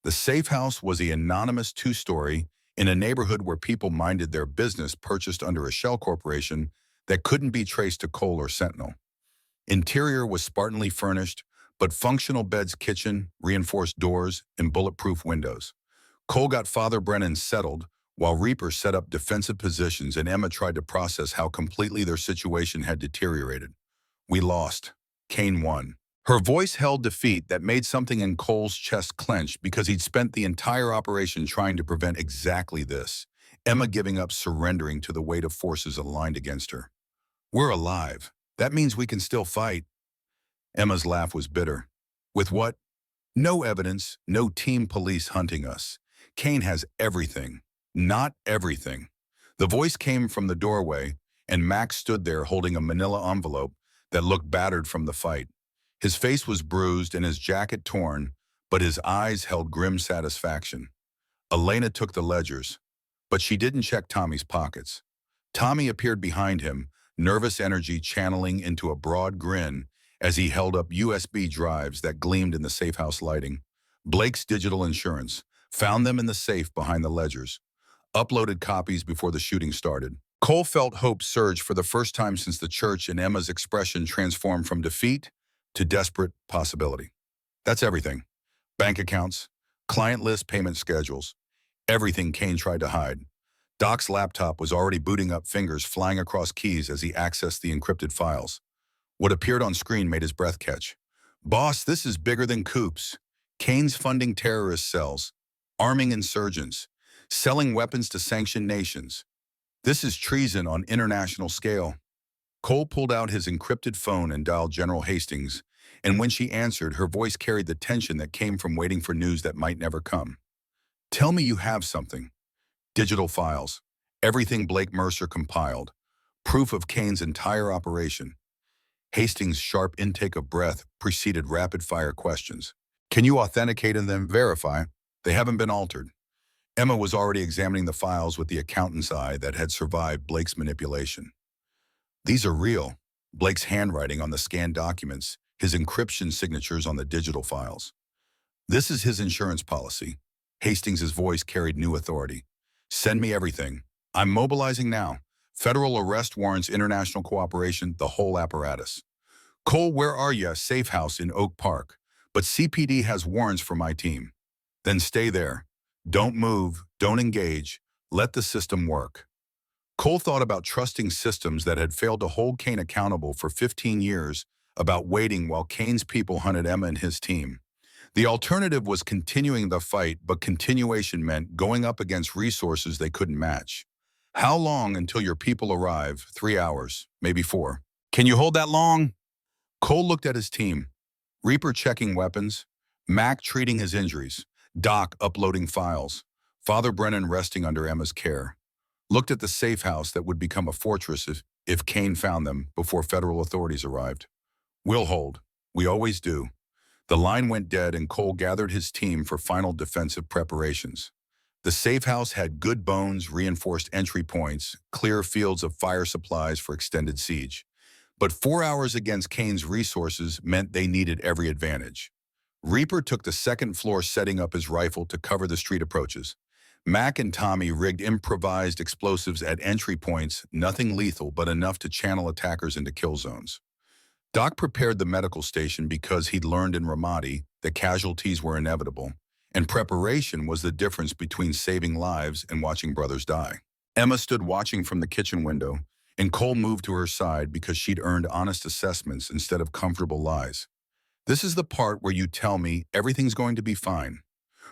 Speaker 1: The safe house was an anonymous two-story in a neighborhood where people minded their business, purchased under a shell corporation that couldn't be traced to Cole or Sentinel. Interior was spartanly furnished, but functional beds, kitchen, reinforced doors, and bulletproof windows. Cole got Father Brennan settled, while Reaper set up defensive positions, and Emma tried to process how completely their situation had deteriorated. We lost. Kane won. Her voice held defeat that made something in Cole's chest clench because he'd spent the entire operation trying to prevent exactly this. Emma giving up, surrendering to the weight of forces aligned against her. We're alive. That means we can still fight. Emma's laugh was bitter. With what? No evidence, no team police hunting us. Kane has everything. Not everything. The voice came from the doorway, and Max stood there holding a manila envelope that looked battered from the fight. His face was bruised and his jacket torn, but his eyes held grim satisfaction. Elena took the ledgers, but she didn't check Tommy's pockets. Tommy appeared behind him, nervous energy channeling into a broad grin as he held up USB drives that gleamed in the safe house lighting. Blake's digital insurance. Found them in the safe behind the ledgers. Uploaded copies before the shooting started. Cole felt hope surge for the first time since the church, and Emma's expression transformed from defeat to desperate possibility. That's everything. Bank accounts, client list, payment schedules. Everything Kane tried to hide. Doc's laptop was already booting up, fingers flying across keys as he accessed the encrypted files. What appeared on screen made his breath catch. Boss, this is bigger than coups. Kane's funding terrorist cells, arming insurgents, selling weapons to sanctioned nations. This is treason on international scale. Cole pulled out his encrypted phone and dialed General Hastings, and when she answered, her voice carried the tension that came from waiting for news that might never come. Tell me you have something. Digital files. Everything Blake Mercer compiled. Proof of Kane's entire operation. Hastings' sharp intake of breath preceded rapid-fire questions. Can you authenticate and then verify? They haven't been altered. Emma was already examining the files with the accountant's eye that had survived Blake's manipulation. These are real. Blake's handwriting on the scanned documents, his encryption signatures on the digital files. This is his insurance policy. Hastings' voice carried new authority. Send me everything. I'm mobilizing now. Federal arrest warrants, international cooperation, the whole apparatus. Cole, where are you? Safe house in Oak Park. But CPD has warrants for my team. Then stay there. Don't move, don't engage. Let the system work. Cole thought about trusting systems that had failed to hold Kane accountable for 15 years, about waiting while Kane's people hunted Emma and his team. The alternative was continuing the fight, but continuation meant going up against resources they couldn't match. How long until your people arrive? 3 hours, maybe 4. Can you hold that long? Cole looked at his team. Reaper checking weapons, Mac treating his injuries, Doc uploading files, Father Brennan resting under Emma's care. Looked at the safe house that would become a fortress if Kane found them before federal authorities arrived. We'll hold. We always do. The line went dead and Cole gathered his team for final defensive preparations. The safe house had good bones, reinforced entry points, clear fields of fire supplies for extended siege. But 4 hours against Kane's resources meant they needed every advantage. Reaper took the second floor, setting up his rifle to cover the street approaches. Mac and Tommy rigged improvised explosives at entry points, nothing lethal but enough to channel attackers into kill zones. Doc prepared the medical station because he'd learned in Ramadi that casualties were inevitable, and preparation was the difference between saving lives and watching brothers die. Emma stood watching from the kitchen window, and Cole moved to her side because she'd earned honest assessments instead of comfortable lies. This is the part where you tell me everything's going to be fine.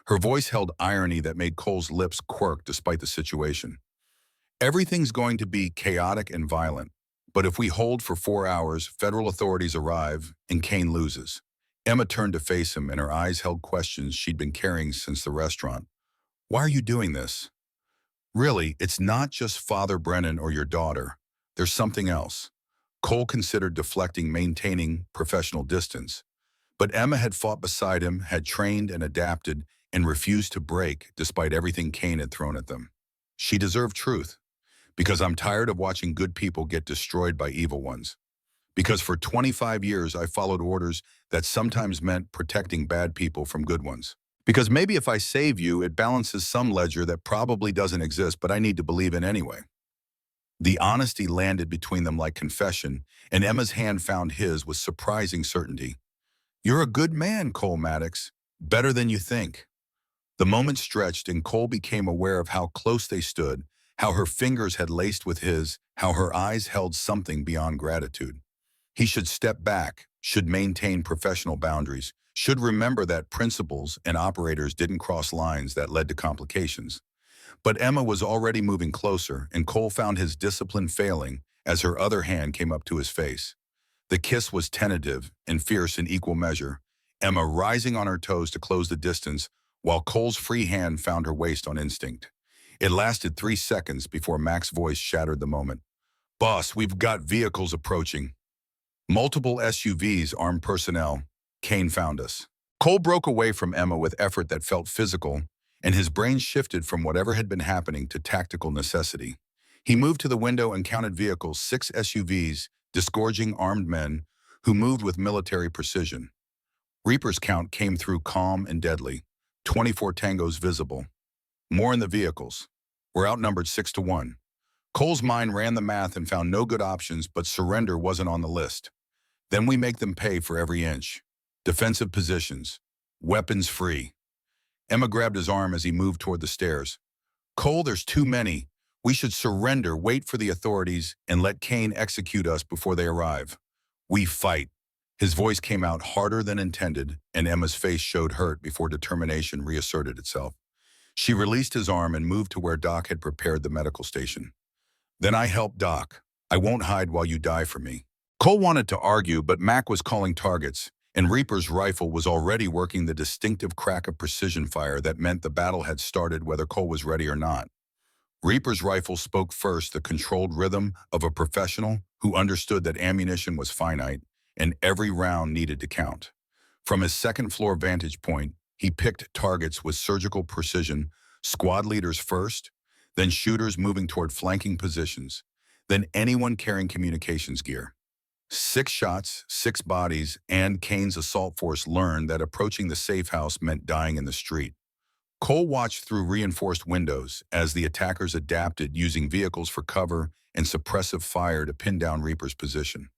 Speaker 1: Her voice held irony that made Cole's lips quirk despite the situation. Everything's going to be chaotic and violent, but if we hold for 4 hours, federal authorities arrive and Kane loses. Emma turned to face him and her eyes held questions she'd been carrying since the restaurant. Why are you doing this? Really, it's not just Father Brennan or your daughter. There's something else. Cole considered deflecting, maintaining professional distance. But Emma had fought beside him, had trained and adapted, and refused to break despite everything Kane had thrown at them. She deserved truth. Because I'm tired of watching good people get destroyed by evil ones. Because for 25 years I followed orders that sometimes meant protecting bad people from good ones. Because maybe if I save you, it balances some ledger that probably doesn't exist, but I need to believe in anyway. The honesty landed between them like confession, and Emma's hand found his with surprising certainty. You're a good man, Cole Maddox. Better than you think. The moment stretched and Cole became aware of how close they stood, how her fingers had laced with his, how her eyes held something beyond gratitude. He should step back, should maintain professional boundaries, should remember that principals and operators didn't cross lines that led to complications. But Emma was already moving closer, and Cole found his discipline failing as her other hand came up to his face. The kiss was tentative and fierce in equal measure, Emma rising on her toes to close the distance, while Cole's free hand found her waist on instinct. It lasted 3 seconds before Mac's voice shattered the moment. Boss, we've got vehicles approaching. Multiple SUVs, armed personnel. Kane found us. Cole broke away from Emma with effort that felt physical, and his brain shifted from whatever had been happening to tactical necessity. He moved to the window and counted vehicles, 6 SUVs, disgorging armed men who moved with military precision. Reaper's count came through calm and deadly, 24 tangos visible. More in the vehicles. We're outnumbered 6-1. Cole's mind ran the math and found no good options, but surrender wasn't on the list. Then we make them pay for every inch. Defensive positions. Weapons free. Emma grabbed his arm as he moved toward the stairs. Cole, there's too many. We should surrender, wait for the authorities, and let Kane execute us before they arrive. We fight. His voice came out harder than intended, and Emma's face showed hurt before determination reasserted itself. She released his arm and moved to where Doc had prepared the medical station. Then I helped Doc. I won't hide while you die for me. Cole wanted to argue, but Mac was calling targets, and Reaper's rifle was already working the distinctive crack of precision fire that meant the battle had started whether Cole was ready or not. Reaper's rifle spoke first, the controlled rhythm of a professional who understood that ammunition was finite and every round needed to count. From his second-floor vantage point, he picked targets with surgical precision, squad leaders first, then shooters moving toward flanking positions, then anyone carrying communications gear. 6 shots, 6 bodies, and Kane's assault force learned that approaching the safe house meant dying in the street. Cole watched through reinforced windows as the attackers adapted, using vehicles for cover and suppressive fire to pin down Reaper's position.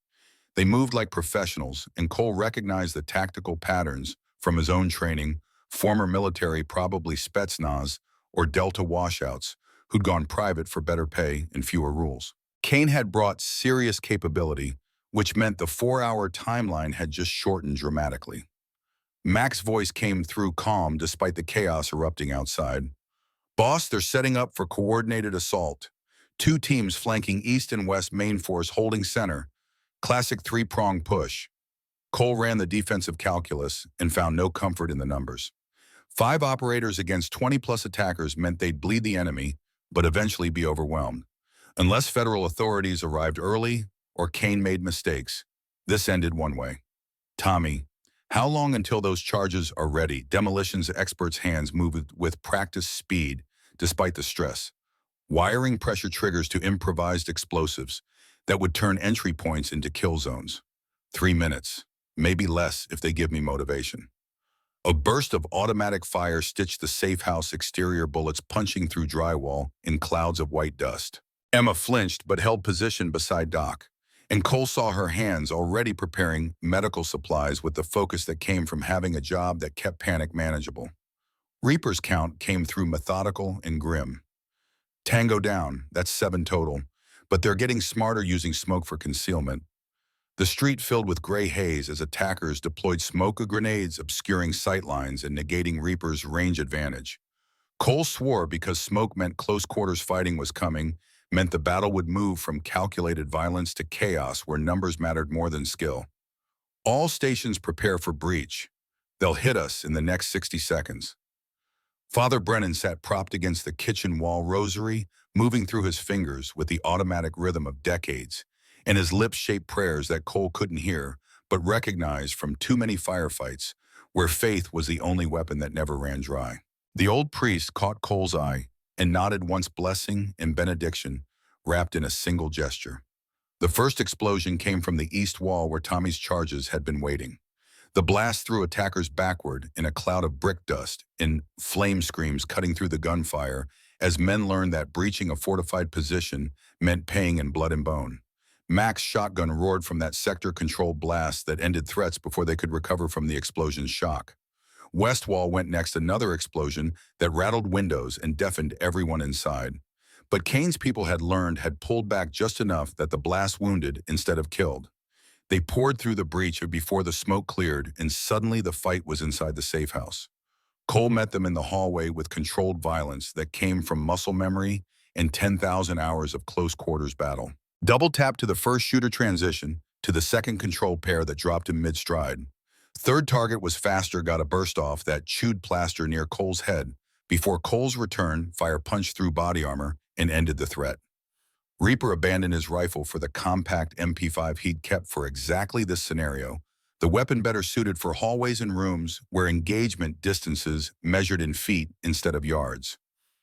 Speaker 1: They moved like professionals, and Cole recognized the tactical patterns from his own training, former military, probably Spetsnaz or Delta washouts, who'd gone private for better pay and fewer rules. Kane had brought serious capability, which meant the 4-hour timeline had just shortened dramatically. Mac's voice came through calm despite the chaos erupting outside. "Boss, they're setting up for coordinated assault. 2 teams flanking east and west, main force holding center. Classic 3-prong push." Cole ran the defensive calculus and found no comfort in the numbers. 5 operators against 20-plus attackers meant they'd bleed the enemy, but eventually be overwhelmed. Unless federal authorities arrived early or Kane made mistakes, this ended one way. "Tommy, how long until those charges are ready?" Demolitions experts' hands moved with practiced speed despite the stress, wiring pressure triggers to improvised explosives that would turn entry points into kill zones. 3 minutes, maybe less if they give me motivation. A burst of automatic fire stitched the safe house exterior, bullets punching through drywall in clouds of white dust. Emma flinched but held position beside Doc, and Cole saw her hands already preparing medical supplies with the focus that came from having a job that kept panic manageable. Reaper's count came through methodical and grim. Tango down, that's 7 total, but they're getting smarter using smoke for concealment. The street filled with gray haze as attackers deployed smoke grenades, obscuring sightlines and negating Reaper's range advantage. Cole swore because smoke meant close-quarters fighting was coming, meant the battle would move from calculated violence to chaos where numbers mattered more than skill. "All stations prepare for breach. They'll hit us in the next 60 seconds. Father Brennan sat propped against the kitchen wall, rosary moving through his fingers with the automatic rhythm of decades, and his lips shaped prayers that Cole couldn't hear but recognized from too many firefights where faith was the only weapon that never ran dry. The old priest caught Cole's eye and nodded once, blessing and benediction wrapped in a single gesture. The first explosion came from the east wall where Tommy's charges had been waiting. The blast threw attackers backward in a cloud of brick dust, in flame screams cutting through the gunfire as men learned that breaching a fortified position meant paying in blood and bone. Mac's shotgun roared from that sector-controlled blast that ended threats before they could recover from the explosion's shock. West wall went next, another explosion that rattled windows and deafened everyone inside. But Kane's people had pulled back just enough that the blast wounded instead of killed. They poured through the breach before the smoke cleared, and suddenly the fight was inside the safe house. Cole met them in the hallway with controlled violence that came from muscle memory and 10,000 hours of close-quarters battle. Double tap to the first shooter transition to the second control pair that dropped him mid-stride. Third target was faster, got a burst off that chewed plaster near Cole's head before Cole's return fire punched through body armor and ended the threat. Reaper abandoned his rifle for the compact MP5 he'd kept for exactly this scenario, the weapon better suited for hallways and rooms where engagement distances measured in feet instead of yards.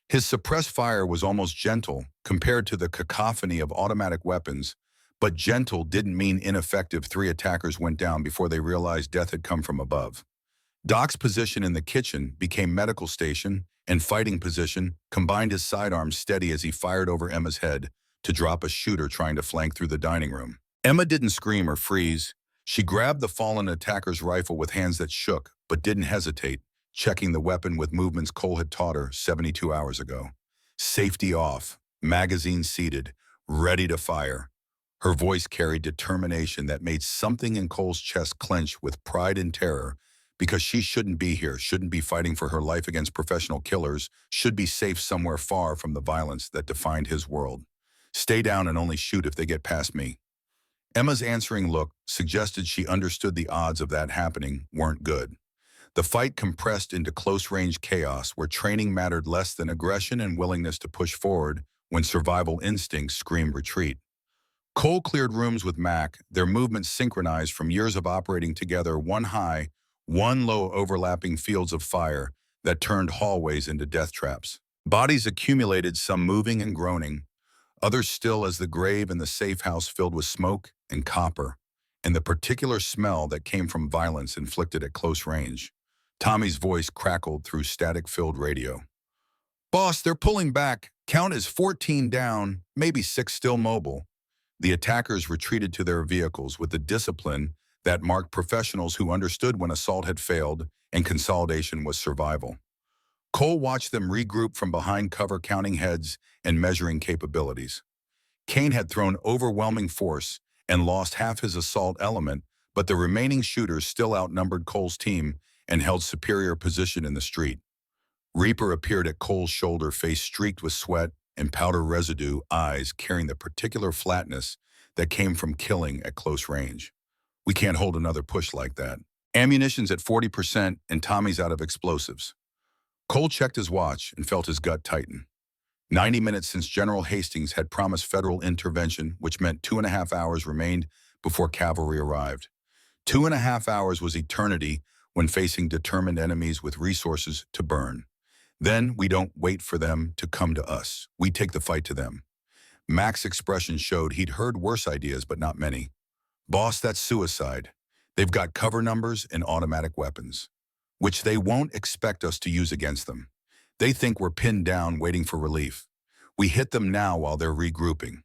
Speaker 1: His suppressed fire was almost gentle compared to the cacophony of automatic weapons, but gentle didn't mean ineffective. 3 attackers went down before they realized death had come from above. Doc's position in the kitchen became medical station, and fighting position combined his sidearms steady as he fired over Emma's head to drop a shooter trying to flank through the dining room. Emma didn't scream or freeze. She grabbed the fallen attacker's rifle with hands that shook, but didn't hesitate, checking the weapon with movements Cole had taught her 72 hours ago. Safety off, magazine seated, ready to fire. Her voice carried determination that made something in Cole's chest clench with pride and terror, because she shouldn't be here, shouldn't be fighting for her life against professional killers, should be safe somewhere far from the violence that defined his world. Stay down and only shoot if they get past me. Emma's answering look suggested she understood the odds of that happening weren't good. The fight compressed into close-range chaos where training mattered less than aggression and willingness to push forward when survival instincts screamed retreat. Cole cleared rooms with Mac, their movements synchronized from years of operating together, one high, one low, overlapping fields of fire that turned hallways into death traps. Bodies accumulated, some moving and groaning, others still as the grave in the safe house filled with smoke and copper, and the particular smell that came from violence inflicted at close range. Tommy's voice crackled through static-filled radio. "Boss, they're pulling back. Count is 14 down, maybe 6 still mobile." The attackers retreated to their vehicles with the discipline that marked professionals who understood when assault had failed and consolidation was survival. Cole watched them regroup from behind cover, counting heads and measuring capabilities. Kane had thrown overwhelming force and lost half his assault element, but the remaining shooters still outnumbered Cole's team and held superior position in the street. Reaper appeared at Cole's shoulder, face streaked with sweat and powder residue, eyes carrying the particular flatness that came from killing at close range. "We can't hold another push like that. Ammunition's at 40% and Tommy's out of explosives." Cole checked his watch and felt his gut tighten. 90 minutes since General Hastings had promised federal intervention, which meant 2.5 hours remained before cavalry arrived. 2.5 hours was eternity when facing determined enemies with resources to burn. Then we don't wait for them to come to us. We take the fight to them. Mac's expression showed he'd heard worse ideas, but not many. "Boss, that's suicide. They've got cover numbers and automatic weapons, which they won't expect us to use against them. They think we're pinned down waiting for relief. We hit them now while they're regrouping."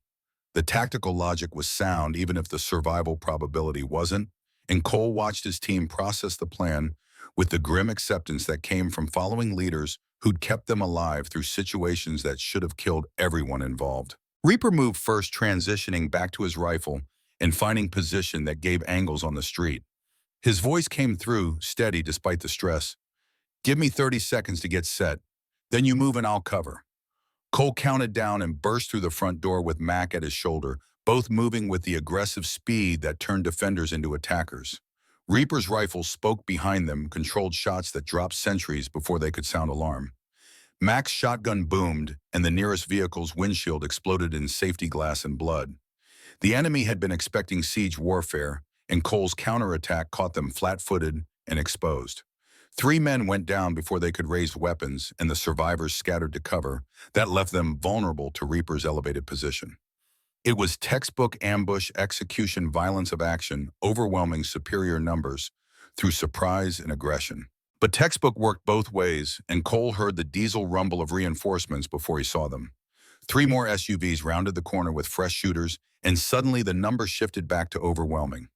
Speaker 1: The tactical logic was sound, even if the survival probability wasn't, and Cole watched his team process the plan with the grim acceptance that came from following leaders who'd kept them alive through situations that should have killed everyone involved. Reaper moved first, transitioning back to his rifle and finding position that gave angles on the street. His voice came through, steady despite the stress. "Give me 30 seconds to get set. Then you move and I'll cover." Cole counted down and burst through the front door with Mac at his shoulder, both moving with the aggressive speed that turned defenders into attackers. Reaper's rifle spoke behind them, controlled shots that dropped sentries before they could sound alarm. Mac's shotgun boomed, and the nearest vehicle's windshield exploded in safety glass and blood. The enemy had been expecting siege warfare, and Cole's counterattack caught them flat-footed and exposed. 3 men went down before they could raise weapons, and the survivors scattered to cover. That left them vulnerable to Reaper's elevated position. It was textbook ambush execution, violence of action, overwhelming superior numbers through surprise and aggression. But textbook worked both ways, and Cole heard the diesel rumble of reinforcements before he saw them. 3 more SUVs rounded the corner with fresh shooters, and suddenly the number shifted back to overwhelming.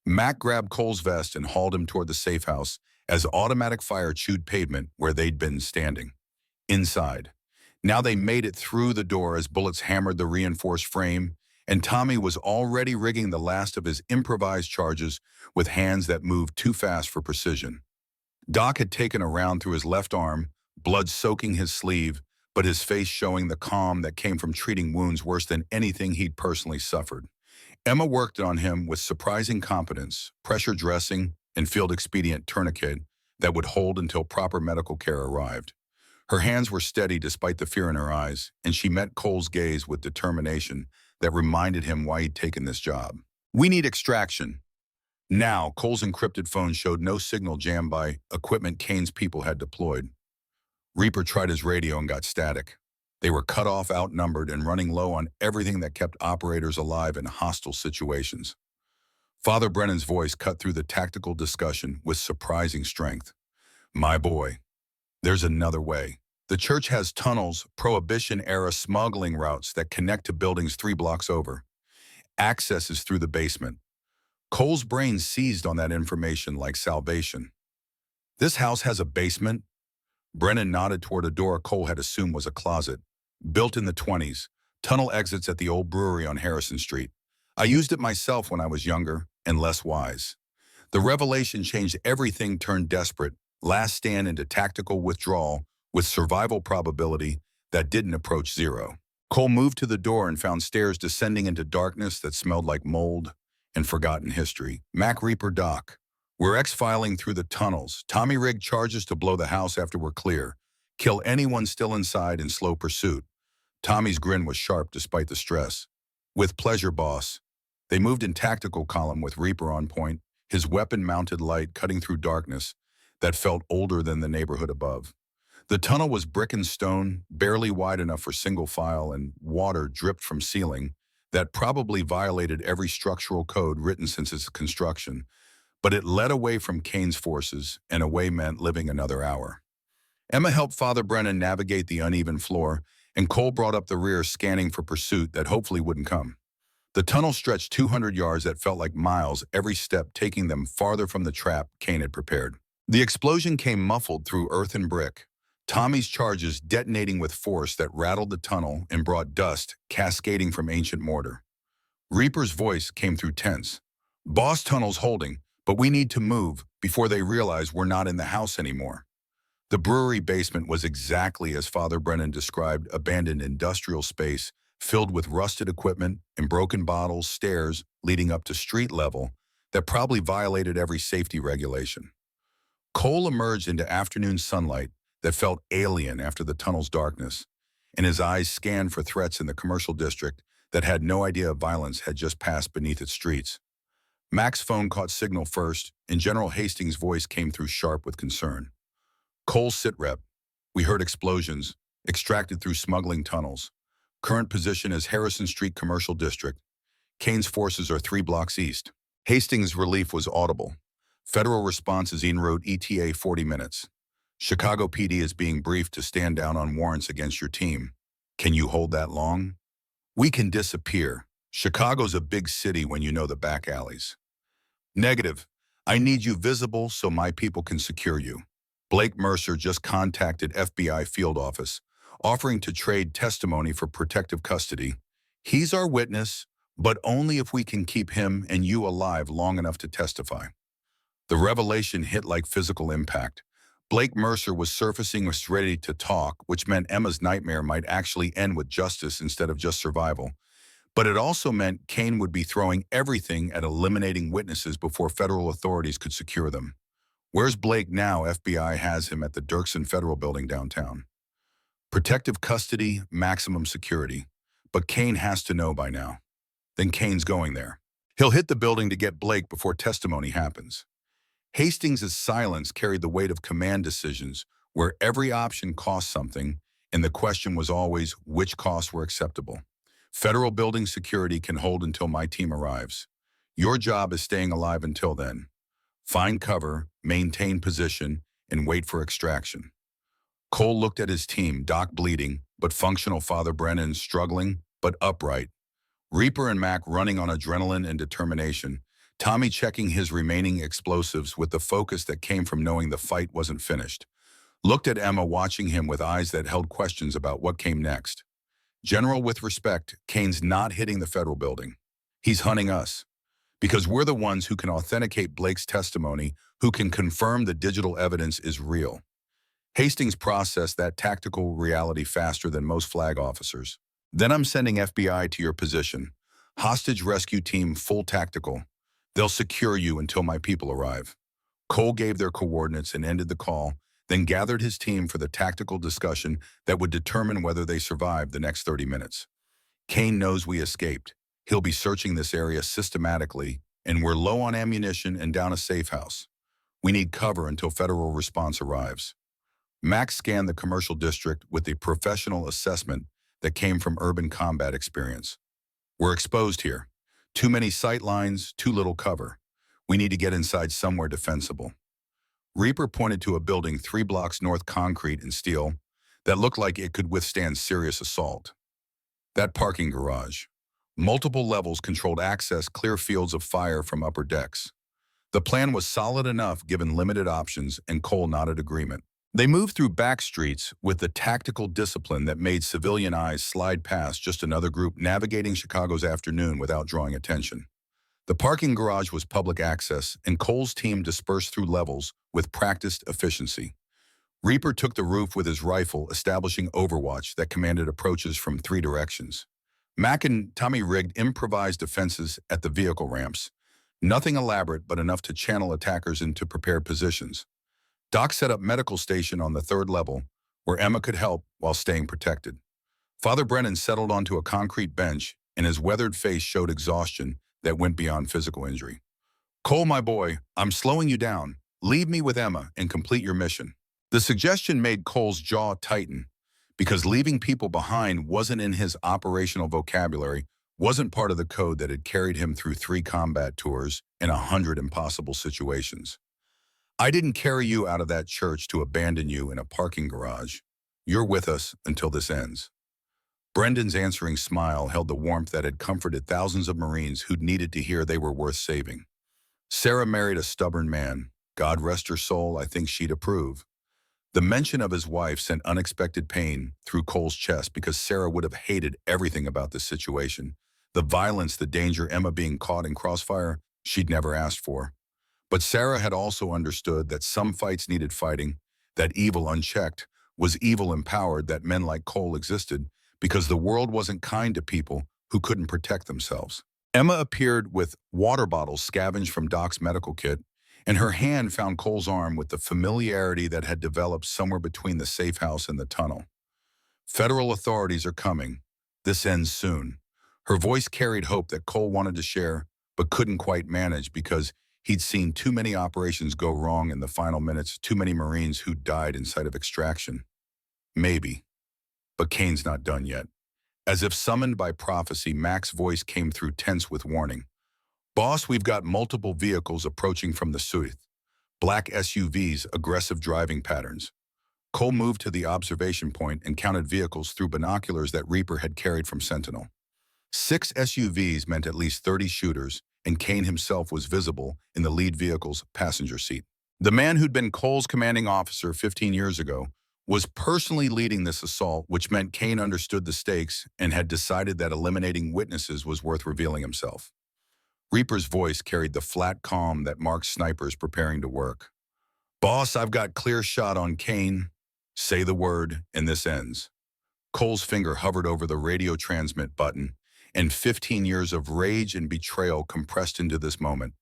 Speaker 1: Mac grabbed Cole's vest and hauled him toward the safe house as automatic fire chewed pavement where they'd been standing. Inside. Now they made it through the door as bullets hammered the reinforced frame, and Tommy was already rigging the last of his improvised charges with hands that moved too fast for precision. Doc had taken a round through his left arm, blood soaking his sleeve, but his face showing the calm that came from treating wounds worse than anything he'd personally suffered. Emma worked on him with surprising competence, pressure dressing, and field-expedient tourniquet that would hold until proper medical care arrived. Her hands were steady despite the fear in her eyes, and she met Cole's gaze with determination that reminded him why he'd taken this job. "We need extraction." Now, Cole's encrypted phone showed no signal, jammed by equipment Kane's people had deployed. Reaper tried his radio and got static. They were cut off, outnumbered, and running low on everything that kept operators alive in hostile situations. Father Brennan's voice cut through the tactical discussion with surprising strength. "My boy, there's another way. The church has tunnels, Prohibition-era smuggling routes that connect to buildings 3 blocks over. Access is through the basement." Cole's brain seized on that information like salvation. "This house has a basement?" Brennan nodded toward a door Cole had assumed was a closet. "Built in the 20s. Tunnel exits at the old brewery on Harrison Street. I used it myself when I was younger and less wise." The revelation changed everything, turned desperate, last stand into tactical withdrawal with survival probability that didn't approach 0. Cole moved to the door and found stairs descending into darkness that smelled like mold and forgotten history. Mac Reaper Doc. We're X-filing through the tunnels. Tommy Rig charges to blow the house after we're clear. Kill anyone still inside in slow pursuit. Tommy's grin was sharp despite the stress. With pleasure, boss. They moved in tactical column with Reaper on point, his weapon-mounted light cutting through darkness that felt older than the neighborhood above. The tunnel was brick and stone, barely wide enough for single file, and water dripped from ceiling that probably violated every structural code written since its construction. But it led away from Kane's forces, and away meant living another hour. Emma helped Father Brennan navigate the uneven floor, and Cole brought up the rear scanning for pursuit that hopefully wouldn't come. The tunnel stretched 200 yards that felt like miles, every step taking them farther from the trap Kane had prepared. The explosion came muffled through earth and brick, Tommy's charges detonating with force that rattled the tunnel and brought dust cascading from ancient mortar. Reaper's voice came through tense. Boss, tunnel's holding, but we need to move before they realize we're not in the house anymore. The brewery basement was exactly as Father Brennan described, abandoned industrial space filled with rusted equipment and broken bottles, stairs leading up to street level that probably violated every safety regulation. Cole emerged into afternoon sunlight that felt alien after the tunnel's darkness, and his eyes scanned for threats in the commercial district that had no idea violence had just passed beneath its streets. Mac's phone caught signal first, and General Hastings' voice came through sharp with concern. Cole sitrep. We heard explosions, extracted through smuggling tunnels. Current position is Harrison Street Commercial District. Kane's forces are 3 blocks east. Hastings' relief was audible. Federal response is en route ETA 40 minutes. Chicago PD is being briefed to stand down on warrants against your team. Can you hold that long? We can disappear. Chicago's a big city when you know the back alleys. Negative. I need you visible so my people can secure you. Blake Mercer just contacted FBI field office, offering to trade testimony for protective custody. He's our witness, but only if we can keep him and you alive long enough to testify. The revelation hit like physical impact. Blake Mercer was surfacing, was ready to talk, which meant Emma's nightmare might actually end with justice instead of just survival. But it also meant Kane would be throwing everything at eliminating witnesses before federal authorities could secure them. Where's Blake now? FBI has him at the Dirksen Federal Building downtown. Protective custody, maximum security. But Kane has to know by now. Then Kane's going there. He'll hit the building to get Blake before testimony happens. Hastings' silence carried the weight of command decisions where every option cost something, and the question was always which costs were acceptable. Federal building security can hold until my team arrives. Your job is staying alive until then. Find cover, maintain position, and wait for extraction. Cole looked at his team, Doc bleeding, but functional Father Brennan struggling, but upright. Reaper and Mac running on adrenaline and determination. Tommy checking his remaining explosives with the focus that came from knowing the fight wasn't finished. Looked at Emma watching him with eyes that held questions about what came next. General, with respect, Kane's not hitting the federal building. He's hunting us. Because we're the ones who can authenticate Blake's testimony, who can confirm the digital evidence is real. Hastings processed that tactical reality faster than most flag officers. Then I'm sending FBI to your position. Hostage rescue team full tactical. They'll secure you until my people arrive. Cole gave their coordinates and ended the call, then gathered his team for the tactical discussion that would determine whether they survived the next 30 minutes. Kane knows we escaped. He'll be searching this area systematically, and we're low on ammunition and down a safe house. We need cover until federal response arrives. Max scanned the commercial district with a professional assessment that came from urban combat experience. We're exposed here. Too many sight lines, too little cover. We need to get inside somewhere defensible. Reaper pointed to a building 3 blocks north, concrete and steel, that looked like it could withstand serious assault. That parking garage. Multiple levels controlled access, clear fields of fire from upper decks. The plan was solid enough given limited options, and Cole nodded agreement. They moved through back streets with the tactical discipline that made civilian eyes slide past just another group navigating Chicago's afternoon without drawing attention. The parking garage was public access, and Cole's team dispersed through levels with practiced efficiency. Reaper took the roof with his rifle, establishing overwatch that commanded approaches from 3 directions. Mac and Tommy rigged improvised defenses at the vehicle ramps. Nothing elaborate, but enough to channel attackers into prepared positions. Doc set up medical station on the 3rd level, where Emma could help while staying protected. Father Brennan settled onto a concrete bench, and his weathered face showed exhaustion that went beyond physical injury. Cole, my boy, I'm slowing you down. Leave me with Emma and complete your mission. The suggestion made Cole's jaw tighten, because leaving people behind wasn't in his operational vocabulary, wasn't part of the code that had carried him through 3 combat tours and 100 impossible situations. I didn't carry you out of that church to abandon you in a parking garage. You're with us until this ends. Brendan's answering smile held the warmth that had comforted thousands of Marines who'd needed to hear they were worth saving. Sarah married a stubborn man. God rest her soul, I think she'd approve. The mention of his wife sent unexpected pain through Cole's chest because Sarah would have hated everything about this situation. The violence, the danger, Emma being caught in crossfire, she'd never asked for. But Sarah had also understood that some fights needed fighting, that evil unchecked was evil empowered, that men like Cole existed because the world wasn't kind to people who couldn't protect themselves. Emma appeared with water bottles scavenged from Doc's medical kit, and her hand found Cole's arm with the familiarity that had developed somewhere between the safe house and the tunnel. Federal authorities are coming. This ends soon. Her voice carried hope that Cole wanted to share, but couldn't quite manage because he'd seen too many operations go wrong in the final minutes, too many Marines who died in sight of extraction. Maybe. But Kane's not done yet. As if summoned by prophecy, Mac's voice came through tense with warning. Boss, we've got multiple vehicles approaching from the south. Black SUVs, aggressive driving patterns. Cole moved to the observation point and counted vehicles through binoculars that Reaper had carried from Sentinel. 6 SUVs meant at least 30 shooters, and Kane himself was visible in the lead vehicle's passenger seat. The man who'd been Cole's commanding officer 15 years ago was personally leading this assault, which meant Kane understood the stakes and had decided that eliminating witnesses was worth revealing himself. Reaper's voice carried the flat calm that marks snipers preparing to work. Boss, I've got clear shot on Kane. Say the word, and this ends. Cole's finger hovered over the radio transmit button, and 15 years of rage and betrayal compressed into this moment.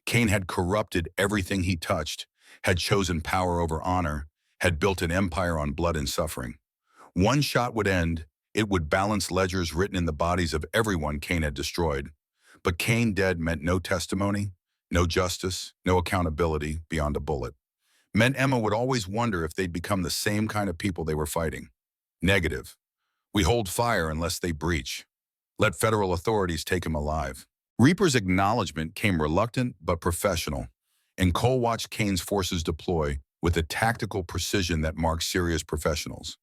Speaker 1: Kane had corrupted everything he touched, had chosen power over honor, had built an empire on blood and suffering. One shot would end. It would balance ledgers written in the bodies of everyone Kane had destroyed. But Kane dead meant no testimony, no justice, no accountability beyond a bullet. Meant Emma would always wonder if they'd become the same kind of people they were fighting. Negative. We hold fire unless they breach. Let federal authorities take him alive. Reaper's acknowledgement came reluctant but professional, and Cole watched Kane's forces deploy with a tactical precision that marked serious professionals.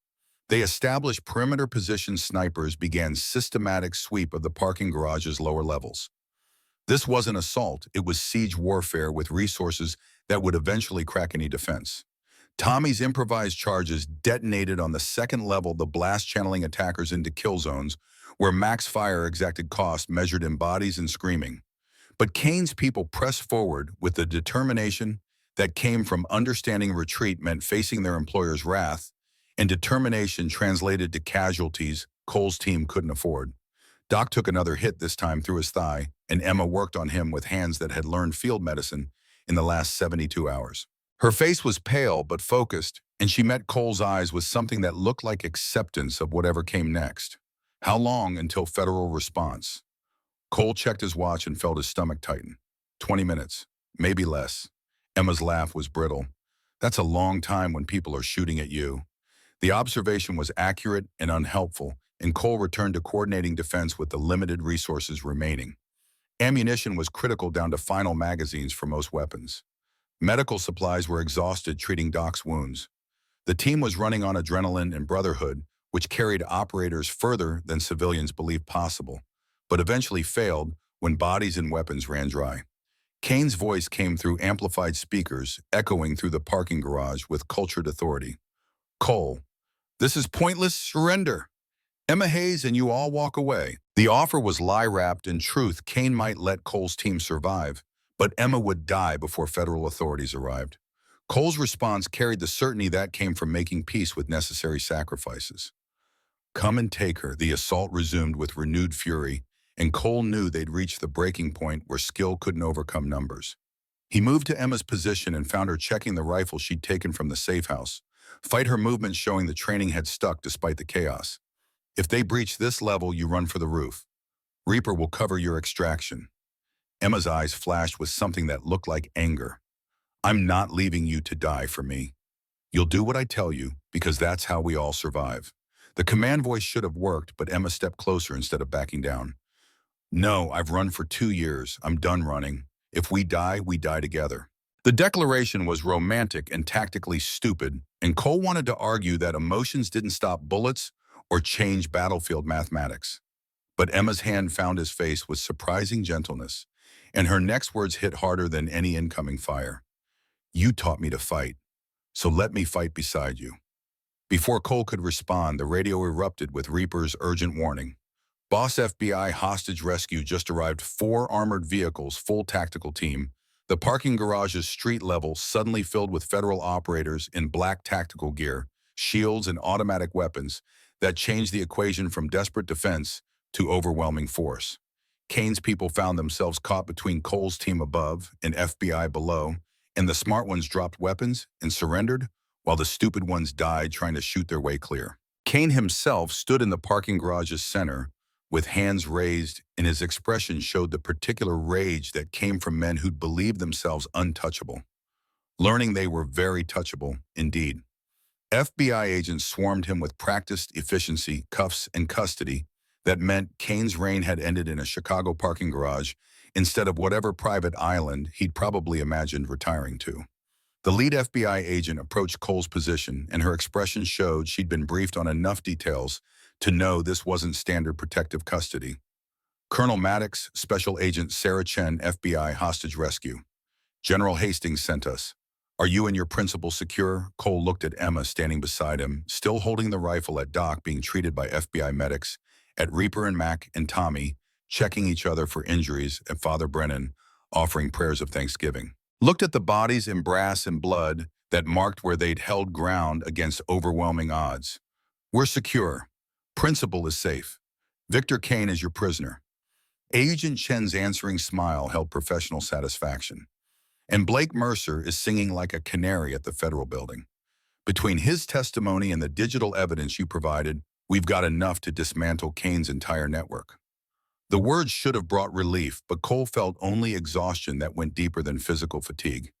Speaker 1: They established perimeter position snipers began systematic sweep of the parking garage's lower levels. This wasn't assault, it was siege warfare with resources that would eventually crack any defense. Tommy's improvised charges detonated on the 2nd level, the blast channeling attackers into kill zones, where max fire exacted cost measured in bodies and screaming. But Kane's people pressed forward with the determination that came from understanding retreat meant facing their employer's wrath, and determination translated to casualties Cole's team couldn't afford. Doc took another hit, this time through his thigh, and Emma worked on him with hands that had learned field medicine in the last 72 hours. Her face was pale but focused, and she met Cole's eyes with something that looked like acceptance of whatever came next. How long until federal response? Cole checked his watch and felt his stomach tighten. 20 minutes, maybe less. Emma's laugh was brittle. That's a long time when people are shooting at you. The observation was accurate and unhelpful, and Cole returned to coordinating defense with the limited resources remaining. Ammunition was critical down to final magazines for most weapons. Medical supplies were exhausted treating Doc's wounds. The team was running on adrenaline and brotherhood, which carried operators further than civilians believed possible, but eventually failed when bodies and weapons ran dry. Kane's voice came through amplified speakers, echoing through the parking garage with cultured authority. Cole, this is pointless surrender. Emma Hayes and you all walk away. The offer was lie-wrapped in truth. Kane might let Cole's team survive, but Emma would die before federal authorities arrived. Cole's response carried the certainty that came from making peace with necessary sacrifices. Come and take her, the assault resumed with renewed fury, and Cole knew they'd reached the breaking point where skill couldn't overcome numbers. He moved to Emma's position and found her checking the rifle she'd taken from the safe house, fight her movements showing the training had stuck despite the chaos. If they breach this level, you run for the roof. Reaper will cover your extraction. Emma's eyes flashed with something that looked like anger. I'm not leaving you to die for me. You'll do what I tell you, because that's how we all survive. The command voice should have worked, but Emma stepped closer instead of backing down. No, I've run for 2 years. I'm done running. If we die together. The declaration was romantic and tactically stupid, and Cole wanted to argue that emotions didn't stop bullets or change battlefield mathematics. But Emma's hand found his face with surprising gentleness, and her next words hit harder than any incoming fire. You taught me to fight, so let me fight beside you. Before Cole could respond, the radio erupted with Reaper's urgent warning. Boss FBI hostage rescue just arrived, 4 armored vehicles, full tactical team. The parking garage's street level suddenly filled with federal operators in black tactical gear, shields and automatic weapons that changed the equation from desperate defense to overwhelming force. Kane's people found themselves caught between Cole's team above and FBI below, and the smart ones dropped weapons and surrendered, while the stupid ones died trying to shoot their way clear. Kane himself stood in the parking garage's center, with hands raised, and his expression showed the particular rage that came from men who'd believed themselves untouchable. Learning they were very touchable, indeed. FBI agents swarmed him with practiced efficiency, cuffs, and custody that meant Kane's reign had ended in a Chicago parking garage instead of whatever private island he'd probably imagined retiring to. The lead FBI agent approached Cole's position, and her expression showed she'd been briefed on enough details to know this wasn't standard protective custody. Colonel Maddox, Special Agent Sarah Chen, FBI hostage rescue. General Hastings sent us. Are you and your principal secure? Cole looked at Emma standing beside him, still holding the rifle at dock, being treated by FBI medics, at Reaper and Mac and Tommy, checking each other for injuries, and Father Brennan, offering prayers of thanksgiving. Looked at the bodies in brass and blood that marked where they'd held ground against overwhelming odds. We're secure. Principal is safe. Victor Kane is your prisoner. Agent Chen's answering smile held professional satisfaction. And Blake Mercer is singing like a canary at the federal building. Between his testimony and the digital evidence you provided, we've got enough to dismantle Kane's entire network. The words should have brought relief, but Cole felt only exhaustion that went deeper than physical fatigue.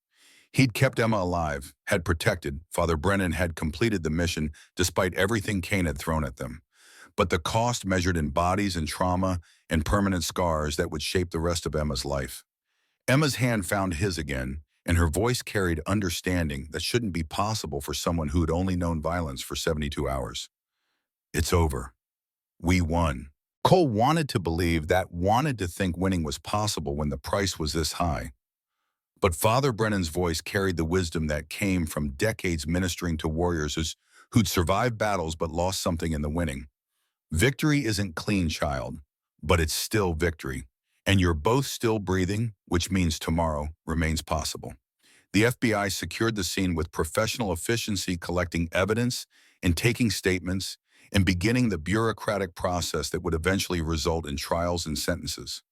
Speaker 1: He'd kept Emma alive, had protected. Father Brennan had completed the mission despite everything Kane had thrown at them. But the cost measured in bodies and trauma and permanent scars that would shape the rest of Emma's life. Emma's hand found his again, and her voice carried understanding that shouldn't be possible for someone who had only known violence for 72 hours. It's over. We won. Cole wanted to believe that, wanted to think winning was possible when the price was this high. But Father Brennan's voice carried the wisdom that came from decades ministering to warriors who'd survived battles but lost something in the winning. Victory isn't clean, child, but it's still victory. And you're both still breathing, which means tomorrow remains possible. The FBI secured the scene with professional efficiency, collecting evidence and taking statements and beginning the bureaucratic process that would eventually result in trials and sentences.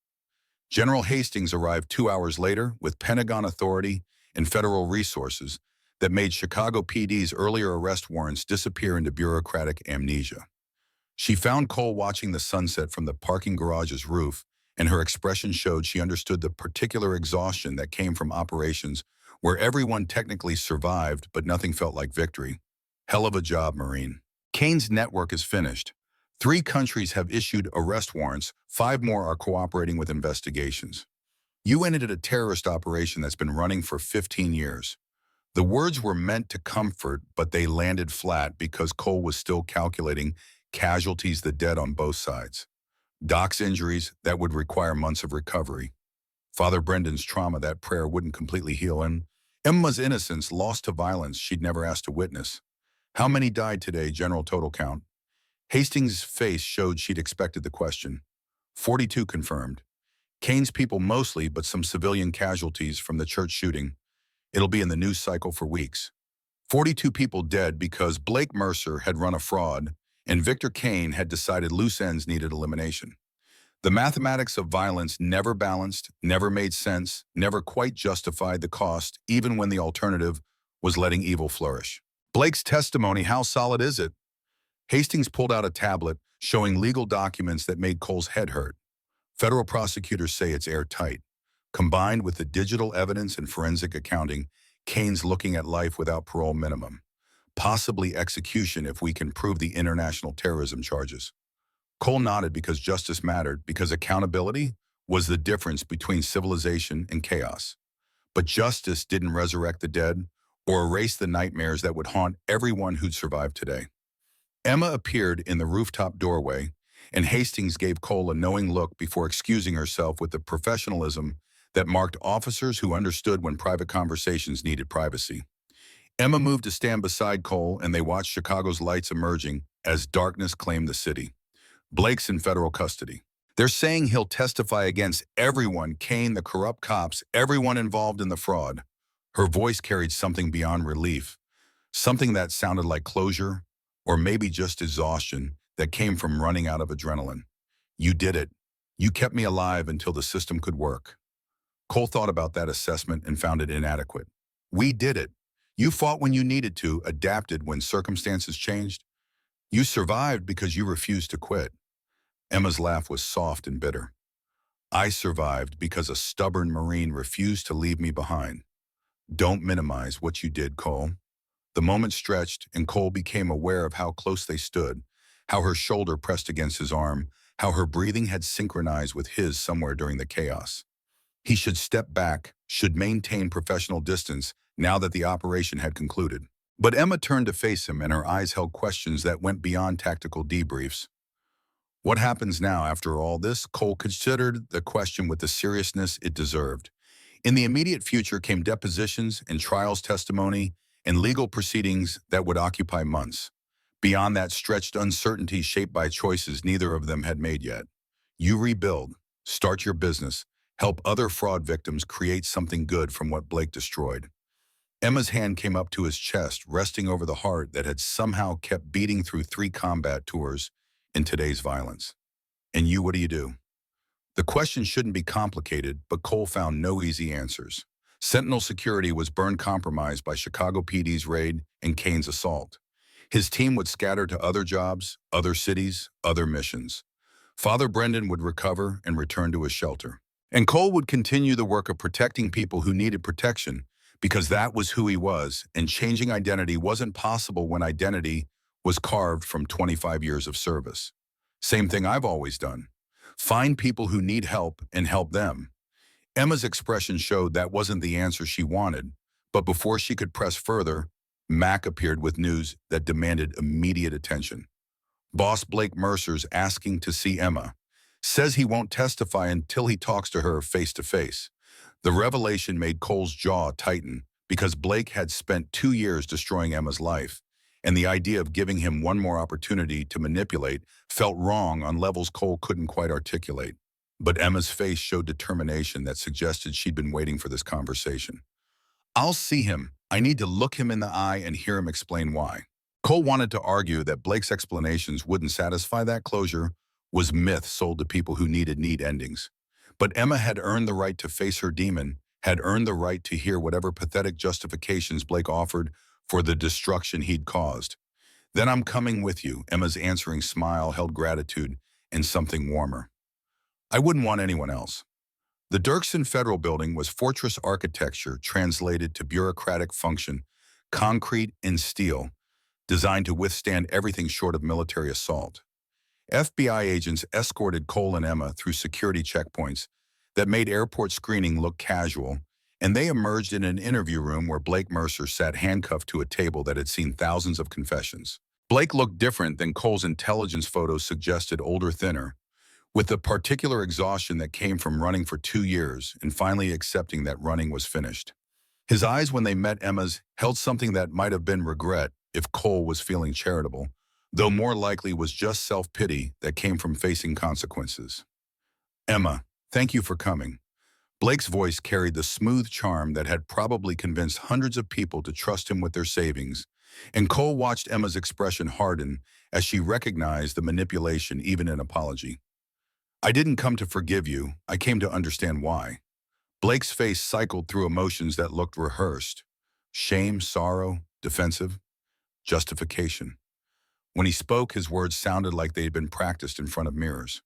Speaker 1: General Hastings arrived 2 hours later with Pentagon authority and federal resources that made Chicago PD's earlier arrest warrants disappear into bureaucratic amnesia. She found Cole watching the sunset from the parking garage's roof, and her expression showed she understood the particular exhaustion that came from operations where everyone technically survived but nothing felt like victory. Hell of a job, Marine. Kane's network is finished. 3 countries have issued arrest warrants, 5 more are cooperating with investigations. You ended a terrorist operation that's been running for 15 years. The words were meant to comfort, but they landed flat because Cole was still calculating casualties, the dead on both sides. Doc's injuries that would require months of recovery. Father Brendan's trauma that prayer wouldn't completely heal, and Emma's innocence lost to violence she'd never asked to witness. How many died today, general total count? Hastings' face showed she'd expected the question. 42 confirmed. Kane's people mostly, but some civilian casualties from the church shooting. It'll be in the news cycle for weeks. 42 people dead because Blake Mercer had run a fraud and Victor Kane had decided loose ends needed elimination. The mathematics of violence never balanced, never made sense, never quite justified the cost, even when the alternative was letting evil flourish. Blake's testimony, how solid is it? Hastings pulled out a tablet showing legal documents that made Cole's head hurt. Federal prosecutors say it's airtight. Combined with the digital evidence and forensic accounting, Kane's looking at life without parole minimum. Possibly execution if we can prove the international terrorism charges. Cole nodded because justice mattered, because accountability was the difference between civilization and chaos. But justice didn't resurrect the dead or erase the nightmares that would haunt everyone who'd survived today. Emma appeared in the rooftop doorway, and Hastings gave Cole a knowing look before excusing herself with the professionalism that marked officers who understood when private conversations needed privacy. Emma moved to stand beside Cole, and they watched Chicago's lights emerging as darkness claimed the city. Blake's in federal custody. They're saying he'll testify against everyone, Kane, the corrupt cops, everyone involved in the fraud. Her voice carried something beyond relief, something that sounded like closure, or maybe just exhaustion that came from running out of adrenaline. You did it. You kept me alive until the system could work. Cole thought about that assessment and found it inadequate. We did it. You fought when you needed to, adapted when circumstances changed. You survived because you refused to quit. Emma's laugh was soft and bitter. I survived because a stubborn Marine refused to leave me behind. Don't minimize what you did, Cole. The moment stretched, and Cole became aware of how close they stood, how her shoulder pressed against his arm, how her breathing had synchronized with his somewhere during the chaos. He should step back, should maintain professional distance now that the operation had concluded. But Emma turned to face him, and her eyes held questions that went beyond tactical debriefs. What happens now after all this? Cole considered the question with the seriousness it deserved. In the immediate future came depositions and trials testimony and legal proceedings that would occupy months. Beyond that stretched uncertainty shaped by choices neither of them had made yet. You rebuild, start your business, help other fraud victims create something good from what Blake destroyed. Emma's hand came up to his chest, resting over the heart that had somehow kept beating through 3 combat tours in today's violence. And you, what do you do? The question shouldn't be complicated, but Cole found no easy answers. Sentinel security was burned compromised by Chicago PD's raid and Kane's assault. His team would scatter to other jobs, other cities, other missions. Father Brendan would recover and return to his shelter. And Cole would continue the work of protecting people who needed protection, because that was who he was, and changing identity wasn't possible when identity was carved from 25 years of service. Same thing I've always done. Find people who need help and help them. Emma's expression showed that wasn't the answer she wanted, but before she could press further, Mac appeared with news that demanded immediate attention. Boss Blake Mercer's asking to see Emma. Says he won't testify until he talks to her face to face. The revelation made Cole's jaw tighten because Blake had spent 2 years destroying Emma's life, and the idea of giving him one more opportunity to manipulate felt wrong on levels Cole couldn't quite articulate. But Emma's face showed determination that suggested she'd been waiting for this conversation. I'll see him. I need to look him in the eye and hear him explain why. Cole wanted to argue that Blake's explanations wouldn't satisfy that closure was myth sold to people who needed neat endings. But Emma had earned the right to face her demon, had earned the right to hear whatever pathetic justifications Blake offered for the destruction he'd caused. Then I'm coming with you. Emma's answering smile held gratitude and something warmer. I wouldn't want anyone else. The Dirksen Federal Building was fortress architecture translated to bureaucratic function, concrete and steel, designed to withstand everything short of military assault. FBI agents escorted Cole and Emma through security checkpoints that made airport screening look casual, and they emerged in an interview room where Blake Mercer sat handcuffed to a table that had seen thousands of confessions. Blake looked different than Cole's intelligence photos suggested, older, thinner, with the particular exhaustion that came from running for 2 years and finally accepting that running was finished. His eyes, when they met Emma's, held something that might have been regret if Cole was feeling charitable, though more likely was just self-pity that came from facing consequences. Emma, thank you for coming. Blake's voice carried the smooth charm that had probably convinced hundreds of people to trust him with their savings, and Cole watched Emma's expression harden as she recognized the manipulation even in apology. I didn't come to forgive you, I came to understand why. Blake's face cycled through emotions that looked rehearsed. Shame, sorrow, defensive, justification. When he spoke, his words sounded like they had been practiced in front of mirrors.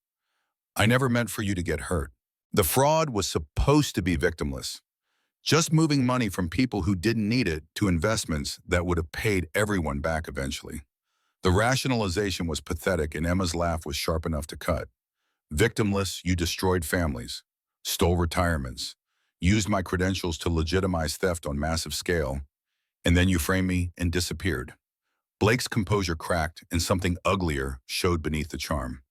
Speaker 1: I never meant for you to get hurt. The fraud was supposed to be victimless, just moving money from people who didn't need it to investments that would have paid everyone back eventually. The rationalization was pathetic and Emma's laugh was sharp enough to cut. Victimless, you destroyed families, stole retirements, used my credentials to legitimize theft on massive scale, and then you framed me and disappeared. Blake's composure cracked and something uglier showed beneath the charm.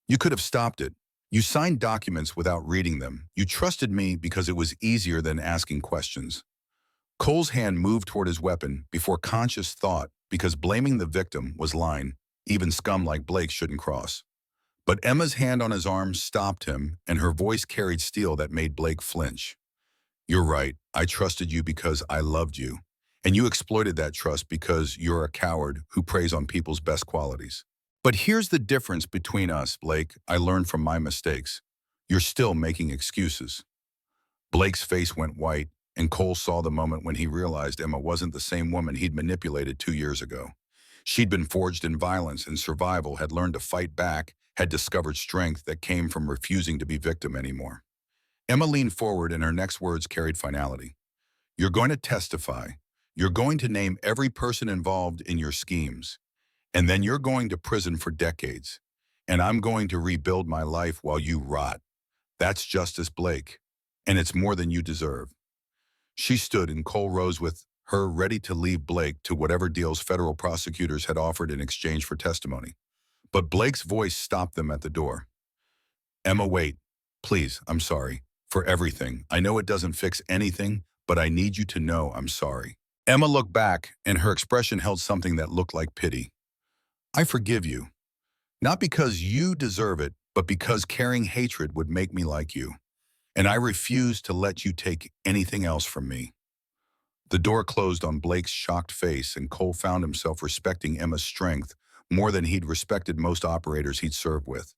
Speaker 1: You could have stopped it. You signed documents without reading them. You trusted me because it was easier than asking questions. Cole's hand moved toward his weapon before conscious thought because blaming the victim was line even scum like Blake shouldn't cross. But Emma's hand on his arm stopped him, and her voice carried steel that made Blake flinch. You're right. I trusted you because I loved you. And you exploited that trust because you're a coward who preys on people's best qualities. But here's the difference between us, Blake. I learned from my mistakes. You're still making excuses. Blake's face went white, and Cole saw the moment when he realized Emma wasn't the same woman he'd manipulated 2 years ago. She'd been forged in violence and survival, had learned to fight back, had discovered strength that came from refusing to be victim anymore. Emma leaned forward, and her next words carried finality. You're going to testify. You're going to name every person involved in your schemes. And then you're going to prison for decades. And I'm going to rebuild my life while you rot. That's justice, Blake. And it's more than you deserve. She stood, and Cole rose with her, ready to leave Blake to whatever deals federal prosecutors had offered in exchange for testimony. But Blake's voice stopped them at the door. Emma, wait. Please, I'm sorry. For everything. I know it doesn't fix anything, but I need you to know I'm sorry. Emma looked back, and her expression held something that looked like pity. I forgive you. Not because you deserve it, but because carrying hatred would make me like you. And I refuse to let you take anything else from me. The door closed on Blake's shocked face, and Cole found himself respecting Emma's strength more than he'd respected most operators he'd served with.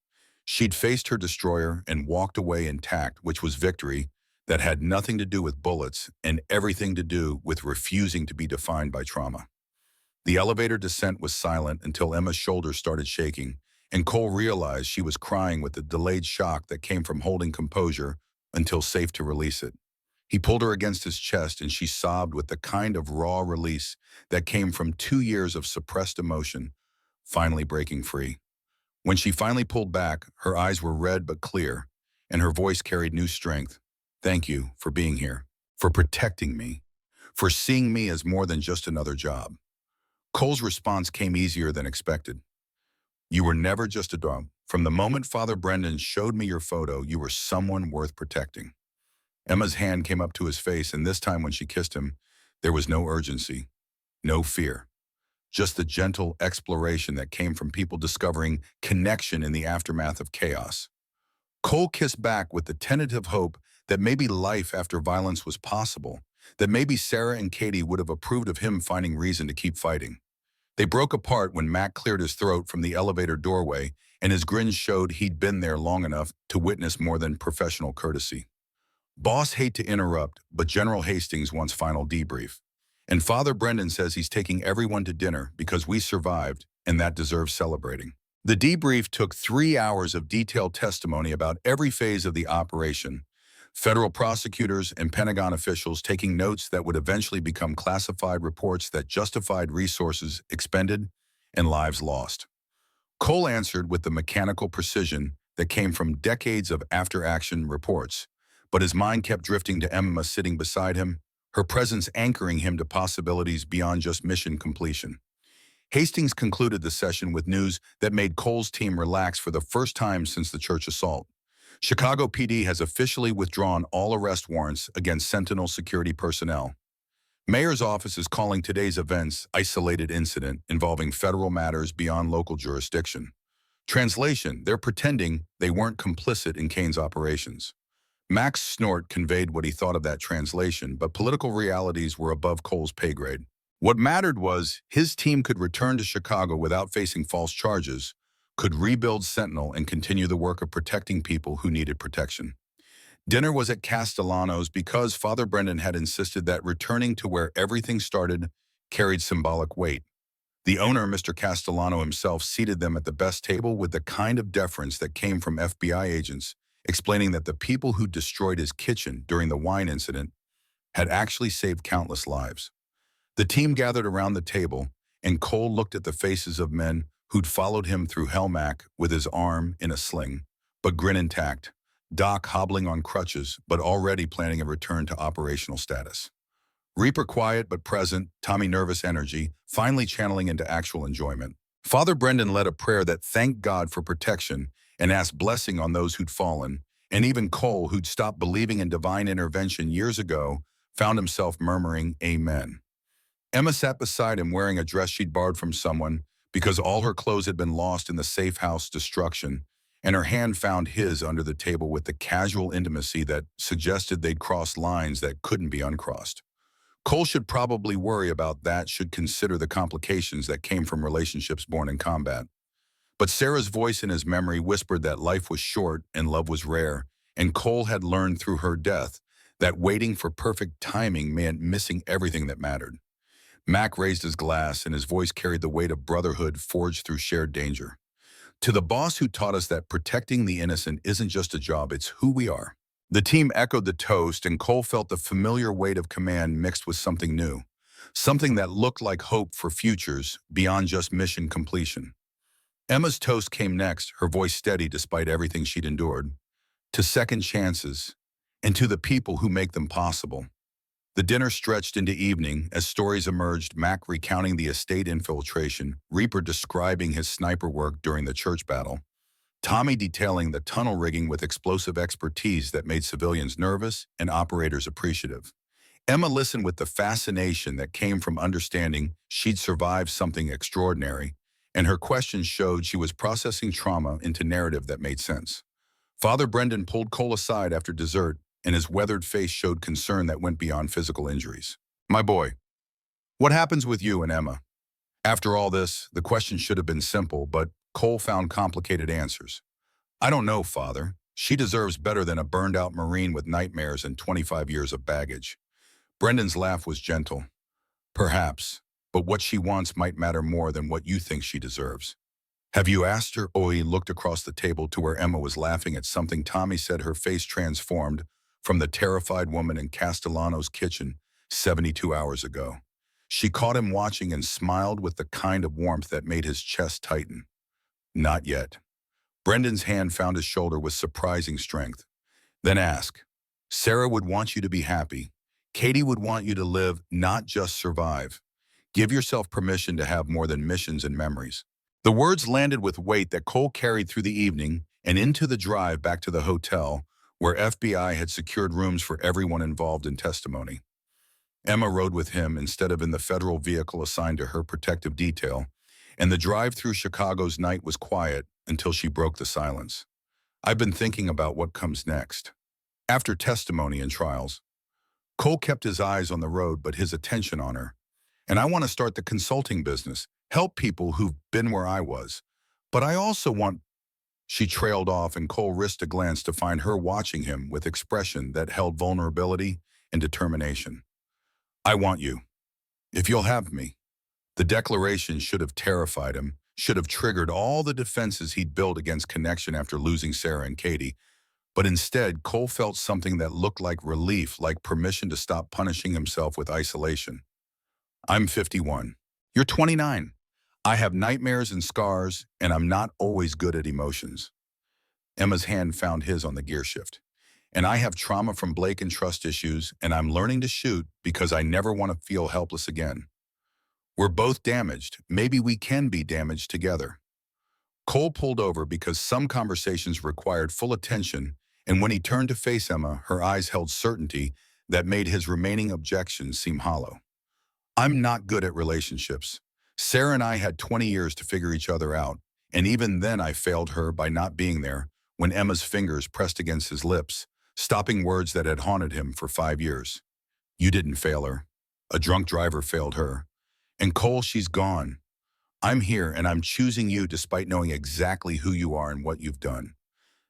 Speaker 1: She'd faced her destroyer and walked away intact, which was victory that had nothing to do with bullets and everything to do with refusing to be defined by trauma. The elevator descent was silent until Emma's shoulders started shaking, and Cole realized she was crying with the delayed shock that came from holding composure until safe to release it. He pulled her against his chest, and she sobbed with the kind of raw release that came from 2 years of suppressed emotion, finally breaking free. When she finally pulled back, her eyes were red but clear, and her voice carried new strength. Thank you for being here, for protecting me, for seeing me as more than just another job. Cole's response came easier than expected. You were never just a dog. From the moment Father Brendan showed me your photo, you were someone worth protecting. Emma's hand came up to his face, and this time when she kissed him, there was no urgency, no fear. Just the gentle exploration that came from people discovering connection in the aftermath of chaos. Cole kissed back with the tentative hope that maybe life after violence was possible, that maybe Sarah and Katie would have approved of him finding reason to keep fighting. They broke apart when Mac cleared his throat from the elevator doorway, and his grin showed he'd been there long enough to witness more than professional courtesy. Boss hate to interrupt, but General Hastings wants final debrief. And Father Brendan says he's taking everyone to dinner because we survived, and that deserves celebrating. The debrief took 3 hours of detailed testimony about every phase of the operation, federal prosecutors and Pentagon officials taking notes that would eventually become classified reports that justified resources expended and lives lost. Cole answered with the mechanical precision that came from decades of after-action reports, but his mind kept drifting to Emma sitting beside him, her presence anchoring him to possibilities beyond just mission completion. Hastings concluded the session with news that made Cole's team relax for the first time since the church assault. Chicago PD has officially withdrawn all arrest warrants against Sentinel security personnel. Mayor's office is calling today's events isolated incident involving federal matters beyond local jurisdiction. Translation, they're pretending they weren't complicit in Kane's operations. Mac's snort conveyed what he thought of that translation, but political realities were above Cole's pay grade. What mattered was his team could return to Chicago without facing false charges, could rebuild Sentinel and continue the work of protecting people who needed protection. Dinner was at Castellano's because Father Brendan had insisted that returning to where everything started carried symbolic weight. The owner, Mr. Castellano himself, seated them at the best table with the kind of deference that came from FBI agents, explaining that the people who destroyed his kitchen during the wine incident had actually saved countless lives. The team gathered around the table, and Cole looked at the faces of men who'd followed him through Hellmac with his arm in a sling, but grin intact. Doc hobbling on crutches, but already planning a return to operational status. Reaper quiet but present, Tommy nervous energy, finally channeling into actual enjoyment. Father Brendan led a prayer that thanked God for protection and asked blessing on those who'd fallen, and even Cole, who'd stopped believing in divine intervention years ago, found himself murmuring, Amen. Emma sat beside him wearing a dress she'd borrowed from someone because all her clothes had been lost in the safe house destruction, and her hand found his under the table with the casual intimacy that suggested they'd crossed lines that couldn't be uncrossed. Cole should probably worry about that, should consider the complications that came from relationships born in combat. But Sarah's voice in his memory whispered that life was short and love was rare, and Cole had learned through her death that waiting for perfect timing meant missing everything that mattered. Mac raised his glass, and his voice carried the weight of brotherhood forged through shared danger. To the boss who taught us that protecting the innocent isn't just a job, it's who we are. The team echoed the toast, and Cole felt the familiar weight of command mixed with something new, something that looked like hope for futures beyond just mission completion. Emma's toast came next, her voice steady despite everything she'd endured. To second chances, and to the people who make them possible. The dinner stretched into evening as stories emerged, Mac recounting the estate infiltration, Reaper describing his sniper work during the church battle, Tommy detailing the tunnel rigging with explosive expertise that made civilians nervous and operators appreciative. Emma listened with the fascination that came from understanding she'd survived something extraordinary, and her questions showed she was processing trauma into narrative that made sense. Father Brendan pulled Cole aside after dessert, and his weathered face showed concern that went beyond physical injuries. My boy, what happens with you and Emma? After all this, the question should have been simple, but Cole found complicated answers. I don't know, Father. She deserves better than a burned-out Marine with nightmares and 25 years of baggage. Brendan's laugh was gentle. Perhaps, but what she wants might matter more than what you think she deserves. Have you asked her? Oe looked across the table to where Emma was laughing at something Tommy said, her face transformed from the terrified woman in Castellano's kitchen 72 hours ago. She caught him watching and smiled with the kind of warmth that made his chest tighten. Not yet. Brendan's hand found his shoulder with surprising strength. Then ask. Sarah would want you to be happy. Katie would want you to live, not just survive. Give yourself permission to have more than missions and memories. The words landed with weight that Cole carried through the evening and into the drive back to the hotel, where FBI had secured rooms for everyone involved in testimony. Emma rode with him instead of in the federal vehicle assigned to her protective detail, and the drive through Chicago's night was quiet until she broke the silence. I've been thinking about what comes next. After testimony and trials, Cole kept his eyes on the road but his attention on her. And I want to start the consulting business, help people who've been where I was. But I also want... She trailed off, and Cole risked a glance to find her watching him with expression that held vulnerability and determination. I want you. If you'll have me. The declaration should have terrified him, should have triggered all the defenses he'd built against connection after losing Sarah and Katie. But instead, Cole felt something that looked like relief, like permission to stop punishing himself with isolation. I'm 51. You're 29. I have nightmares and scars, and I'm not always good at emotions. Emma's hand found his on the gear shift. And I have trauma from Blake and trust issues, and I'm learning to shoot because I never want to feel helpless again. We're both damaged. Maybe we can be damaged together. Cole pulled over because some conversations required full attention, and when he turned to face Emma, her eyes held certainty that made his remaining objections seem hollow. I'm not good at relationships. Sarah and I had 20 years to figure each other out, and even then I failed her by not being there when Emma's fingers pressed against his lips, stopping words that had haunted him for 5 years. You didn't fail her. A drunk driver failed her. And Cole, she's gone. I'm here and I'm choosing you despite knowing exactly who you are and what you've done.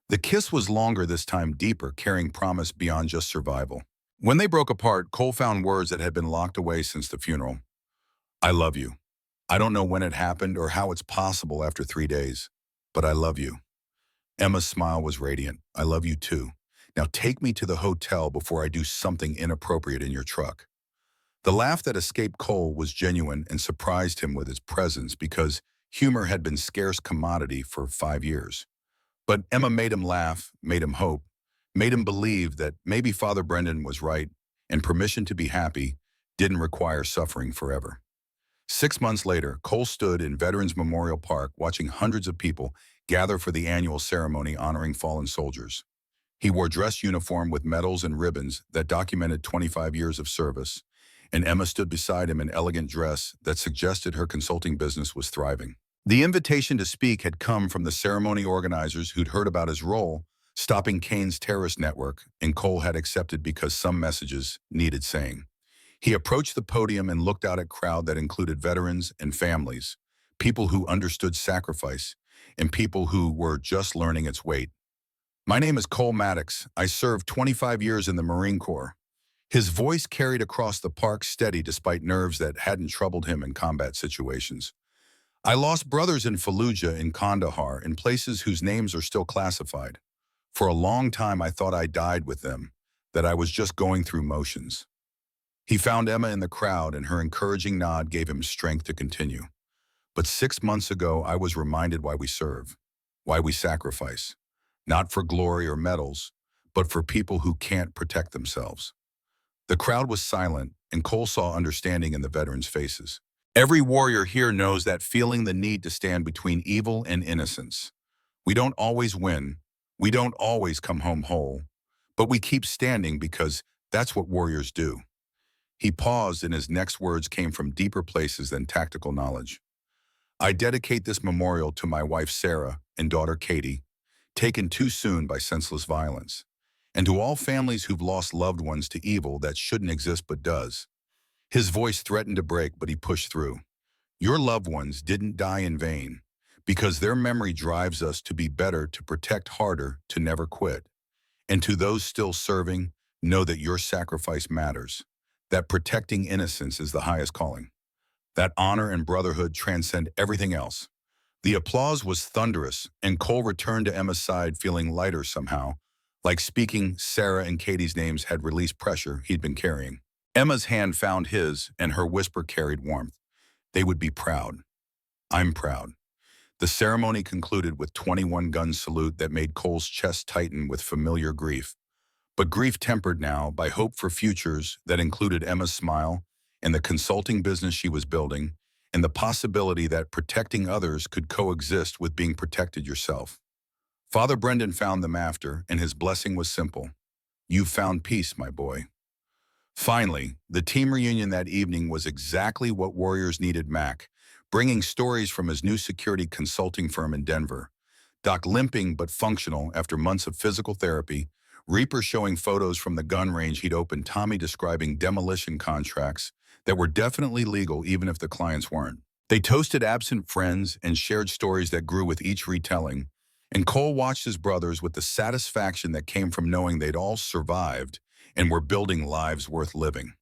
Speaker 1: The kiss was longer this time, deeper, carrying promise beyond just survival. When they broke apart, Cole found words that had been locked away since the funeral. I love you. I don't know when it happened or how it's possible after 3 days, but I love you. Emma's smile was radiant. I love you too. Now take me to the hotel before I do something inappropriate in your truck. The laugh that escaped Cole was genuine and surprised him with its presence because humor had been scarce commodity for 5 years. But Emma made him laugh, made him hope, made him believe that maybe Father Brendan was right and permission to be happy didn't require suffering forever. 6 months later, Cole stood in Veterans Memorial Park watching hundreds of people gather for the annual ceremony honoring fallen soldiers. He wore dress uniform with medals and ribbons that documented 25 years of service, and Emma stood beside him in elegant dress that suggested her consulting business was thriving. The invitation to speak had come from the ceremony organizers who'd heard about his role stopping Kane's terrorist network, and Cole had accepted because some messages needed saying. He approached the podium and looked out at a crowd that included veterans and families, people who understood sacrifice, and people who were just learning its weight. My name is Cole Maddox. I served 25 years in the Marine Corps. His voice carried across the park steady despite nerves that hadn't troubled him in combat situations. I lost brothers in Fallujah and Kandahar in places whose names are still classified. For a long time I thought I died with them, that I was just going through motions. He found Emma in the crowd and her encouraging nod gave him strength to continue. But 6 months ago I was reminded why we serve, why we sacrifice. Not for glory or medals, but for people who can't protect themselves. The crowd was silent, and Cole saw understanding in the veterans' faces. Every warrior here knows that feeling, the need to stand between evil and innocence. We don't always win. We don't always come home whole. But we keep standing because that's what warriors do. He paused, and his next words came from deeper places than tactical knowledge. I dedicate this memorial to my wife Sarah and daughter Katie, taken too soon by senseless violence, and to all families who've lost loved ones to evil that shouldn't exist but does. His voice threatened to break, but he pushed through. Your loved ones didn't die in vain, because their memory drives us to be better, to protect harder, to never quit. And to those still serving, know that your sacrifice matters, that protecting innocence is the highest calling, that honor and brotherhood transcend everything else. The applause was thunderous, and Cole returned to Emma's side feeling lighter somehow, like speaking Sarah and Katie's names had released pressure he'd been carrying. Emma's hand found his, and her whisper carried warmth. They would be proud. I'm proud. The ceremony concluded with 21-gun salute that made Cole's chest tighten with familiar grief, but grief tempered now by hope for futures that included Emma's smile and the consulting business she was building, and the possibility that protecting others could coexist with being protected yourself. Father Brendan found them after, and his blessing was simple. You've found peace, my boy. Finally, the team reunion that evening was exactly what warriors needed. Mac, bringing stories from his new security consulting firm in Denver. Doc limping but functional after months of physical therapy. Reaper showing photos from the gun range he'd opened. Tommy describing demolition contracts that were definitely legal even if the clients weren't. They toasted absent friends and shared stories that grew with each retelling. And Cole watched his brothers with the satisfaction that came from knowing they'd all survived and were building lives worth living.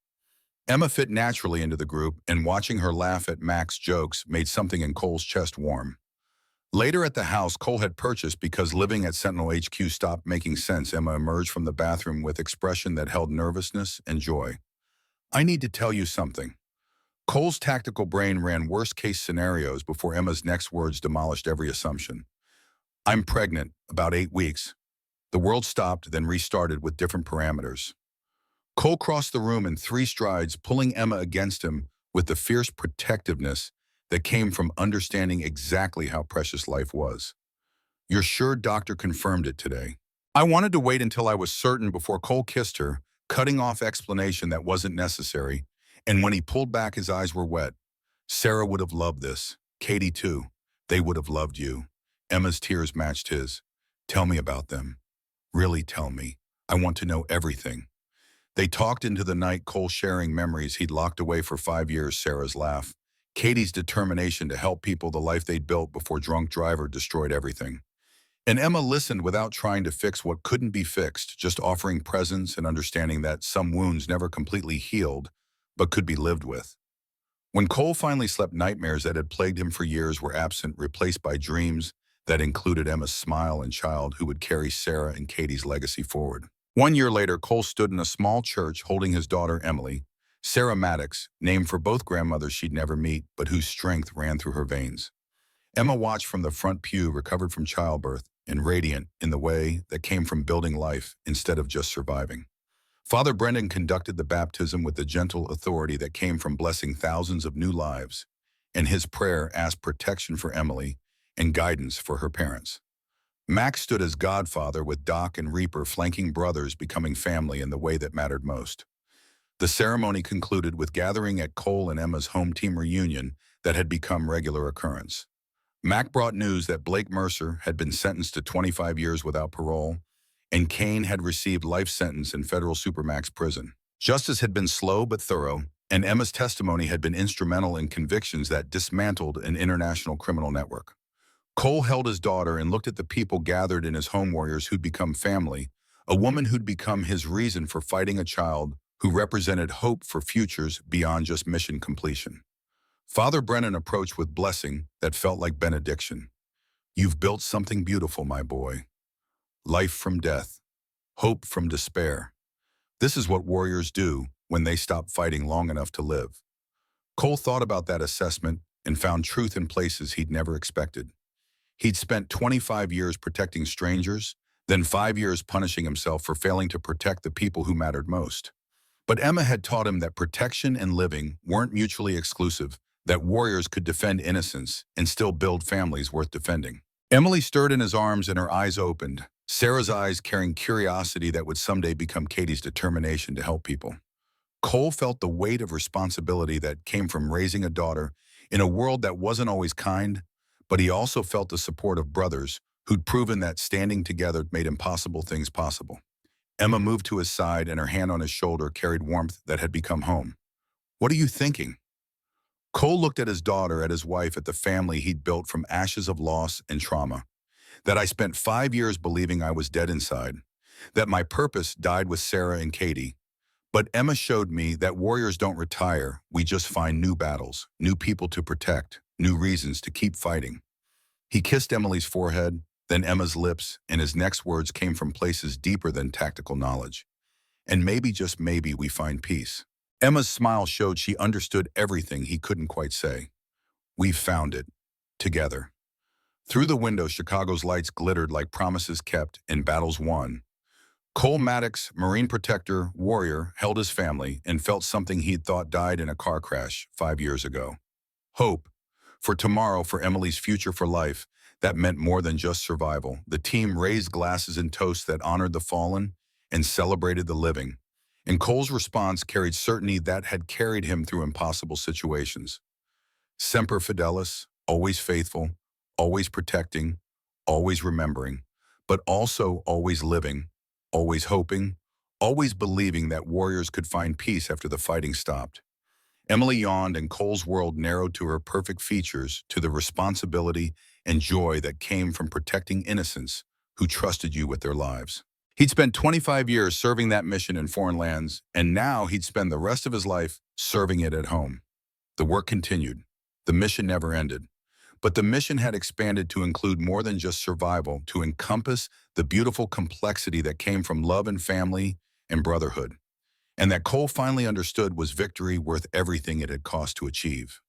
Speaker 1: Emma fit naturally into the group, and watching her laugh at Mac's jokes made something in Cole's chest warm. Later at the house Cole had purchased because living at Sentinel HQ stopped making sense, Emma emerged from the bathroom with expression that held nervousness and joy. I need to tell you something. Cole's tactical brain ran worst-case scenarios before Emma's next words demolished every assumption. I'm pregnant, about 8 weeks. The world stopped, then restarted with different parameters. Cole crossed the room in 3 strides, pulling Emma against him with the fierce protectiveness that came from understanding exactly how precious life was. You're sure doctor confirmed it today? I wanted to wait until I was certain before Cole kissed her, cutting off explanation that wasn't necessary, and when he pulled back his eyes were wet. Sarah would have loved this. Katie too. They would have loved you. Emma's tears matched his. Tell me about them. Really tell me. I want to know everything. They talked into the night, Cole sharing memories he'd locked away for 5 years, Sarah's laugh, Katie's determination to help people, the life they'd built before drunk driver destroyed everything. And Emma listened without trying to fix what couldn't be fixed, just offering presence and understanding that some wounds never completely healed, but could be lived with. When Cole finally slept, nightmares that had plagued him for years were absent, replaced by dreams that included Emma's smile and child who would carry Sarah and Katie's legacy forward. 1 year later, Cole stood in a small church holding his daughter, Emily, Sarah Maddox, named for both grandmothers she'd never meet, but whose strength ran through her veins. Emma watched from the front pew, recovered from childbirth, and radiant in the way that came from building life instead of just surviving. Father Brendan conducted the baptism with the gentle authority that came from blessing thousands of new lives, and his prayer asked protection for Emily and guidance for her parents. Max stood as godfather, with Doc and Reaper flanking brothers, becoming family in the way that mattered most. The ceremony concluded with gathering at Cole and Emma's home team reunion that had become regular occurrence. Mac brought news that Blake Mercer had been sentenced to 25 years without parole, and Kane had received life sentence in federal supermax prison. Justice had been slow but thorough, and Emma's testimony had been instrumental in convictions that dismantled an international criminal network. Cole held his daughter and looked at the people gathered in his home, warriors who'd become family, a woman who'd become his reason for fighting, a child who represented hope for futures beyond just mission completion. Father Brennan approached with blessing that felt like benediction. "You've built something beautiful, my boy. Life from death, hope from despair. This is what warriors do when they stop fighting long enough to live." Cole thought about that assessment and found truth in places he'd never expected. He'd spent 25 years protecting strangers, then 5 years punishing himself for failing to protect the people who mattered most. But Emma had taught him that protection and living weren't mutually exclusive, that warriors could defend innocence and still build families worth defending. Emily stirred in his arms and her eyes opened, Sarah's eyes carrying curiosity that would someday become Katie's determination to help people. Cole felt the weight of responsibility that came from raising a daughter in a world that wasn't always kind, but he also felt the support of brothers who'd proven that standing together made impossible things possible. Emma moved to his side, and her hand on his shoulder carried warmth that had become home. "What are you thinking?" Cole looked at his daughter, at his wife, at the family he'd built from ashes of loss and trauma. "That I spent 5 years believing I was dead inside. That my purpose died with Sarah and Katie. But Emma showed me that warriors don't retire. We just find new battles, new people to protect, new reasons to keep fighting." He kissed Emily's forehead, then Emma's lips, and his next words came from places deeper than tactical knowledge. "And maybe, just maybe, we find peace." Emma's smile showed she understood everything he couldn't quite say. "We've found it. Together." Through the window, Chicago's lights glittered like promises kept and battles won. Cole Maddox, Marine protector, warrior, held his family and felt something he'd thought died in a car crash 5 years ago. Hope. For tomorrow, for Emily's future, for life. That meant more than just survival. The team raised glasses in toasts that honored the fallen and celebrated the living. And Cole's response carried certainty that had carried him through impossible situations. Semper Fidelis, always faithful, always protecting, always remembering, but also always living, always hoping, always believing that warriors could find peace after the fighting stopped. Emily yawned, and Cole's world narrowed to her perfect features, to the responsibility and joy that came from protecting innocents who trusted you with their lives. He'd spent 25 years serving that mission in foreign lands, and now he'd spend the rest of his life serving it at home. The work continued. The mission never ended. But the mission had expanded to include more than just survival, to encompass the beautiful complexity that came from love and family and brotherhood. And that Cole finally understood was victory worth everything it had cost to achieve.